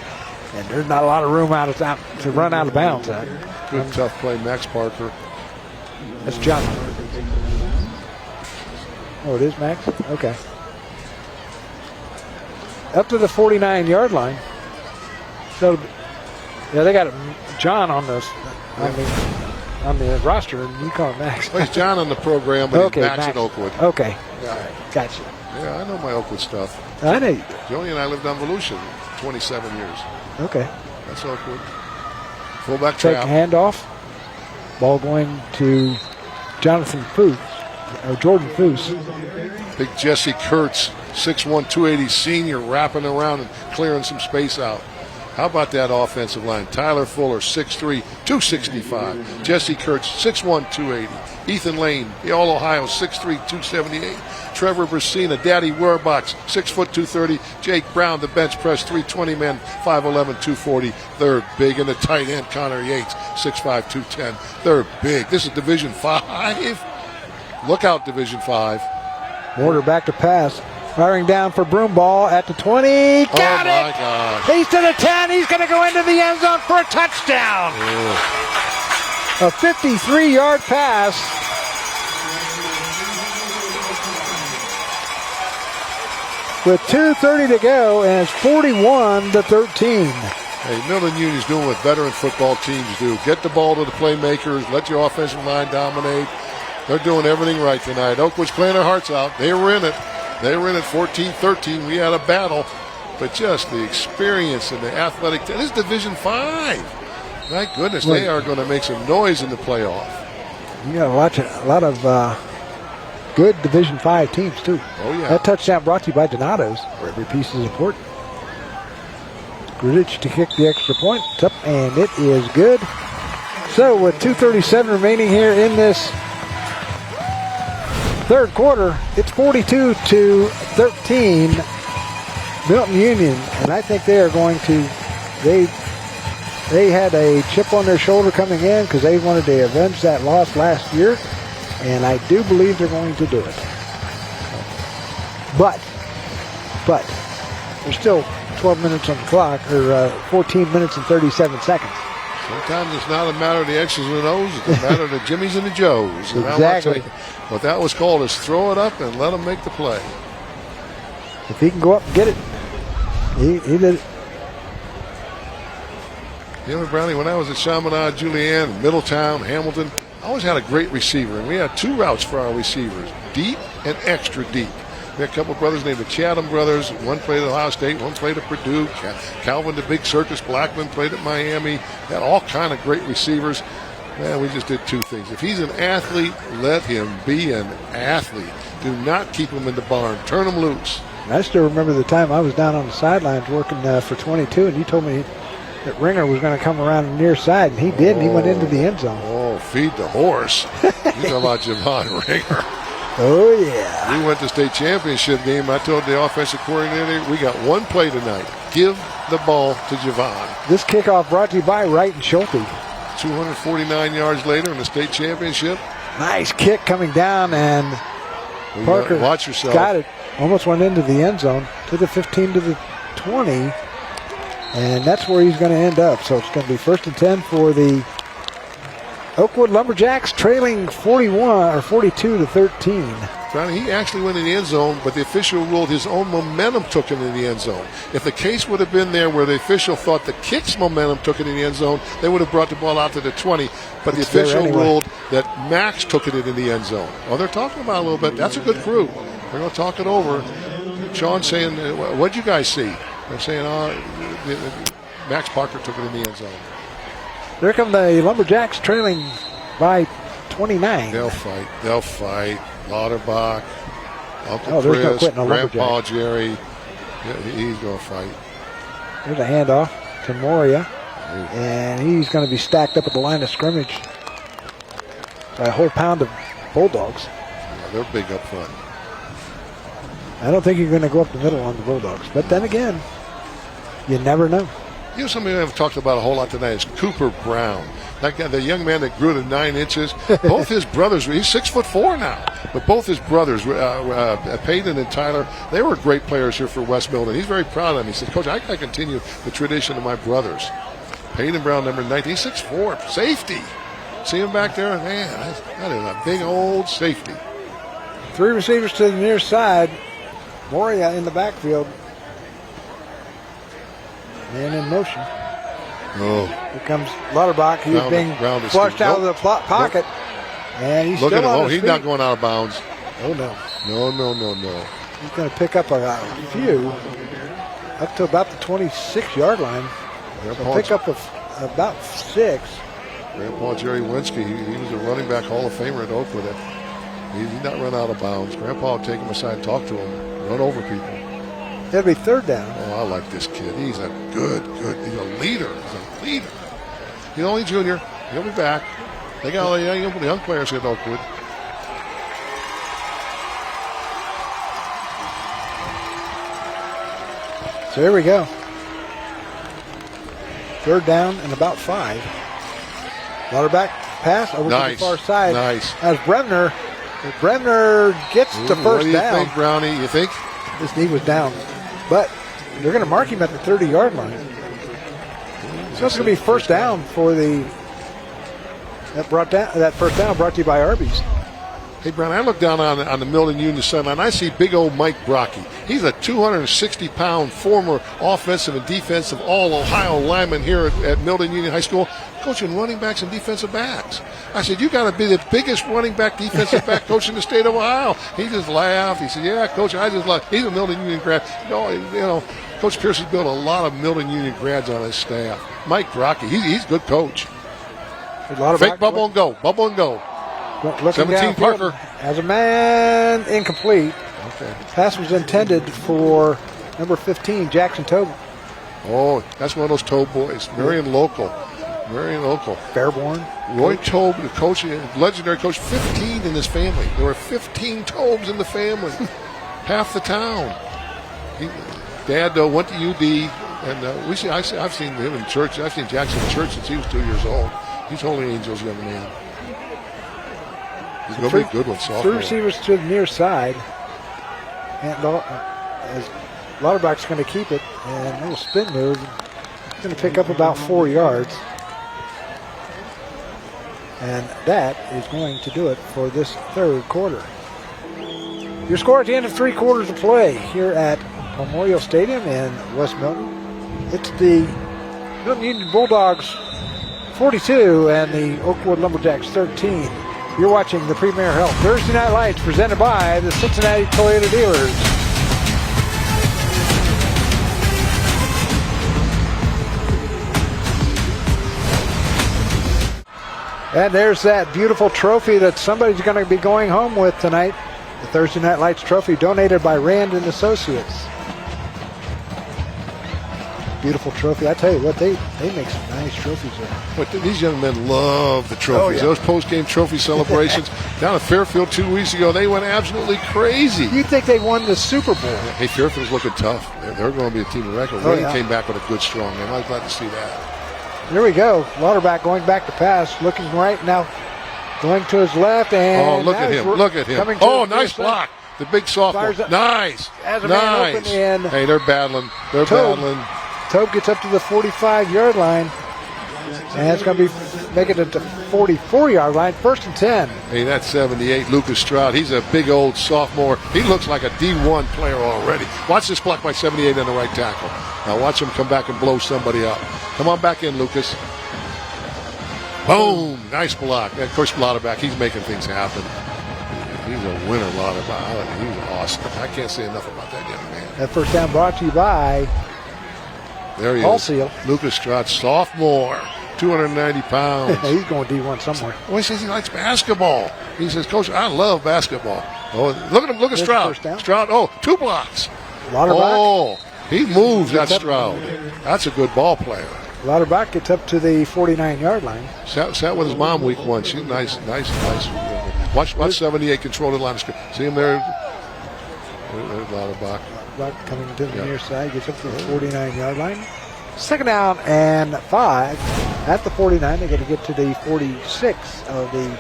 And there's not a lot of room to run out of bounds. Good tough play, Max Parker. That's John. Oh, it is Max? Okay. Up to the 49-yard line. So, yeah, they got John on the roster, and you call him Max. Well, he's John on the program, but he's Max at Oakwood. Okay. Yeah. All right. Gotcha. Yeah, I know my Oakwood stuff. I know you do. Joni and I lived on Volusia 27 years. Okay. That's Oakwood. Fullback Take trap. handoff. Ball going to Jonathan Foose, or Jordan Foose. Big Jesse Kurtz, 6'1", 280 senior, wrapping around and clearing some space out. How about that offensive line? Tyler Fuller, 6'3", 265. Jesse Kurtz, 6'1", 280. Ethan Lane, the All-Ohio, 6'3", 278. Trevor Brasina, Daddy Warbox, 6', 230. Jake Brown, the bench press, 320 man, 5'11", 240. They're big. And the tight end, Connor Yates, 6'5", 210. They're big. This is Division 5. Look out, Division 5. Mortar back to pass. Firing down for Broomball at the 20. Got it! My gosh. He's to the 10. He's going to go into the end zone for a touchdown. A 53-yard pass. With 2:30 to go, and it's 41-13. Hey, Milton-Union's doing what veteran football teams do. Get the ball to the playmakers. Let your offensive line dominate. They're doing everything right tonight. Oakwood's playing their hearts out. They were in it. They were in it 14-13. We had a battle. But just the experience and the athletic. This is Division 5. My goodness, they are going to make some noise in the playoff. You got a lot of good Division 5 teams, too. Oh, yeah. That touchdown brought to you by Donato's, where every piece is important. Grudich to kick the extra point. It's up, and it is good. So with 2:37 remaining here in this third quarter, it's 42-13 Milton-Union, and I think they are going to, they had a chip on their shoulder coming in because they wanted to avenge that loss last year, and I do believe they're going to do it. But there's still 12 minutes on the clock, or 14 minutes and 37 seconds. Sometimes it's not a matter of the X's and the O's, it's a matter of the Jimmies and the Joes. And Exactly. What that was called is throw it up and let them make the play. If he can go up and get it, he did it. You know, Brownie, when I was at Chaminade, Julienne, Middletown, Hamilton, I always had a great receiver, and we had two routes for our receivers, deep and extra deep. We had a couple of brothers named the Chatham brothers. One played at Ohio State, one played at Purdue. Calvin the Big Circus Blackman played at Miami. Had all kind of great receivers. Man, we just did two things. If he's an athlete, let him be an athlete. Do not keep him in the barn. Turn him loose. I still remember the time I was down on the sidelines working for 22, and you told me that Ringer was going to come around the near side, and he did, and he went into the end zone. Oh, feed the horse. You talking about Javon Ringer. Oh, yeah. We went to state championship game. I told the offensive coordinator, we got one play tonight. Give the ball to Javon. This kickoff brought to you by Wright and Schulte. 249 yards later in the state championship. Nice kick coming down, and Parker watch yourself. Got it. Almost went into the end zone, to the 15, to the 20, and that's where he's going to end up. So it's going to be 1st and 10 for the Oakwood Lumberjacks, trailing 42-13. Johnny, he actually went in the end zone, but the official ruled his own momentum took him in the end zone. If the case would have been there where the official thought the kick's momentum took it in the end zone, they would have brought the ball out to the 20. But the official ruled that Max took it in the end zone. Oh, they're talking about it a little bit. That's a good crew. They're going to talk it over. Sean's saying, what'd you guys see? They're saying, Max Parker took it in the end zone. There come the Lumberjacks, trailing by 29. They'll fight. Lauterbach, Uncle there's no Chris, quitting a Grandpa Lumberjack. Jerry. He's going to fight. There's a handoff to Moria, and he's going to be stacked up at the line of scrimmage by a whole pound of Bulldogs. Yeah, they're big up front. I don't think you're going to go up the middle on the Bulldogs, but then again, you never know. You know, something we haven't talked about a whole lot tonight is Cooper Brown. That guy, the young man that grew to 9 inches. Both his brothers, he's 6'4" now, but both his brothers, Peyton and Tyler, they were great players here for West Milton. He's very proud of them. He said, Coach, I got to continue the tradition of my brothers. Peyton Brown, number 19, he's 6'4", safety. See him back there? Man, that is a big old safety. 3 receivers to the near side. Moria in the backfield. Man in motion. Oh. Here comes Lauterbach. He's being flushed out of the pocket. And he's Look still at him. on Oh, his he's feet. not going out of bounds. Oh, no. No. He's going to pick up a few up to about the 26-yard line. So pick up about 6. Grandpa Jerry Winsky, he was a running back Hall of Famer at Oakwood. He's not run out of bounds. Grandpa will take him aside and talk to him, run over people. It'll be 3rd down. Oh, I like this kid. He's a good, he's a leader. He's only junior. He'll be back. They got all the young players here at Oakwood. So here we go. 3rd down and about 5. Lauterbach pass over to the far side. Nice. As Bremner gets the first down. What do you think, Brownie? You think His knee was down. But they're going to mark him at the 30-yard line. So it's going to be first down for that first down brought to you by Arby's. Hey, Brown, I look down on the Milton-Union sideline. I see big old Mike Brocky. He's a 260-pound former offensive and defensive all-Ohio lineman here at Milton-Union High School, coaching running backs and defensive backs. I said, you got to be the biggest running back, defensive back coach in the state of Ohio. He just laughed. He said, yeah, Coach, I just love. He's a Milton-Union grad. Coach Pierce has built a lot of Milton-Union grads on his staff. Mike Brocky, he's a good coach. Fake bubble and go. Bubble and go. 17 Parker. As a man, incomplete. Okay. Pass was intended for number 15, Jackson Tobe. Oh, that's one of those Tobe boys. Marion local. Fairborn. Roy Tobe, the coach, legendary coach, 15 in his family. There were 15 Tobes in the family. Half the town. Dad went to UD, and I've seen him in church. I've seen Jackson in church since he was 2 years old. He's Holy Angels young man. He's going to be a good one, sophomore. 3 receivers to the near side. And as Lauterbach's going to keep it, and a little spin move. He's going to pick up about 4 yards. And that is going to do it for this third quarter. Your score at the end of 3 quarters of play here at Memorial Stadium in West Milton. It's the Milton-Union Bulldogs 42 and the Oakwood Lumberjacks 13. You're watching the Premier Health Thursday Night Lights presented by the Cincinnati Toyota Dealers. And there's that beautiful trophy that somebody's going to be going home with tonight. The Thursday Night Lights trophy donated by Rand and Associates. Beautiful trophy. I tell you what, they make some nice trophies there. But these young men love the trophies. Oh, yeah. Those post-game trophy celebrations down at Fairfield 2 weeks ago, they went absolutely crazy. You'd think they won the Super Bowl. Hey, Fairfield's looking tough. They're going to be a team of record. Oh, Reading yeah. came back with a good, strong game. I was glad to see that. Here we go. Lauterbach going back to pass, looking right now, going to his left, and look at him. Look at him. Oh, nice block. The big sophomore. Nice. As a man open in. Hey, they're battling. Tobe gets up to the 45-yard line, and it's going to be making it to 44-yard line, 1st and 10. Hey, that's 78, Lucas Stroud. He's a big old sophomore. He looks like a D1 player already. Watch this block by 78 on the right tackle. Now watch him come back and blow somebody up. Come on back in, Lucas. Boom! Nice block. And of course, Lauterbach, he's making things happen. He's a winner, Lauterbach. He's awesome. I can't say enough about that young man. That first down brought to you by there he is. Lucas Stroud, sophomore, 290 pounds. He's going D1 somewhere. Well, he says he likes basketball. He says, Coach, I love basketball. Oh, look at him. Look at Stroud. Stroud, 2 blocks. Lauterbach. He moves that Stroud. That's a good ball player. Lauterbach gets up to the 49-yard line. Sat with his mom week 1. She's nice. Watch 78 control the line of scrimmage. See him there? There's Lauterbach. Coming to the near side, gets up to the 49-yard line. 2nd down and 5 at the 49. They're going to get to the 46 of the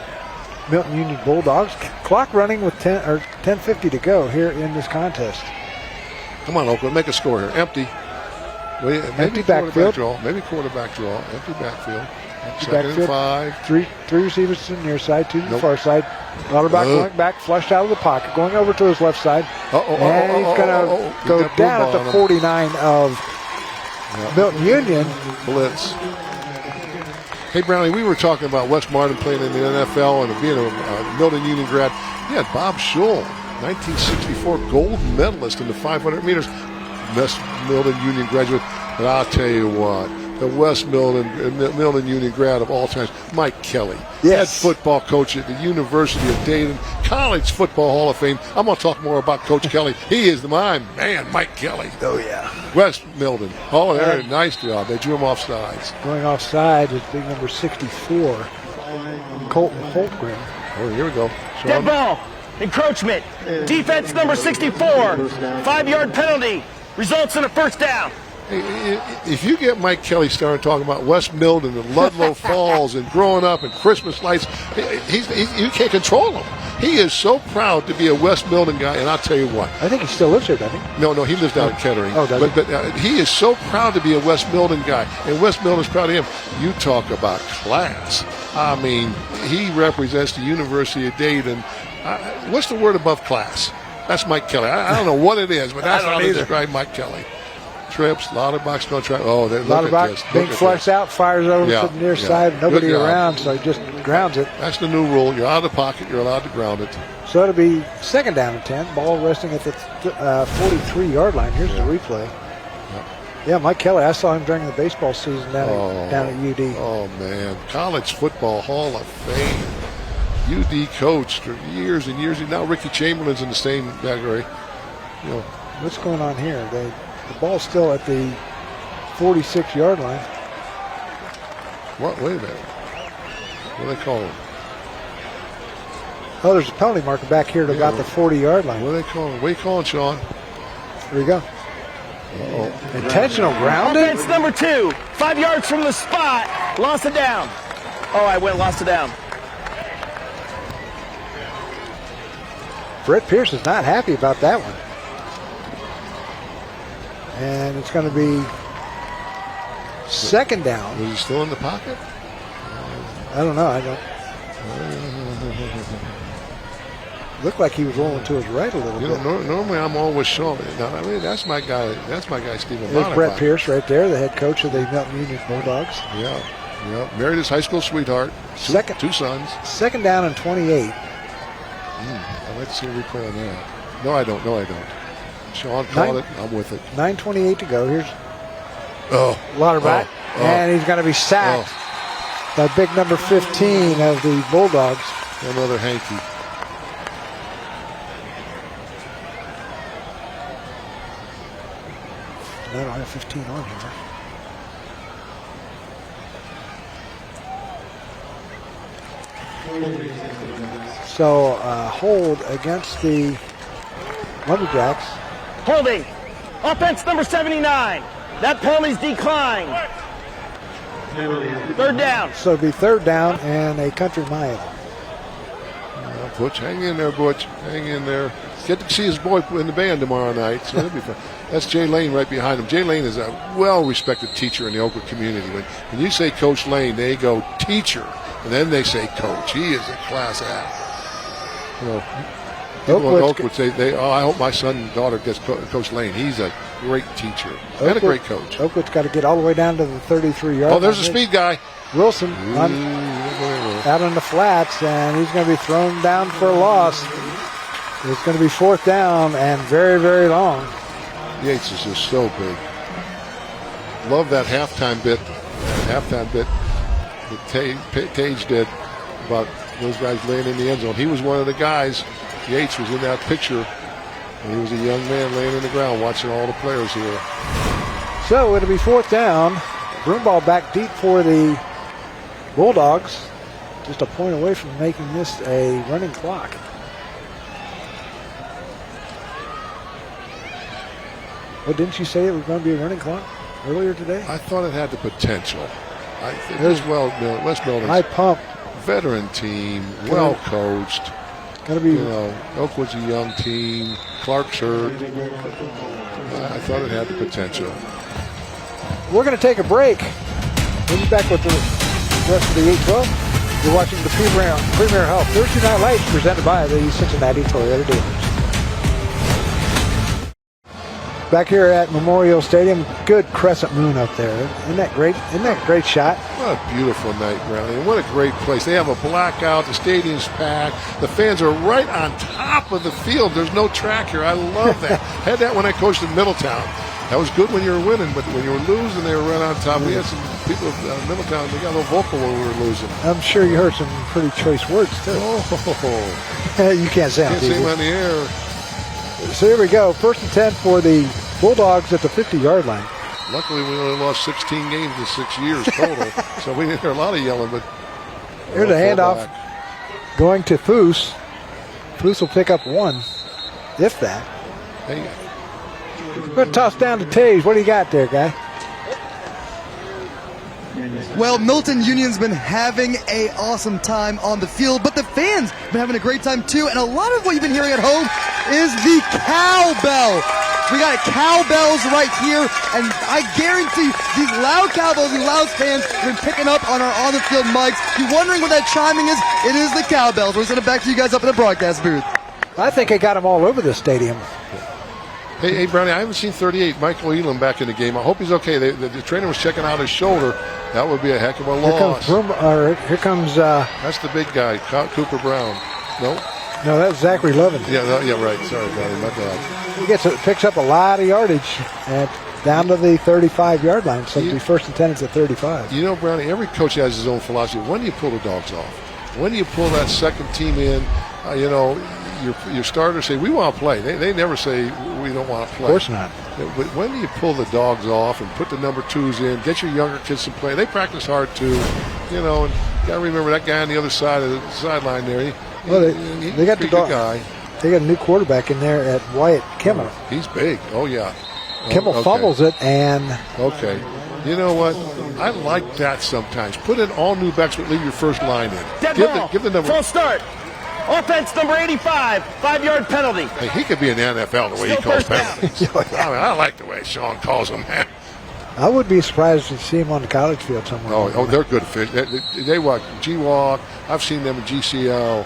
Milton-Union Bulldogs. Clock running with 10:50 to go here in this contest. Come on, Oakwood, make a score here. Empty. Empty backfield. Maybe quarterback draw. Empty backfield. Second and 5. Three receivers to the near side, 2 to the far side. Lauterbach going back, flushed out of the pocket, going over to his left side. And he's going to go down at the 49 of Milton-Union. Blitz. Hey, Brownie, we were talking about Wes Martin playing in the NFL and being a Milton-Union grad. He had Bob Schull, 1964 gold medalist in the 500 meters. West Milton-Union graduate. But I'll tell you what, the West Milton-Union grad of all times, Mike Kelly. Head football coach at the University of Dayton, College Football Hall of Fame. I'm going to talk more about Coach Kelly. He is my man, Mike Kelly. Oh, yeah. West Milton. Oh, there, nice job. They drew him off sides. Going offside is big number 64, Colton Holtgren. Oh, here we go. Dead ball. Encroachment. Defense number 64. 5-yard penalty. Results in a 1st down. If you get Mike Kelly started talking about West Milton and Ludlow Falls and growing up and Christmas lights, you can't control him. He is so proud to be a West Milton guy, and I'll tell you what. I think he still lives here, doesn't he? No, he lives down in Kettering. Oh, does he? But he is so proud to be a West Milton guy, and West Milton's proud of him. You talk about class. I mean, he represents the University of Dayton. What's the word above class? That's Mike Kelly. I don't know what it is, but that's how they describe Mike Kelly. Trips, Lauterbach's going to try. Oh, Lauterbach, big flush out, fires over to the near side, nobody around, so he just grounds it. That's the new rule. You're out of the pocket, you're allowed to ground it. So it'll be 2nd down and 10. Ball resting at the 43-yard line. Here's the replay. Yeah, Mike Kelly, I saw him during the baseball season down at UD. Oh, man. College Football Hall of Fame. UD coached for years and years. And now Ricky Chamberlain's in the same category. You know. What's going on here? The ball's still at the 46-yard line. What? Wait a minute. What are they calling? Oh, there's a penalty marker back here at about the 40-yard line. What are they calling? What are you calling, Sean? Here we go. Intentional grounding. Offense number 2, 5 yards from the spot. Lost it down. Oh, lost it down. Brett Pierce is not happy about that one. And it's going to be 2nd down. Was he still in the pocket? I don't know. I don't. Looked like he was rolling to his right a little bit. Normally I'm always showing it. Now, I mean, that's my guy. That's my guy, Stephen. There's Brett Pierce right there, the head coach of the Milton-Union Bulldogs. Yeah. Married his high school sweetheart. Two sons. 2nd down and 28. I'd like to see a replay on that. No, I don't. Sean called it. I'm with it. 9:28 to go. Here's Lauterbach. And he's going to be sacked by big number 15 of the Bulldogs. Another hanky. I don't have 15 on here. So hold against the Lumberjacks. Holding. Offense number 79. That penalty's declined. 3rd down. So it'll be 3rd down and a country mile. Butch, hang in there, Butch. Hang in there. Get to see his boy in the band tomorrow night, so that'll be fun. That's Jay Lane right behind him. Jay Lane is a well-respected teacher in the Oakwood community. When you say Coach Lane, they go teacher, and then they say coach. He is a class act. You know, people in Oakwood say, I hope my son and daughter gets Coach Lane. He's a great teacher and a great coach. Oakwood's got to get all the way down to the 33-yard line. Oh, there's a speed guy. Wilson out on the flats, and he's going to be thrown down for a loss. It's going to be 4th down and very, very long. Yates is just so big. Love that halftime bit. That Tage did about those guys laying in the end zone. He was one of the guys. Yates was in that picture, and he was a young man laying in the ground watching all the players here. So it'll be 4th down. Broom ball back deep for the Bulldogs. Just a point away from making this a running clock. Well, didn't you say it was going to be a running clock earlier today? I thought it had the potential. West Milton's high pump, veteran team, well coached. Going to be, Oakwood's a young team. Clark's hurt. I thought it had the potential. We're going to take a break. We'll be back with the rest of the 8-12. You're watching the Premier Health Thursday Night Lights presented by the Cincinnati Toyota dealers. Back here at Memorial Stadium, good crescent moon up there. Isn't that great? Isn't that a great shot? What a beautiful night, Brownie. And what a great place. They have a blackout. The stadium's packed. The fans are right on top of the field. There's no track here. I love that. Had that when I coached in Middletown. That was good when you were winning, but when you were losing, they were right on top. We had some people in Middletown, they got a little vocal when we were losing. I'm sure you heard some pretty choice words, too. Oh. You can't say Can't say them on the air. So here we go. 1st and 10 for the Bulldogs at the 50-yard line. Luckily, we only lost 16 games in 6 years total, so we didn't hear a lot of yelling. But here's a handoff going to Foose. Foose will pick up 1, if that. Hey, We're going to toss down to Taves. What do you got there, guy? Well, Milton-Union's been having an awesome time on the field, but the fans have been having a great time too, and a lot of what you've been hearing at home is the cowbell. We got cowbells right here, and I guarantee these loud cowbells, these loud fans have been picking up on our on-the-field mics. If you're wondering what that chiming is, it is the cowbells. We're sending it back to you guys up in the broadcast booth. I think they got them all over the stadium. Hey, Brownie, I haven't seen 38, Michael Elam, back in the game. I hope he's okay. The trainer was checking out his shoulder. That would be a heck of a loss. Here comes that's the big guy, Cooper Brown. No, that's Zachary Levin. Yeah, right. Sorry, Brownie, my bad. He picks up a lot of yardage down to the 35-yard line. So it'll be first and 10 at the 35. You know, Brownie, every coach has his own philosophy. When do you pull the dogs off? When do you pull that second team in? Your starters say, we want to play. They never say, we don't want to play. Of course not. But when do you pull the dogs off and put the number 2s in, get your younger kids to play? They practice hard, too. And you got to remember that guy on the other side of the sideline there. They got the guy. They got a new quarterback in there at Wyatt Kimmel. He's big. Oh, yeah. Kimmel fumbles it and... Okay. You know what? I like that sometimes. Put in all new backs, but leave your first line in. Give the number. Full start. Offense number 85, 5-yard penalty. Hey, he could be in the NFL the way he calls penalties. I like the way Sean calls them, man. I would be surprised to see him on the college field somewhere. Oh, they're good fit. They walk G-Walk. I've seen them in GCL.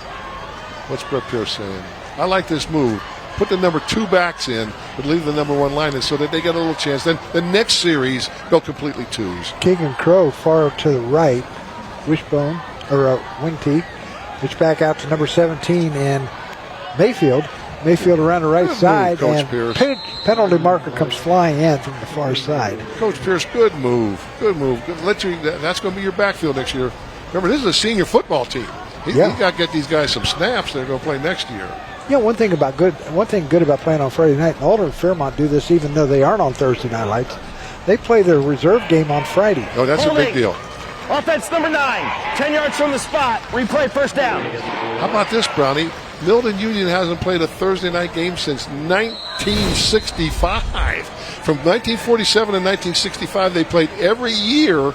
What's Brett Pierce saying? I like this move. Put the number 2 backs in, but leave the number 1 line in so that they get a little chance. Then the next series, go completely 2s. Keegan Crow far to the right. Wishbone, or wing tee. It's back out to number 17 in Mayfield. Mayfield around the right side. Coach and Pierce. Penalty marker comes flying in from the far side. Coach Pierce, good move. Good move. That's going to be your backfield next year. Remember, this is a senior football team. You got to get these guys some snaps. They're going to play next year. One thing good about playing on Friday night, and Alder and Fairmont do this even though they aren't on Thursday night lights. They play their reserve game on Friday. Oh, that's a big deal. Offense number 9, 10 yards from the spot. Replay first down. How about this, Brownie? Milton-Union hasn't played a Thursday night game since 1965. From 1947 to 1965, they played every year.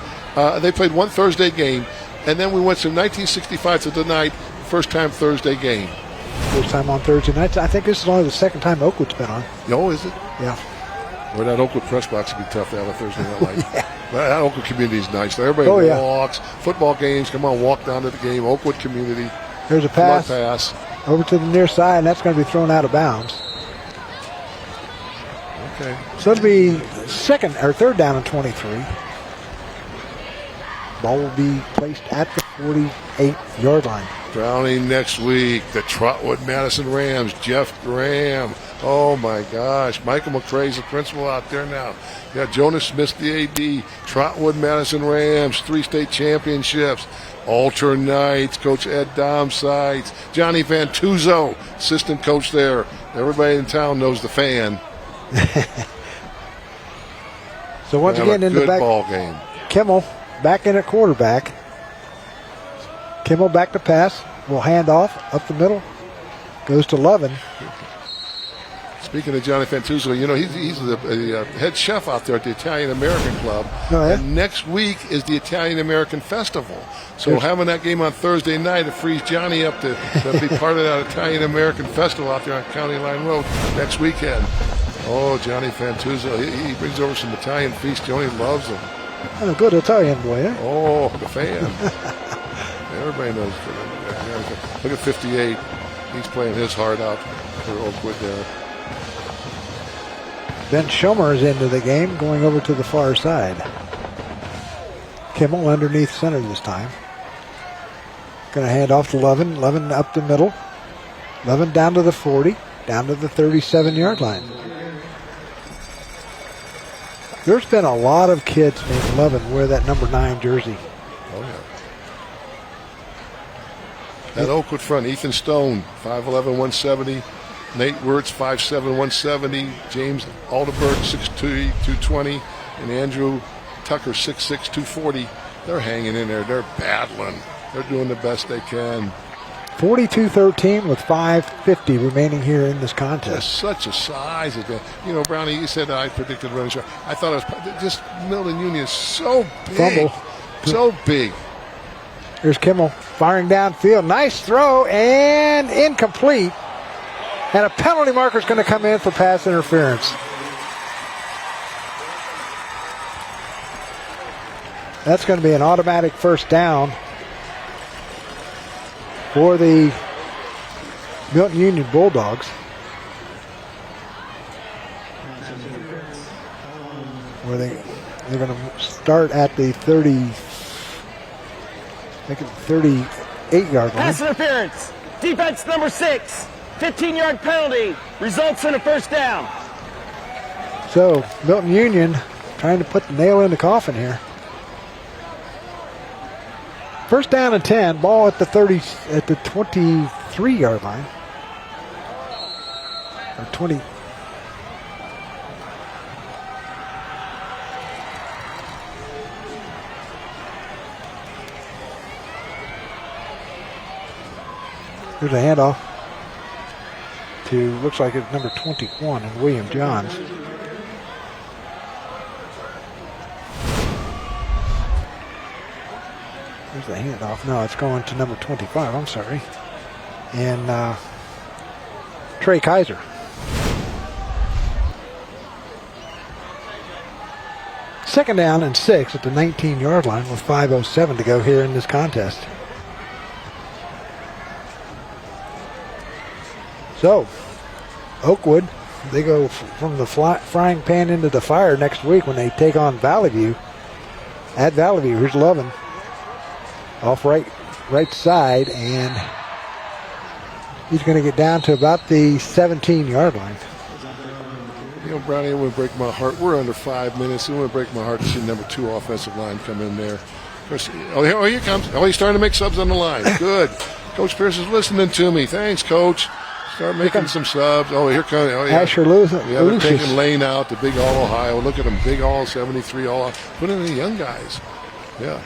They played one Thursday game. And then we went from 1965 to tonight, first time Thursday game. First time on Thursday nights. I think this is only the second time Oakwood's been on. Oh, is it? Yeah. Or that Oakwood press box would be tough to have a Thursday night light. But that Oakwood community is nice. Everybody walks. Football games, come on, walk down to the game. Oakwood community. There's a pass over to the near side, and that's going to be thrown out of bounds. Okay. So it'll be third down and 23. Ball will be placed at the 48-yard line. Browning next week, the Trotwood Madison Rams, Jeff Graham. Oh my gosh, Michael McCrae's the principal out there now. You got Jonas Smith, the AD, Trotwood Madison Rams, 3 state championships. Alter Knights, Coach Ed Domsites, Johnny Vantuzzo, assistant coach there. Everybody in town knows the fan. So once again in the back ball game. Kimmel back in at quarterback. Kimmel back to pass. Will hand off up the middle. Goes to Levin. Speaking of Johnny Fantuzzo, he's the head chef out there at the Italian American Club. Oh, yeah? And next week is the Italian American Festival. So having that game on Thursday night, it frees Johnny up to be part of that Italian American Festival out there on County Line Road next weekend. Oh, Johnny Fantuzzo, he brings over some Italian feast. Johnny loves them. Oh, good Italian boy, eh? Oh, the fan. Everybody knows. Look at 58. He's playing his heart out for Oakwood there. Ben Schomer is into the game, going over to the far side. Kimmel underneath center this time. Going to hand off to Levin. Levin up the middle. Levin down to the 40, down to the 37-yard line. There's been a lot of kids named Levin wear that number 9 jersey. Oh, yeah. That Oakwood front, Ethan Stone, 5'11", 170. Nate Wirtz, 5'7", 170. James Alderberg, 6'2", 220. And Andrew Tucker, 6'6", 240. They're hanging in there. They're battling. They're doing the best they can. 42-13 with 5:50 remaining here in this contest. There's such a size of that. You know, Brownie, you said I predicted running short. I thought it was just Milton-Union is so big. Fumble. So big. Here's Kimmel firing downfield. Nice throw and incomplete. And a penalty marker is going to come in for pass interference. That's going to be an automatic first down for the Milton-Union Bulldogs. Where they're going to start at the 38-yard line. Pass interference. Defense number 6. 15-yard penalty. Results in a first down. So Milton-Union trying to put the nail in the coffin here. First down and 10. Ball at the 23-yard line. Or 20. Here's a handoff to, looks like it's number 21, and William Johns. Here's the handoff. No, it's going to number 25, I'm sorry. And Trey Kaiser. Second down and 6 at the 19-yard line with 5:07 to go here in this contest. So, Oakwood, they go from the frying pan into the fire next week when they take on Valley View. At Valley View, here's Lovin. Off right side, and he's going to get down to about the 17-yard line. You know, Brownie, it would break my heart. We're under 5 minutes. It would break my heart to see number 2 offensive line come in there. Oh, here comes. Oh, he's starting to make subs on the line. Good. Coach Pierce is listening to me. Thanks, Coach. Start making some subs. Oh, here comes. Oh, yeah. Asher Lewis. Yeah, they're taking Lane out, the big All-Ohio. Look at them, big All 73 All. Put in the young guys. Yeah.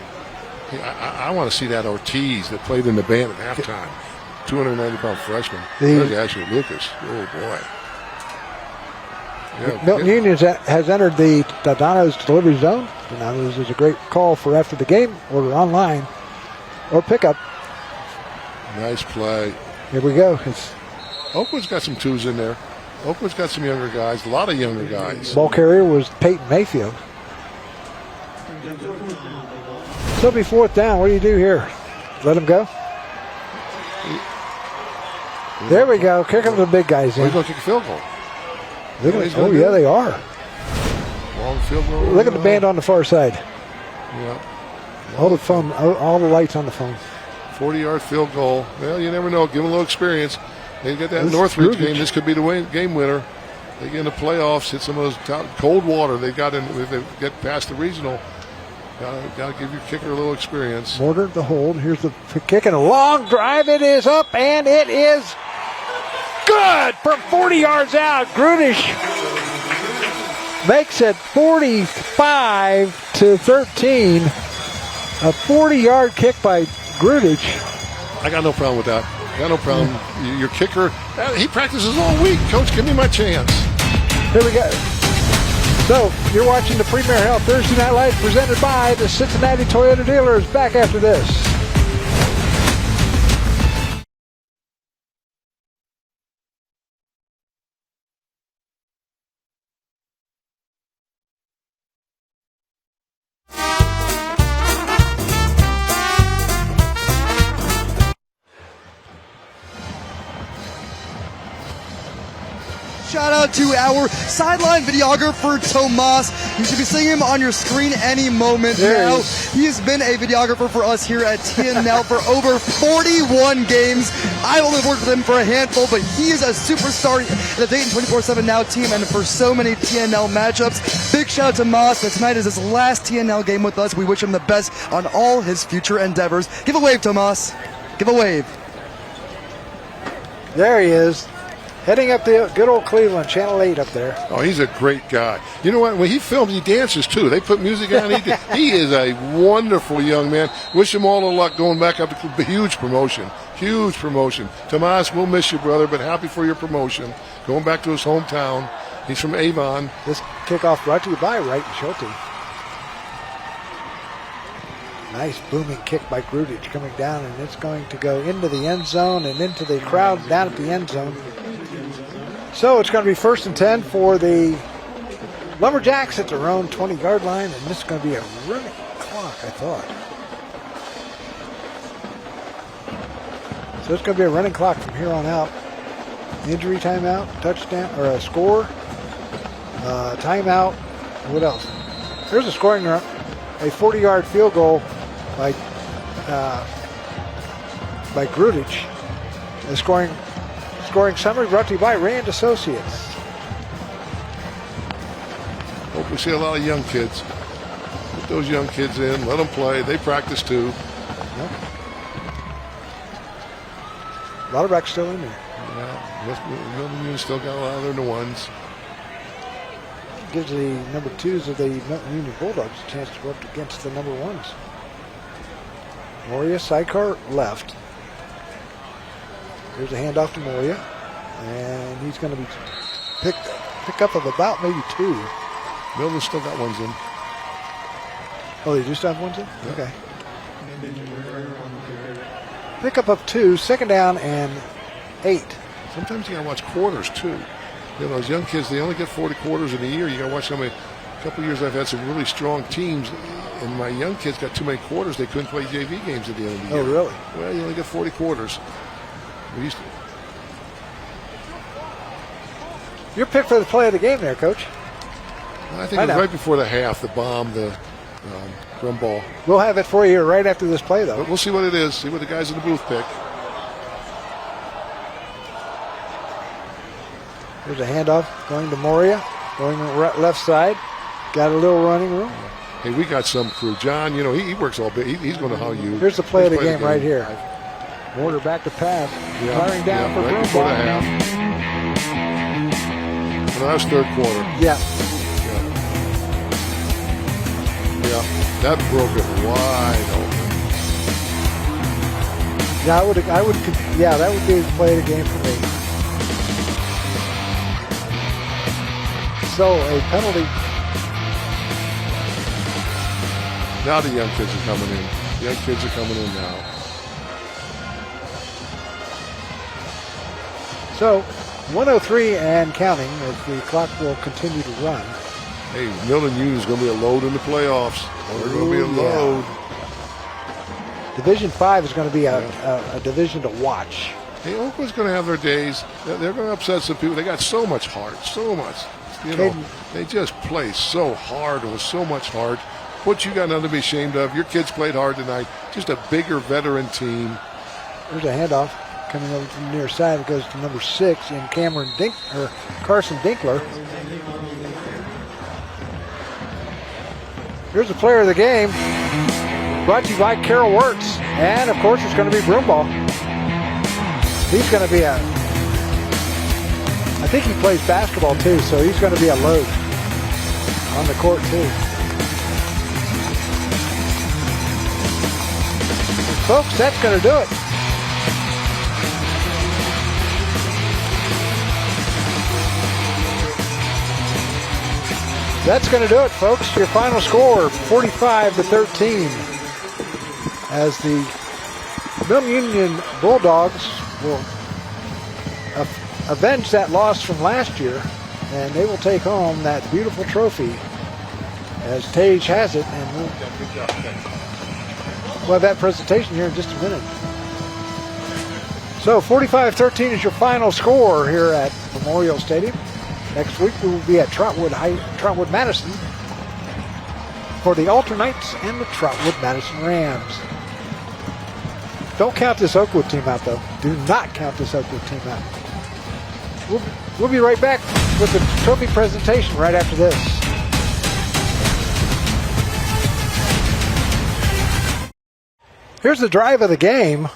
I want to see that Ortiz that played in the band at halftime. 290-pound freshman. There's Asher Lucas. Oh, boy. Yeah, Milton-Union has entered the Donatos delivery zone. Donatos is a great call for after the game. Order online or pickup. Nice play. Here we go. Oakwood's got some twos in there. Oakwood's got some younger guys, a lot of younger guys. Ball carrier was Peyton Mayfield. So it'll be fourth down. What do you do here? Let him go? There we go. Here comes the big guys in. He's going to kick a field goal. Oh, yeah, they are. Long field goal. Look at the band on the far side. Yeah. All the phone, all the lights on the phone. 40-yard field goal. Well, you never know. Give them a little experience. They get that Northridge game. This could be the game winner. They get in the playoffs, hit some of those cold water. They got in. They get past the regional. Got to give your kicker a little experience. Mortar the hold. Here's the kick and a long drive. It is up and it is good from 40 yards out. Grunish makes it 45-13. A 40-yard kick by Grunish. I got no problem with that. Got no problem. Your kicker, he practices all week. Coach, give me my chance. Here we go. So, you're watching the Premier Health Thursday Night Lights presented by the Cincinnati Toyota Dealers. Back after this. Shout out to our sideline videographer, Tomas. You should be seeing him on your screen any moment now. He has been a videographer for us here at TNL for over 41 games. I've only worked with him for a handful, but he is a superstar in the Dayton 24/7 Now team and for so many TNL matchups. Big shout out to Moss. Tonight is his last TNL game with us. We wish him the best on all his future endeavors. Give a wave, Tomas. Give a wave. There he is. Heading up the good old Cleveland, Channel 8 up there. Oh, he's a great guy. You know what? When he films, he dances too. They put music on. He is a wonderful young man. Wish him all the luck going back up to huge promotion. Huge promotion. Tomas, we'll miss you, brother, but happy for your promotion. Going back to his hometown. He's from Avon. This kickoff brought to you by Wright and Schulte. Nice booming kick by Grudich coming down, and it's going to go into the end zone and into the crowd down at the end zone. So it's going to be 1st and 10 for the Lumberjacks at their own 20-yard line, and this is going to be a running clock, I thought. So it's going to be a running clock from here on out. Injury timeout, touchdown, or a score, timeout. What else? There's a scoring run, a 40-yard field goal by Grudich. The scoring summary brought to you by Rand Associates. Hope we see a lot of young kids. Put those young kids in, let them play. They practice too. Yep. A lot of wrecks still in there. Yeah, Milton-Union still got a lot of their new ones. Gives the number 2s of the Milton-Union Bulldogs a chance to go up against the number 1s. Moria, sidecar left. Here's a handoff to Moria. And he's going to be pick up of about maybe 2. Milton still got ones in. Oh, they just have ones in? Yeah. Okay. Pickup of 2, 2nd down and 8. Sometimes you got to watch quarters too. You know, those young kids, they only get 40 quarters in a year. You got to watch some. A couple of years I've had some really strong teams, and my young kids got too many quarters. They couldn't play JV games at the end of the year. Oh, really? Well, you only get 40 quarters. We used to. Your pick for the play of the game there, Coach. I think it was right before the half, the bomb, the drum ball. We'll have it for you right after this play, though. But we'll see what it is. See what the guys in the booth pick. There's a handoff going to Moria, going left side. Got a little running room. Hey, we got some crew. John, you know, he works all day. He's going to haul you. Here's the play of the game right here. Mortar back to pass. Yeah, Firing down for right before the half. Well, that was 3rd quarter. Yeah. Yeah, that broke it wide open. Yeah, that would be the play of the game for me. So a penalty. Now the young kids are coming in. Young kids are coming in now. So 103 and counting as the clock will continue to run. Hey, Milton-Union is going to be a load in the playoffs. They're going to be a load. Division 5 is going to be a division to watch. Hey, Oakwood's going to have their days. They're going to upset some people. They got so much heart, so much. You know, they just play so hard with so much heart. What you got nothing to be ashamed of. Your kids played hard tonight. Just a bigger veteran team. There's a handoff coming over from the near side. It goes to number 6 in Carson Dinkler. Here's the player of the game. Brought to you by Carol Wirtz. And, of course, it's going to be Broomball. He's going to be I think he plays basketball, too, so he's going to be a load on the court, too. Folks, that's going to do it. That's going to do it, folks. Your final score, 45-13, as the Milton-Union Bulldogs will avenge that loss from last year, and they will take home that beautiful trophy as Tage has it, and we'll have that presentation here in just a minute. So 45-13 is your final score here at Memorial Stadium. Next week we will be at Trotwood Madison for the Alternites and the Trotwood Madison Rams. Don't count this Oakwood team out, though. Do not count this Oakwood team out. We'll be right back with the trophy presentation right after this. Here's the drive of the game.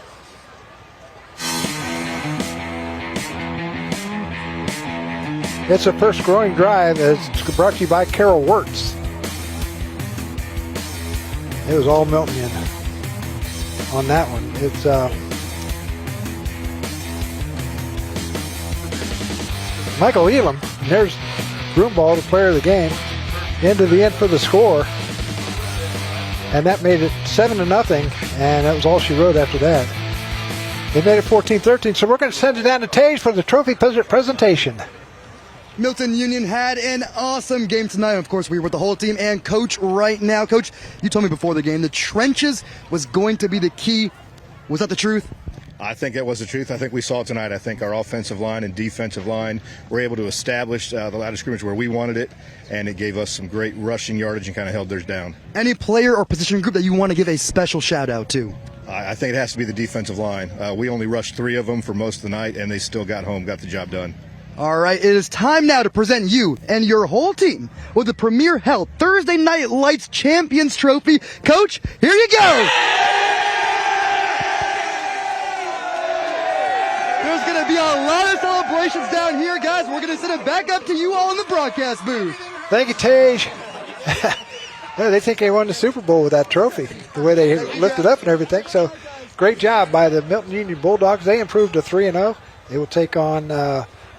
It's a first growing drive. It's brought to you by Carol Wirtz. It was all Milton-Union on that one. It's Michael Elam. There's Broomball, the player of the game, into the end for the score. And that made it 7-0, and that was all she wrote after that. They made it 14-13, so we're going to send it down to Tage for the trophy presentation. Milton-Union had an awesome game tonight. Of course, we were with the whole team and Coach right now. Coach, you told me before the game the trenches was going to be the key. Was that the truth? I think that was the truth. I think we saw it tonight. I think our offensive line and defensive line were able to establish the line of scrimmage where we wanted it, and it gave us some great rushing yardage and kind of held theirs down. Any player or position group that you want to give a special shout-out to? I think it has to be the defensive line. We only rushed 3 of them for most of the night, and they still got home, got the job done. All right, it is time now to present you and your whole team with the Premier Health Thursday Night Lights Champions Trophy. Coach, here you go. There's going to be a lot of celebrations down here, guys. We're going to send it back up to you all in the broadcast booth. Thank you, Tage. Yeah, they think they won the Super Bowl with that trophy, the way they lifted up and everything. So great job by the Milton-Union Bulldogs. They improved to 3-0. They will take on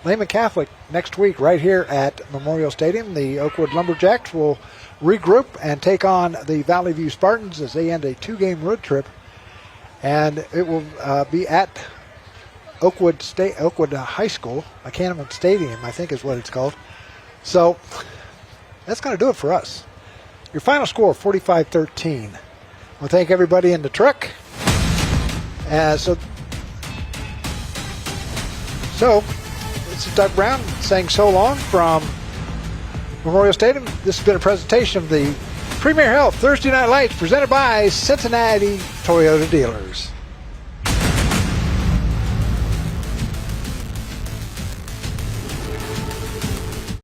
Lehman Catholic next week right here at Memorial Stadium. The Oakwood Lumberjacks will regroup and take on the Valley View Spartans as they end a 2-game road trip. And it will be at Oakwood High School, Mechaniman Stadium, I think is what it's called. So that's going to do it for us. Your final score, 45-13. We'll thank everybody in the truck. So this is Doug Brown saying so long from Memorial Stadium. This has been a presentation of the Premier Health Thursday Night Lights presented by Cincinnati Toyota Dealers.